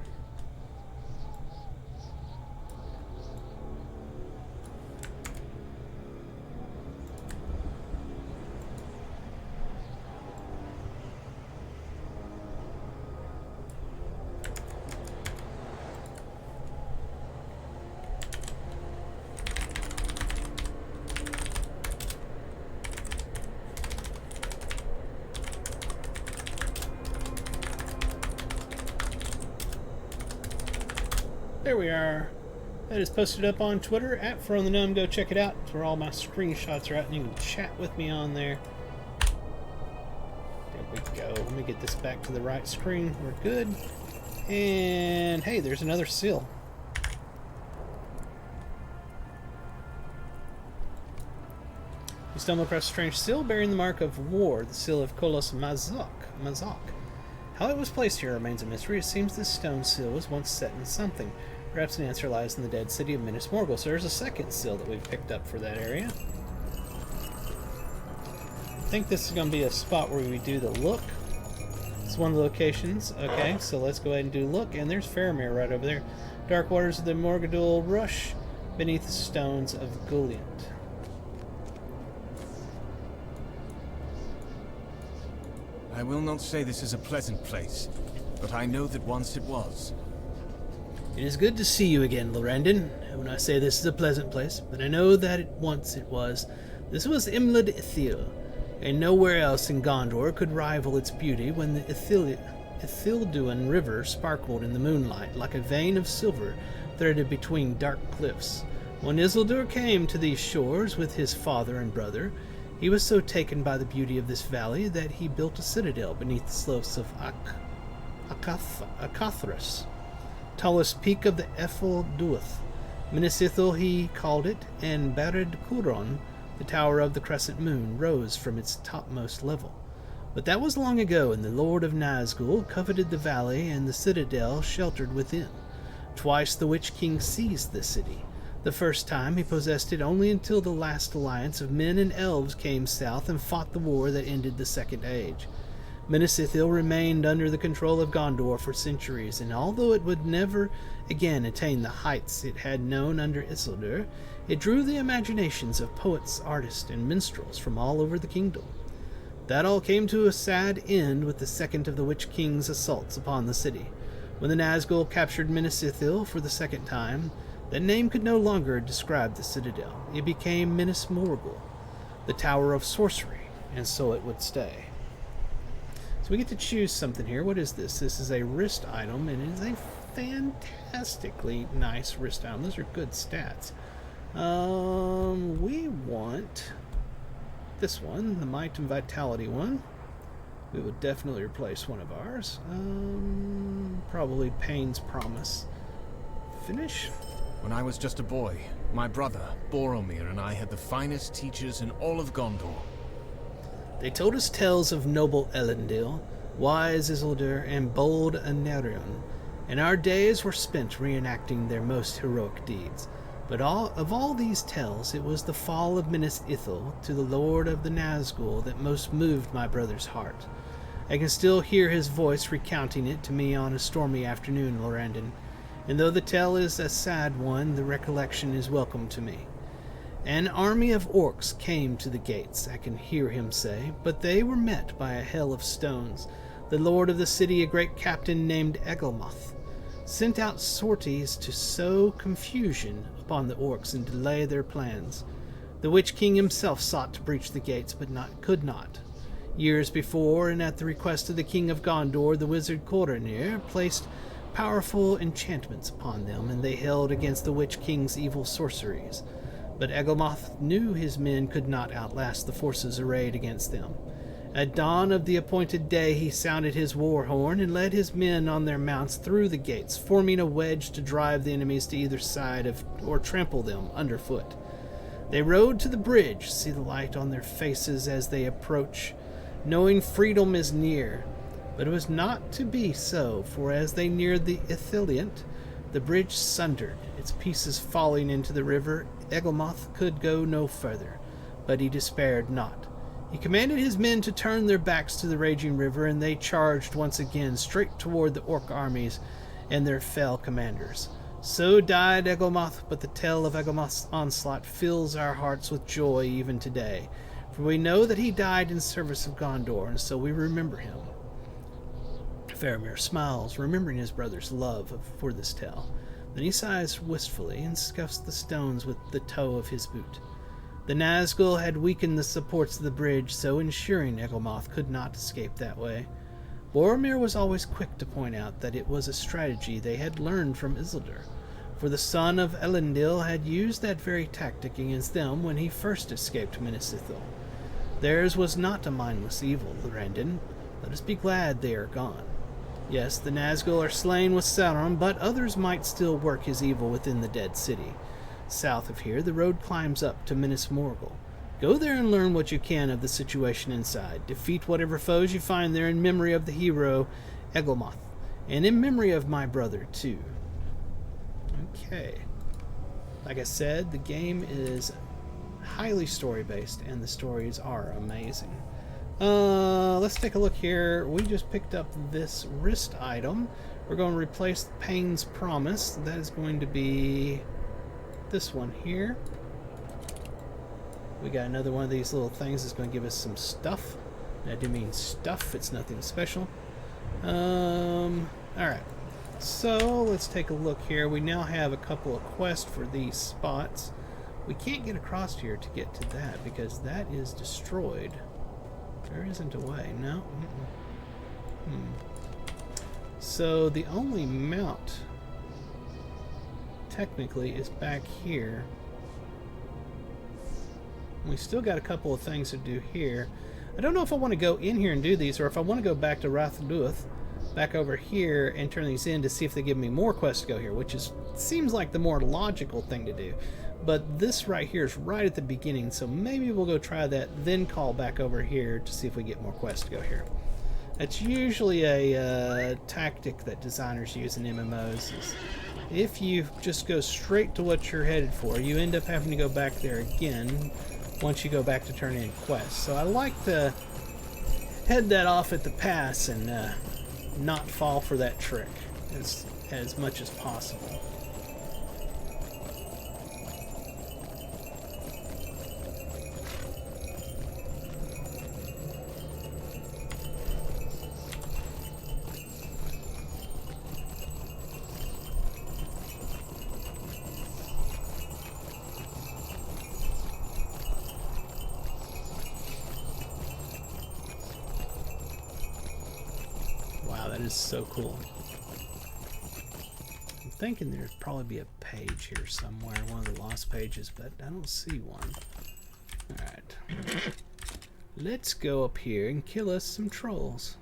There we are. That is posted up on Twitter at @FroNtheGnome. Go check it out. It's where all my screenshots are at, and you can chat with me on there. There we go. Let me get this back to the right screen. We're good. And hey, there's another seal. You stumble across a strange seal bearing the mark of war, the seal of Kolos Mazak. How it was placed here remains a mystery. It seems this stone seal was once set in something. Perhaps an answer lies in the dead city of Minas Morgul. So there's a second seal that we've picked up for that area. I think this is going to be a spot where we do the look. It's one of the locations. Okay, so let's go ahead and do look. And there's Faramir right over there. Dark waters of the Morgul rush beneath the stones of Gulliant. I will not say this is a pleasant place, but I know that once it was. It is good to see you again, Lorendon. When I say this is a pleasant place, but I know that once it was. This was Imlad Ithil, and nowhere else in Gondor could rival its beauty when the Ithilduin River sparkled in the moonlight like a vein of silver threaded between dark cliffs. When Isildur came to these shores with his father and brother, he was so taken by the beauty of this valley that he built a citadel beneath the slopes of Akathras, tallest peak of the Eiffel Duath. Minas Ithil he called it, and Barid Curon, the tower of the crescent moon, rose from its topmost level. But that was long ago, and the Lord of Nazgul coveted the valley and the citadel sheltered within. Twice the Witch King seized the city. The first time he possessed it only until the last alliance of men and elves came south and fought the war that ended the Second Age. Minas Ithil remained under the control of Gondor for centuries, and although it would never again attain the heights it had known under Isildur, it drew the imaginations of poets, artists, and minstrels from all over the kingdom. That all came to a sad end with the second of the Witch King's assaults upon the city. When the Nazgul captured Minas Ithil for the second time, that name could no longer describe the citadel. It became Minas Morgul, the Tower of Sorcery, and so it would stay. So we get to choose something here. What is this? This is a wrist item, and it is a fantastically nice wrist item. Those are good stats. We want this one, the Might and Vitality one. We would definitely replace one of ours. Probably Pain's Promise. Finish. When I was just a boy, my brother, Boromir, and I had the finest teachers in all of Gondor. They told us tales of noble Elendil, wise Isildur, and bold Anarion, and our days were spent reenacting their most heroic deeds. But of all these tales, it was the fall of Minas Ithil to the Lord of the Nazgul that most moved my brother's heart. I can still hear his voice recounting it to me on a stormy afternoon, Lorandon, and though the tale is a sad one, the recollection is welcome to me. An army of orcs came to the gates, I can hear him say, but they were met by a hail of stones. The lord of the city, a great captain named Egelmoth, sent out sorties to sow confusion upon the orcs and delay their plans. The Witch King himself sought to breach the gates, but could not. Years before, and at the request of the King of Gondor, the wizard Coronir placed powerful enchantments upon them, and they held against the Witch King's evil sorceries. But Egelmoth knew his men could not outlast the forces arrayed against them. At dawn of the appointed day he sounded his war horn and led his men on their mounts through the gates, forming a wedge to drive the enemies to either side or trample them underfoot. They rode to the bridge, see the light on their faces as they approach, knowing freedom is near. But it was not to be so, for as they neared the Ithiliant, the bridge sundered, its pieces falling into the river. Egelmoth could go no further, but he despaired not. He commanded his men to turn their backs to the raging river, and they charged once again straight toward the orc armies and their fell commanders. So died Egelmoth, but the tale of Egelmoth's onslaught fills our hearts with joy even today, for we know that he died in service of Gondor, and so we remember him. Faramir smiles, remembering his brother's love for this tale. Then he sighs wistfully and scuffs the stones with the toe of his boot. The Nazgul had weakened the supports of the bridge, so ensuring Egelmoth could not escape that way. Boromir was always quick to point out that it was a strategy they had learned from Isildur, for the son of Elendil had used that very tactic against them when he first escaped Minas Ithil. Theirs was not a mindless evil, Lorandon. Let us be glad they are gone. Yes, the Nazgul are slain with Sauron, but others might still work his evil within the dead city. South of here, the road climbs up to Minas Morgul. Go there and learn what you can of the situation inside. Defeat whatever foes you find there in memory of the hero, Egelmoth, and in memory of my brother, too. Okay. Like I said, the game is highly story-based, and the stories are amazing. Let's take a look here. We just picked up this wrist item. We're going to replace Pain's Promise. That is going to be this one here. We got another one of these little things that's going to give us some stuff. I do mean stuff. It's nothing special. Alright. So, let's take a look here. We now have a couple of quests for these spots. We can't get across here to get to that because that is destroyed. There isn't a way. No? So the only mount technically is back here. We still got a couple of things to do here. I don't know if I want to go in here and do these or if I want to go back to Rathluth, back over here and turn these in to see if they give me more quests to go here, which seems like the more logical thing to do. But this right here is right at the beginning, so maybe we'll go try that, then call back over here to see if we get more quests to go here. That's usually a tactic that designers use in MMOs. Is if you just go straight to what you're headed for, you end up having to go back there again once you go back to turn in quests. So I like to head that off at the pass and not fall for that trick as much as possible. That is so cool. I'm thinking there'd probably be a page here somewhere, one of the lost pages, but I don't see one. Alright. Let's go up here and kill us some trolls.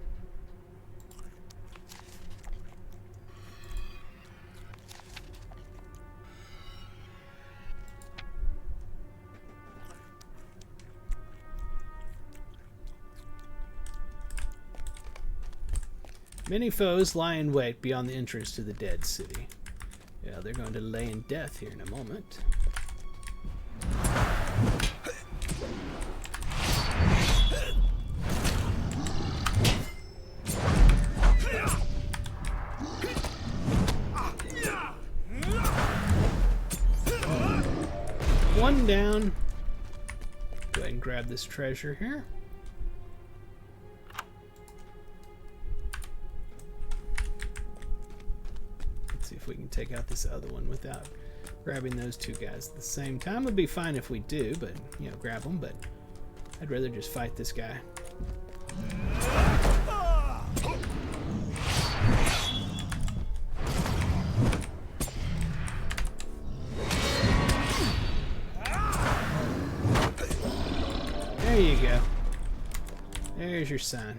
Many foes lie in wait beyond the entrance to the dead city. Yeah, they're going to lay in death here in a moment. One down. Go ahead and grab this treasure here. See if we can take out this other one without grabbing those two guys at the same time. It'd be fine if we do, but you know, grab them. But I'd rather just fight this guy. There you go. There's your sign.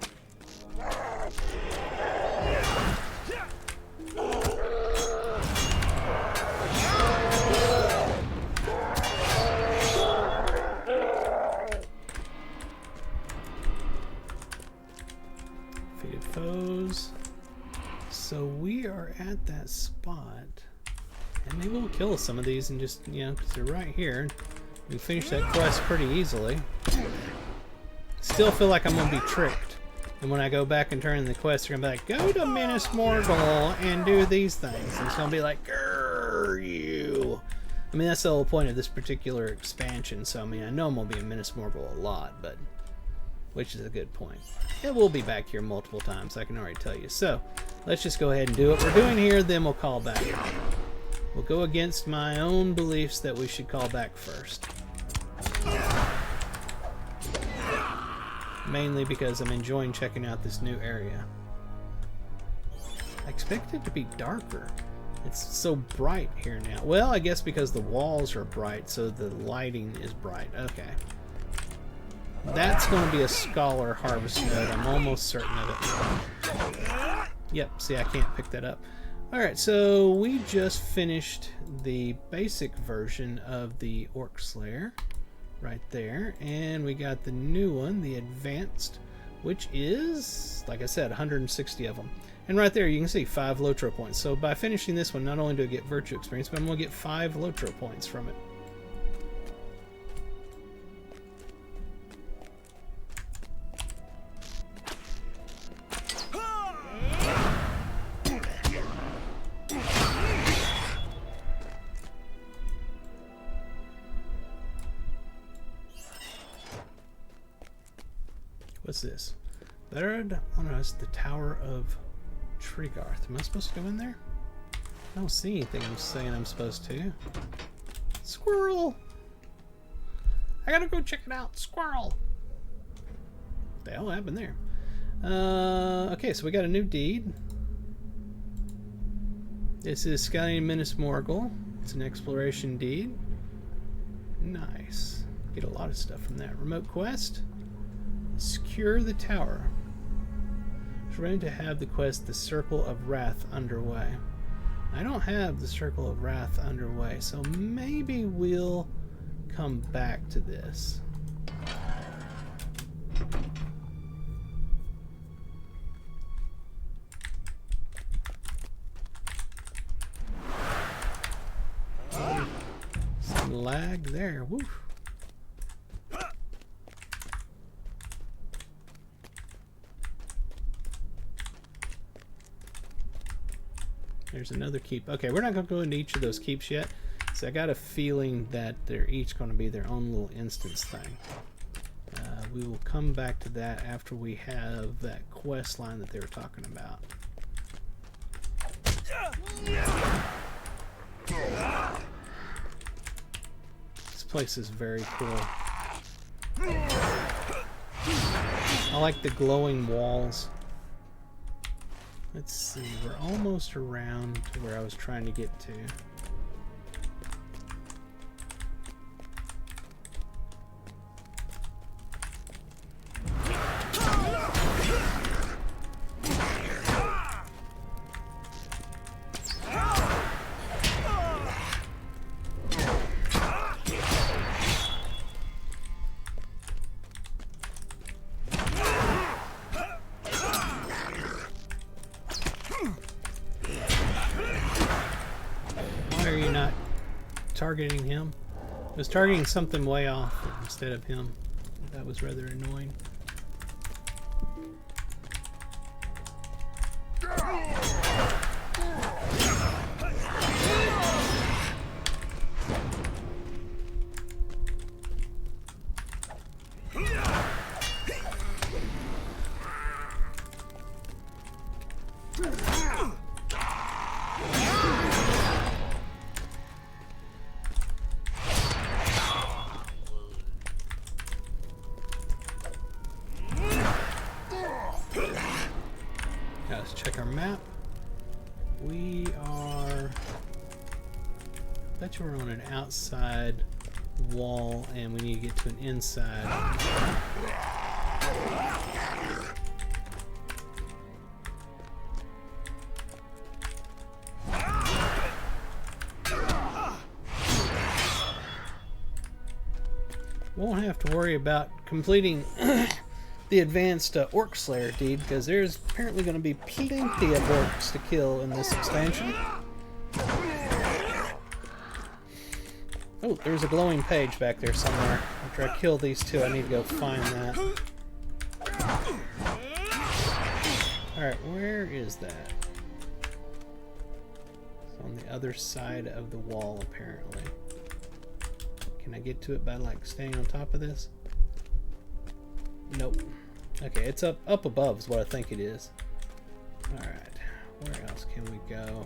Foes. So we are at that spot, and maybe we'll kill some of these and just, you know, because they're right here. We can finish that quest pretty easily. Still feel like I'm gonna be tricked, and when I go back and turn in the quest, they're gonna be like, go to Minas Morgul and do these things. And it's gonna be like, grrr, you. I mean, that's the whole point of this particular expansion. So I mean, I know I'm gonna be in Minas Morgul a lot, but which is a good point. It will be back here multiple times, I can already tell you. So, let's just go ahead and do what we're doing here, then we'll call back. We'll go against my own beliefs that we should call back first. Mainly because I'm enjoying checking out this new area. I expect it to be darker. It's so bright here now. Well, I guess because the walls are bright, so the lighting is bright. Okay. That's going to be a Scholar Harvest node. I'm almost certain of it. Yep, see, I can't pick that up. Alright, so we just finished the basic version of the Orc Slayer right there. And we got the new one, the Advanced, which is, like I said, 160 of them. And right there, you can see 5 Lotro points. So by finishing this one, not only do I get Virtue Experience, but I'm going to get 5 Lotro points from it. What's this? Buried on us, the Tower of Trigarth. Am I supposed to go in there? I don't see anything I'm saying I'm supposed to. Squirrel! I gotta go check it out. Squirrel. What the hell happened there? Okay, so we got a new deed. This is Scouting Minas Morgul. It's an exploration deed. Nice. Get a lot of stuff from that. Remote quest. Secure the tower. Trying to have the quest The Circle of Wrath underway. I don't have the Circle of Wrath underway, so maybe we'll come back to this. Some lag there. Woo. There's another keep. Okay, we're not going to go into each of those keeps yet. So I got a feeling that they're each going to be their own little instance thing. We will come back to that after we have that quest line that they were talking about. This place is very cool. I like the glowing walls. Let's see, we're almost around to where I was trying to get to. Targeting him. I was targeting something way off instead of him. That was rather annoying. Let's check our map. We are... I bet you we're on an outside wall and we need to get to an inside. Won't have to worry about completing the advanced Orc Slayer deed, because there's apparently going to be plenty of orcs to kill in this expansion. Oh, there's a glowing page back there somewhere. After I kill these two, I need to go find that. Alright, where is that? It's on the other side of the wall, apparently. Can I get to it by, like, staying on top of this? Nope. Okay, it's up above is what I think it is. Alright, where else can we go?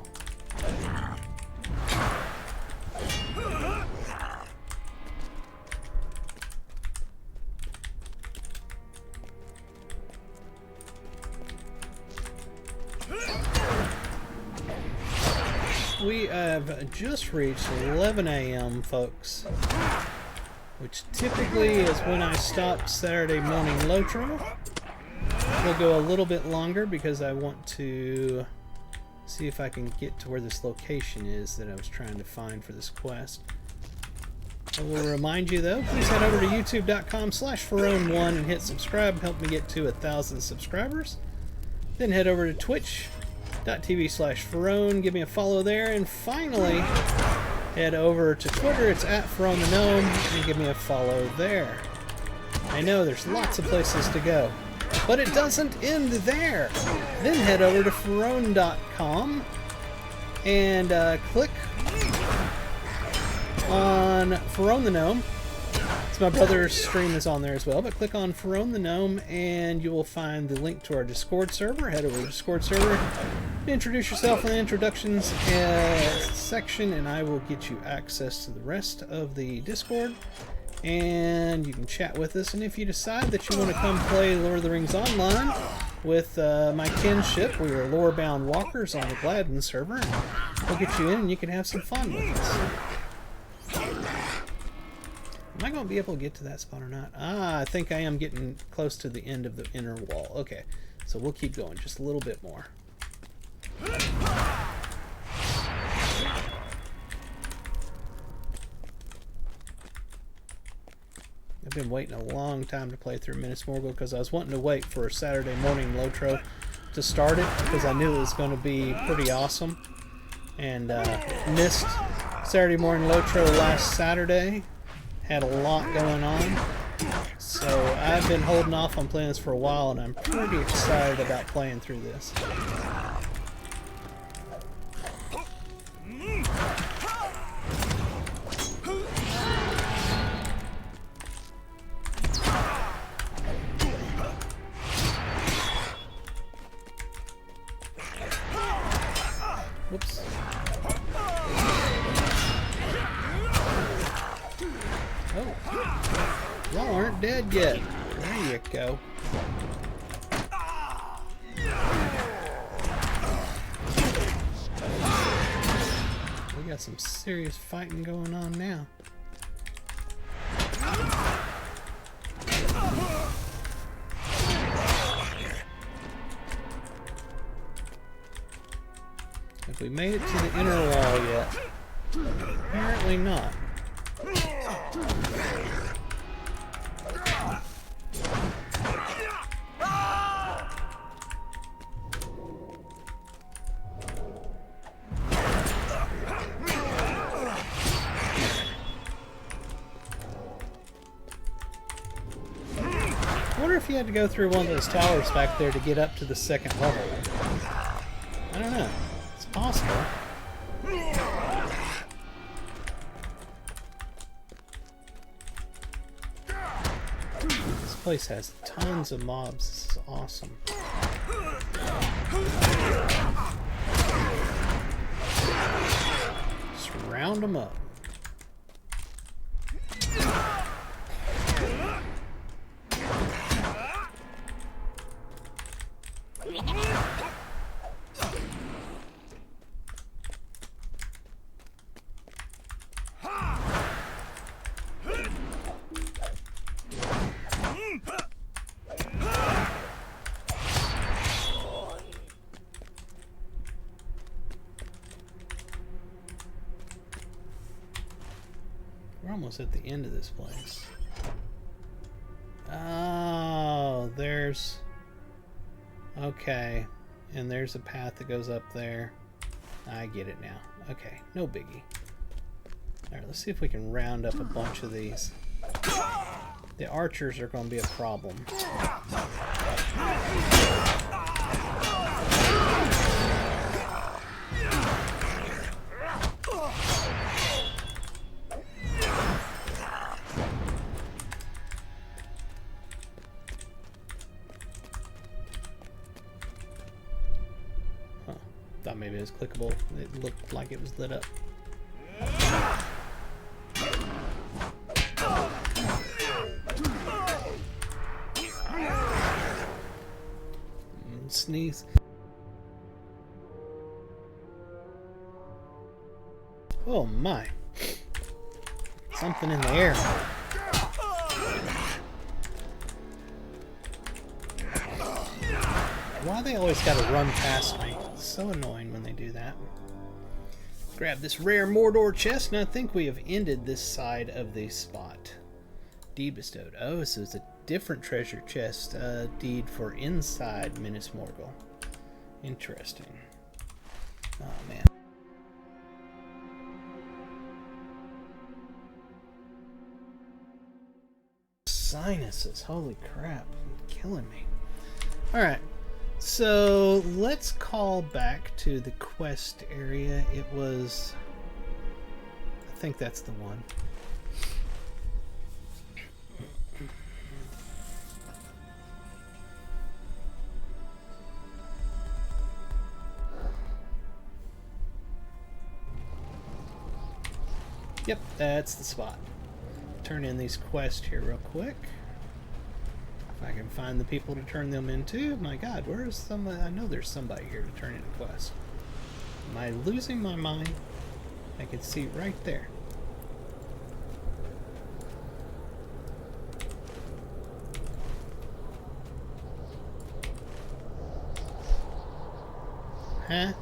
We have just reached 11 a.m., folks, which typically is when I stop Saturday morning Lotro. We'll go a little bit longer because I want to see if I can get to where this location is that I was trying to find for this quest. I will remind you though, please head over to youtube.com/Pharaon1 and hit subscribe. Help me get to 1,000 subscribers. Then head over to twitch.tv/Pharaon. Give me a follow there. And finally, head over to Twitter. It's @PharaonTheGnome and give me a follow there. I know there's lots of places to go, but it doesn't end there. Then head over to Pharaon.com and click on Pharaon the Gnome. It's my brother's stream is on there as well, but click on Pharaon the Gnome and you will find the link to our Discord server. Head over to the Discord server, introduce yourself in the introductions section, and I will get you access to the rest of the Discord. and you can chat with us. And if you decide that you want to come play Lord of the Rings Online with my kinship, we are lore-bound walkers on the Gladden server, and we'll get you in and you can have some fun with us. Am I going to be able to get to that spot or not? Ah, I think I am getting close to the end of the inner wall. Okay, so we'll keep going just a little bit more. I've been waiting a long time to play through Minas Morgul because I was wanting to wait for Saturday morning Lotro to start it because I knew it was going to be pretty awesome. And missed Saturday morning Lotro last Saturday. Had a lot going on. So I've been holding off on playing this for a while, and I'm pretty excited about playing through this. Whoops. Oh. Y'all aren't dead yet. There you go. We got some serious fighting going on now. Have we made it to the inner wall yet? Apparently not. I wonder if you had to go through one of those towers back there to get up to the second level. I don't know. It's possible. This place has tons of mobs. This is awesome. Just round them up. We're almost at the end of this place. Oh, there's... Okay. And there's a path that goes up there. I get it now. Okay, no biggie. Alright, let's see if we can round up a bunch of these. The archers are going to be a problem. Thought maybe it was clickable. It looked like it was lit up. Sneeze. Oh my. Something in the air. Why they always gotta run past me? It's so annoying when they do that. Grab this rare Mordor chest, and I think we have ended this side of the spot. Deed bestowed. Oh, so it's a different treasure chest deed for inside Minas Morgul. Interesting. Oh man. Sinuses, holy crap, killing me. Alright, so let's call back to the quest area. It was, I think that's the one. Yep, that's the spot. turn in these quests here real quick. If I can find the people to turn them into. My god, where is somebody? I know there's somebody here to turn in a quest. Am I losing my mind? I can see it right there. Huh?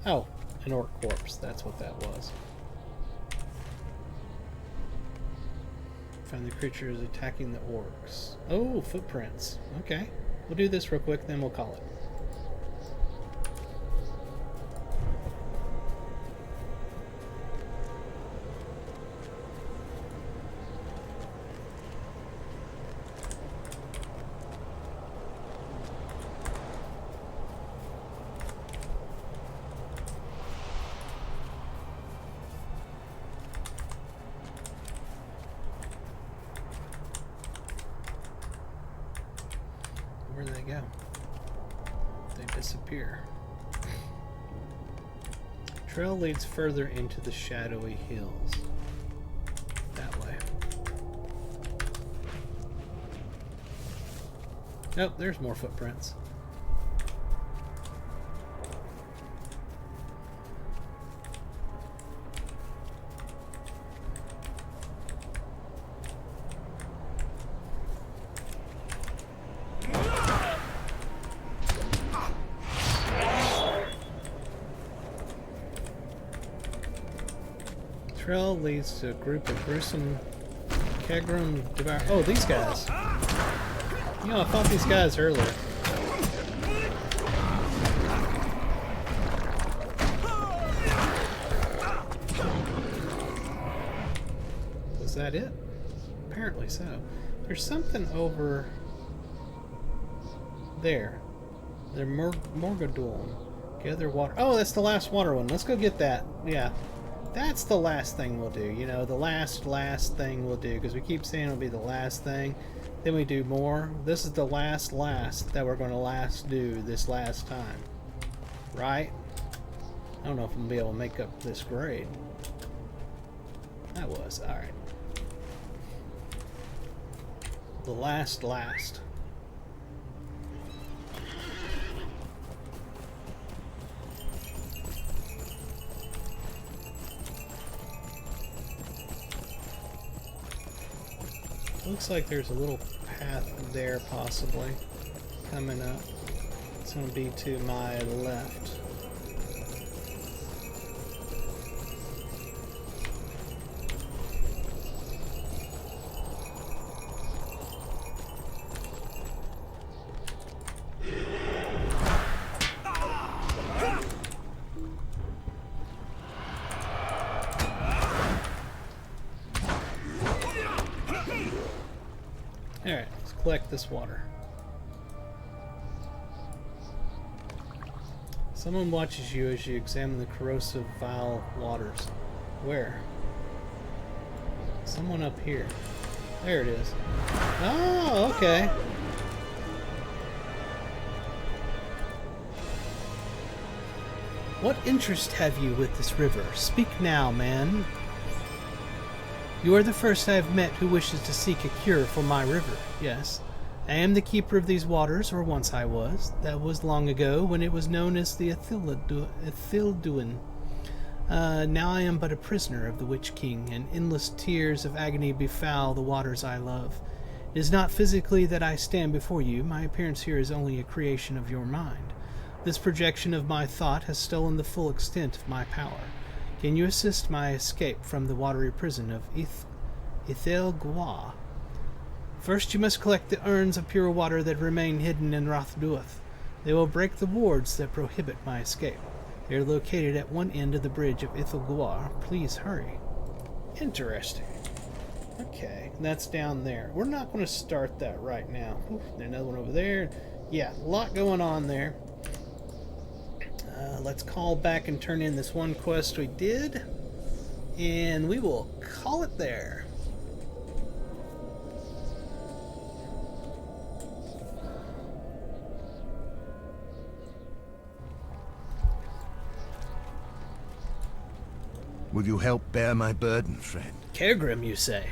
Oh, an orc corpse. That's what that was. Find the creatures attacking the orcs. Oh, footprints. Okay. We'll do this real quick, then we'll call it. Where do they go? They disappear. Trail leads further into the shadowy hills. That way. Oh, there's more footprints. Trail leads to a group of gruesome Kegrum devour. Oh, these guys. You know, I fought these guys earlier. Was that it? Apparently so. There's something over there. They're Morgadorn. Gather water. Oh, that's the last water one. Let's go get that. Yeah. That's the last thing we'll do, you know, the last thing we'll do, because we keep saying it'll be the last thing, then we do more. This is the last that we're going to do this last time, right? I don't know if I'm going to be able to make up this grade. That was, alright. The last. Looks like there's a little path there, possibly, coming up. It's going to be to my left. Alright, let's collect this water. Someone watches you as you examine the corrosive, vile waters. Where? Someone up here. There it is. Oh, okay. What interest have you with this river? Speak now, man. You are the first I have met who wishes to seek a cure for my river. Yes, I am the keeper of these waters, or once I was. That was long ago, when it was known as the Ithilduin. Now I am but a prisoner of the Witch King, and endless tears of agony befoul the waters I love. It is not physically that I stand before you. My appearance here is only a creation of your mind. This projection of my thought has stolen the full extent of my power. Can you assist my escape from the watery prison of Ithilgwa? First, you must collect the urns of pure water that remain hidden in Rothduath. They will break the wards that prohibit my escape. They are located at one end of the bridge of Ithilgwa. Please hurry. Interesting. Okay, that's down there. We're not going to start that right now. Ooh, there's another one over there. Yeah, a lot going on there. Let's call back and turn in this one quest we did. and we will call it there. Will you help bear my burden, friend? Kergrim, you say?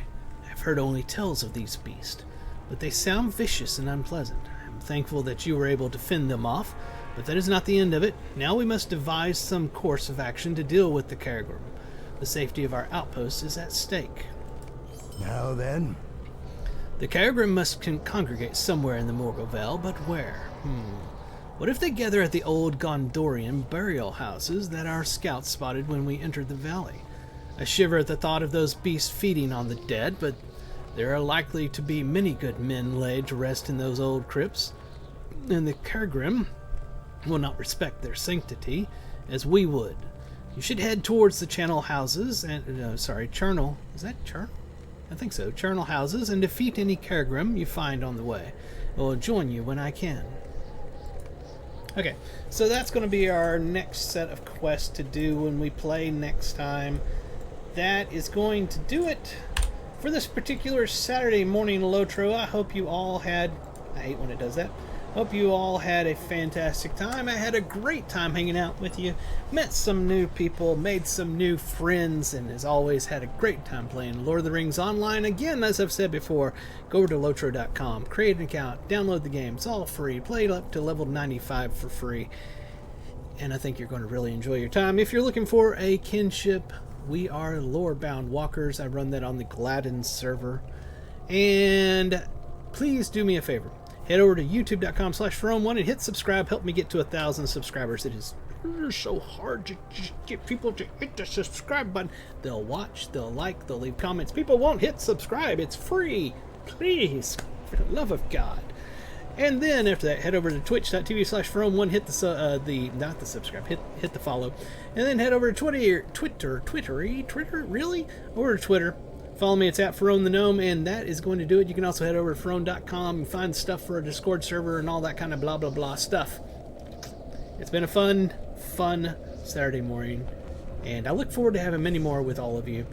I've heard only tales of these beasts, but they sound vicious and unpleasant. I'm thankful that you were able to fend them off, but that is not the end of it. Now we must devise some course of action to deal with the Kergrim. The safety of our outpost is at stake. Now then. The Kergrim must congregate somewhere in the Morgul, but where? What if they gather at the old Gondorian burial houses that our scouts spotted when we entered the valley? I shiver at the thought of those beasts feeding on the dead, but there are likely to be many good men laid to rest in those old crypts, and the Kergrim will not respect their sanctity as we would. You should head towards the Channel houses and Chernal. Is that Chern? I think so. Chernal houses, and defeat any Kergrim you find on the way. I will join you when I can. Okay, so that's going to be our next set of quests to do when we play next time. That is going to do it for this particular Saturday morning Lotro. I hope you all had... I hate when it does that. Hope you all had a fantastic time. I had a great time hanging out with you. Met some new people, made some new friends, and as always had a great time playing Lord of the Rings Online. Again, as I've said before, go over to Lotro.com, create an account, download the game. It's all free. Play it up to level 95 for free. And I think you're going to really enjoy your time. If you're looking for a kinship, we are Lorebound Walkers. I run that on the Gladden server. And please do me a favor. Head over to youtube.com/Ferone1 and hit subscribe. Help me get to 1,000 subscribers. It is so hard to just get people to hit the subscribe button. They'll watch, they'll like, they'll leave comments. People won't hit subscribe. It's free. Please, for the love of God. And then after that, head over to twitch.tv/Ferone1. Hit not the subscribe. Hit the follow. And then head over to Twitter, really? Over to Twitter. Follow me, it's at Ferone the Gnome, and that is going to do it. You can also head over to Ferone.com and find stuff for a Discord server and all that kind of blah, blah, blah stuff. It's been a fun Saturday morning, and I look forward to having many more with all of you.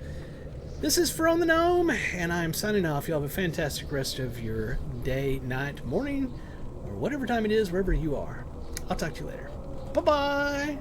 This is Ferone the Gnome, and I'm signing off. You all have a fantastic rest of your day, night, morning, or whatever time it is, wherever you are. I'll talk to you later. Bye-bye!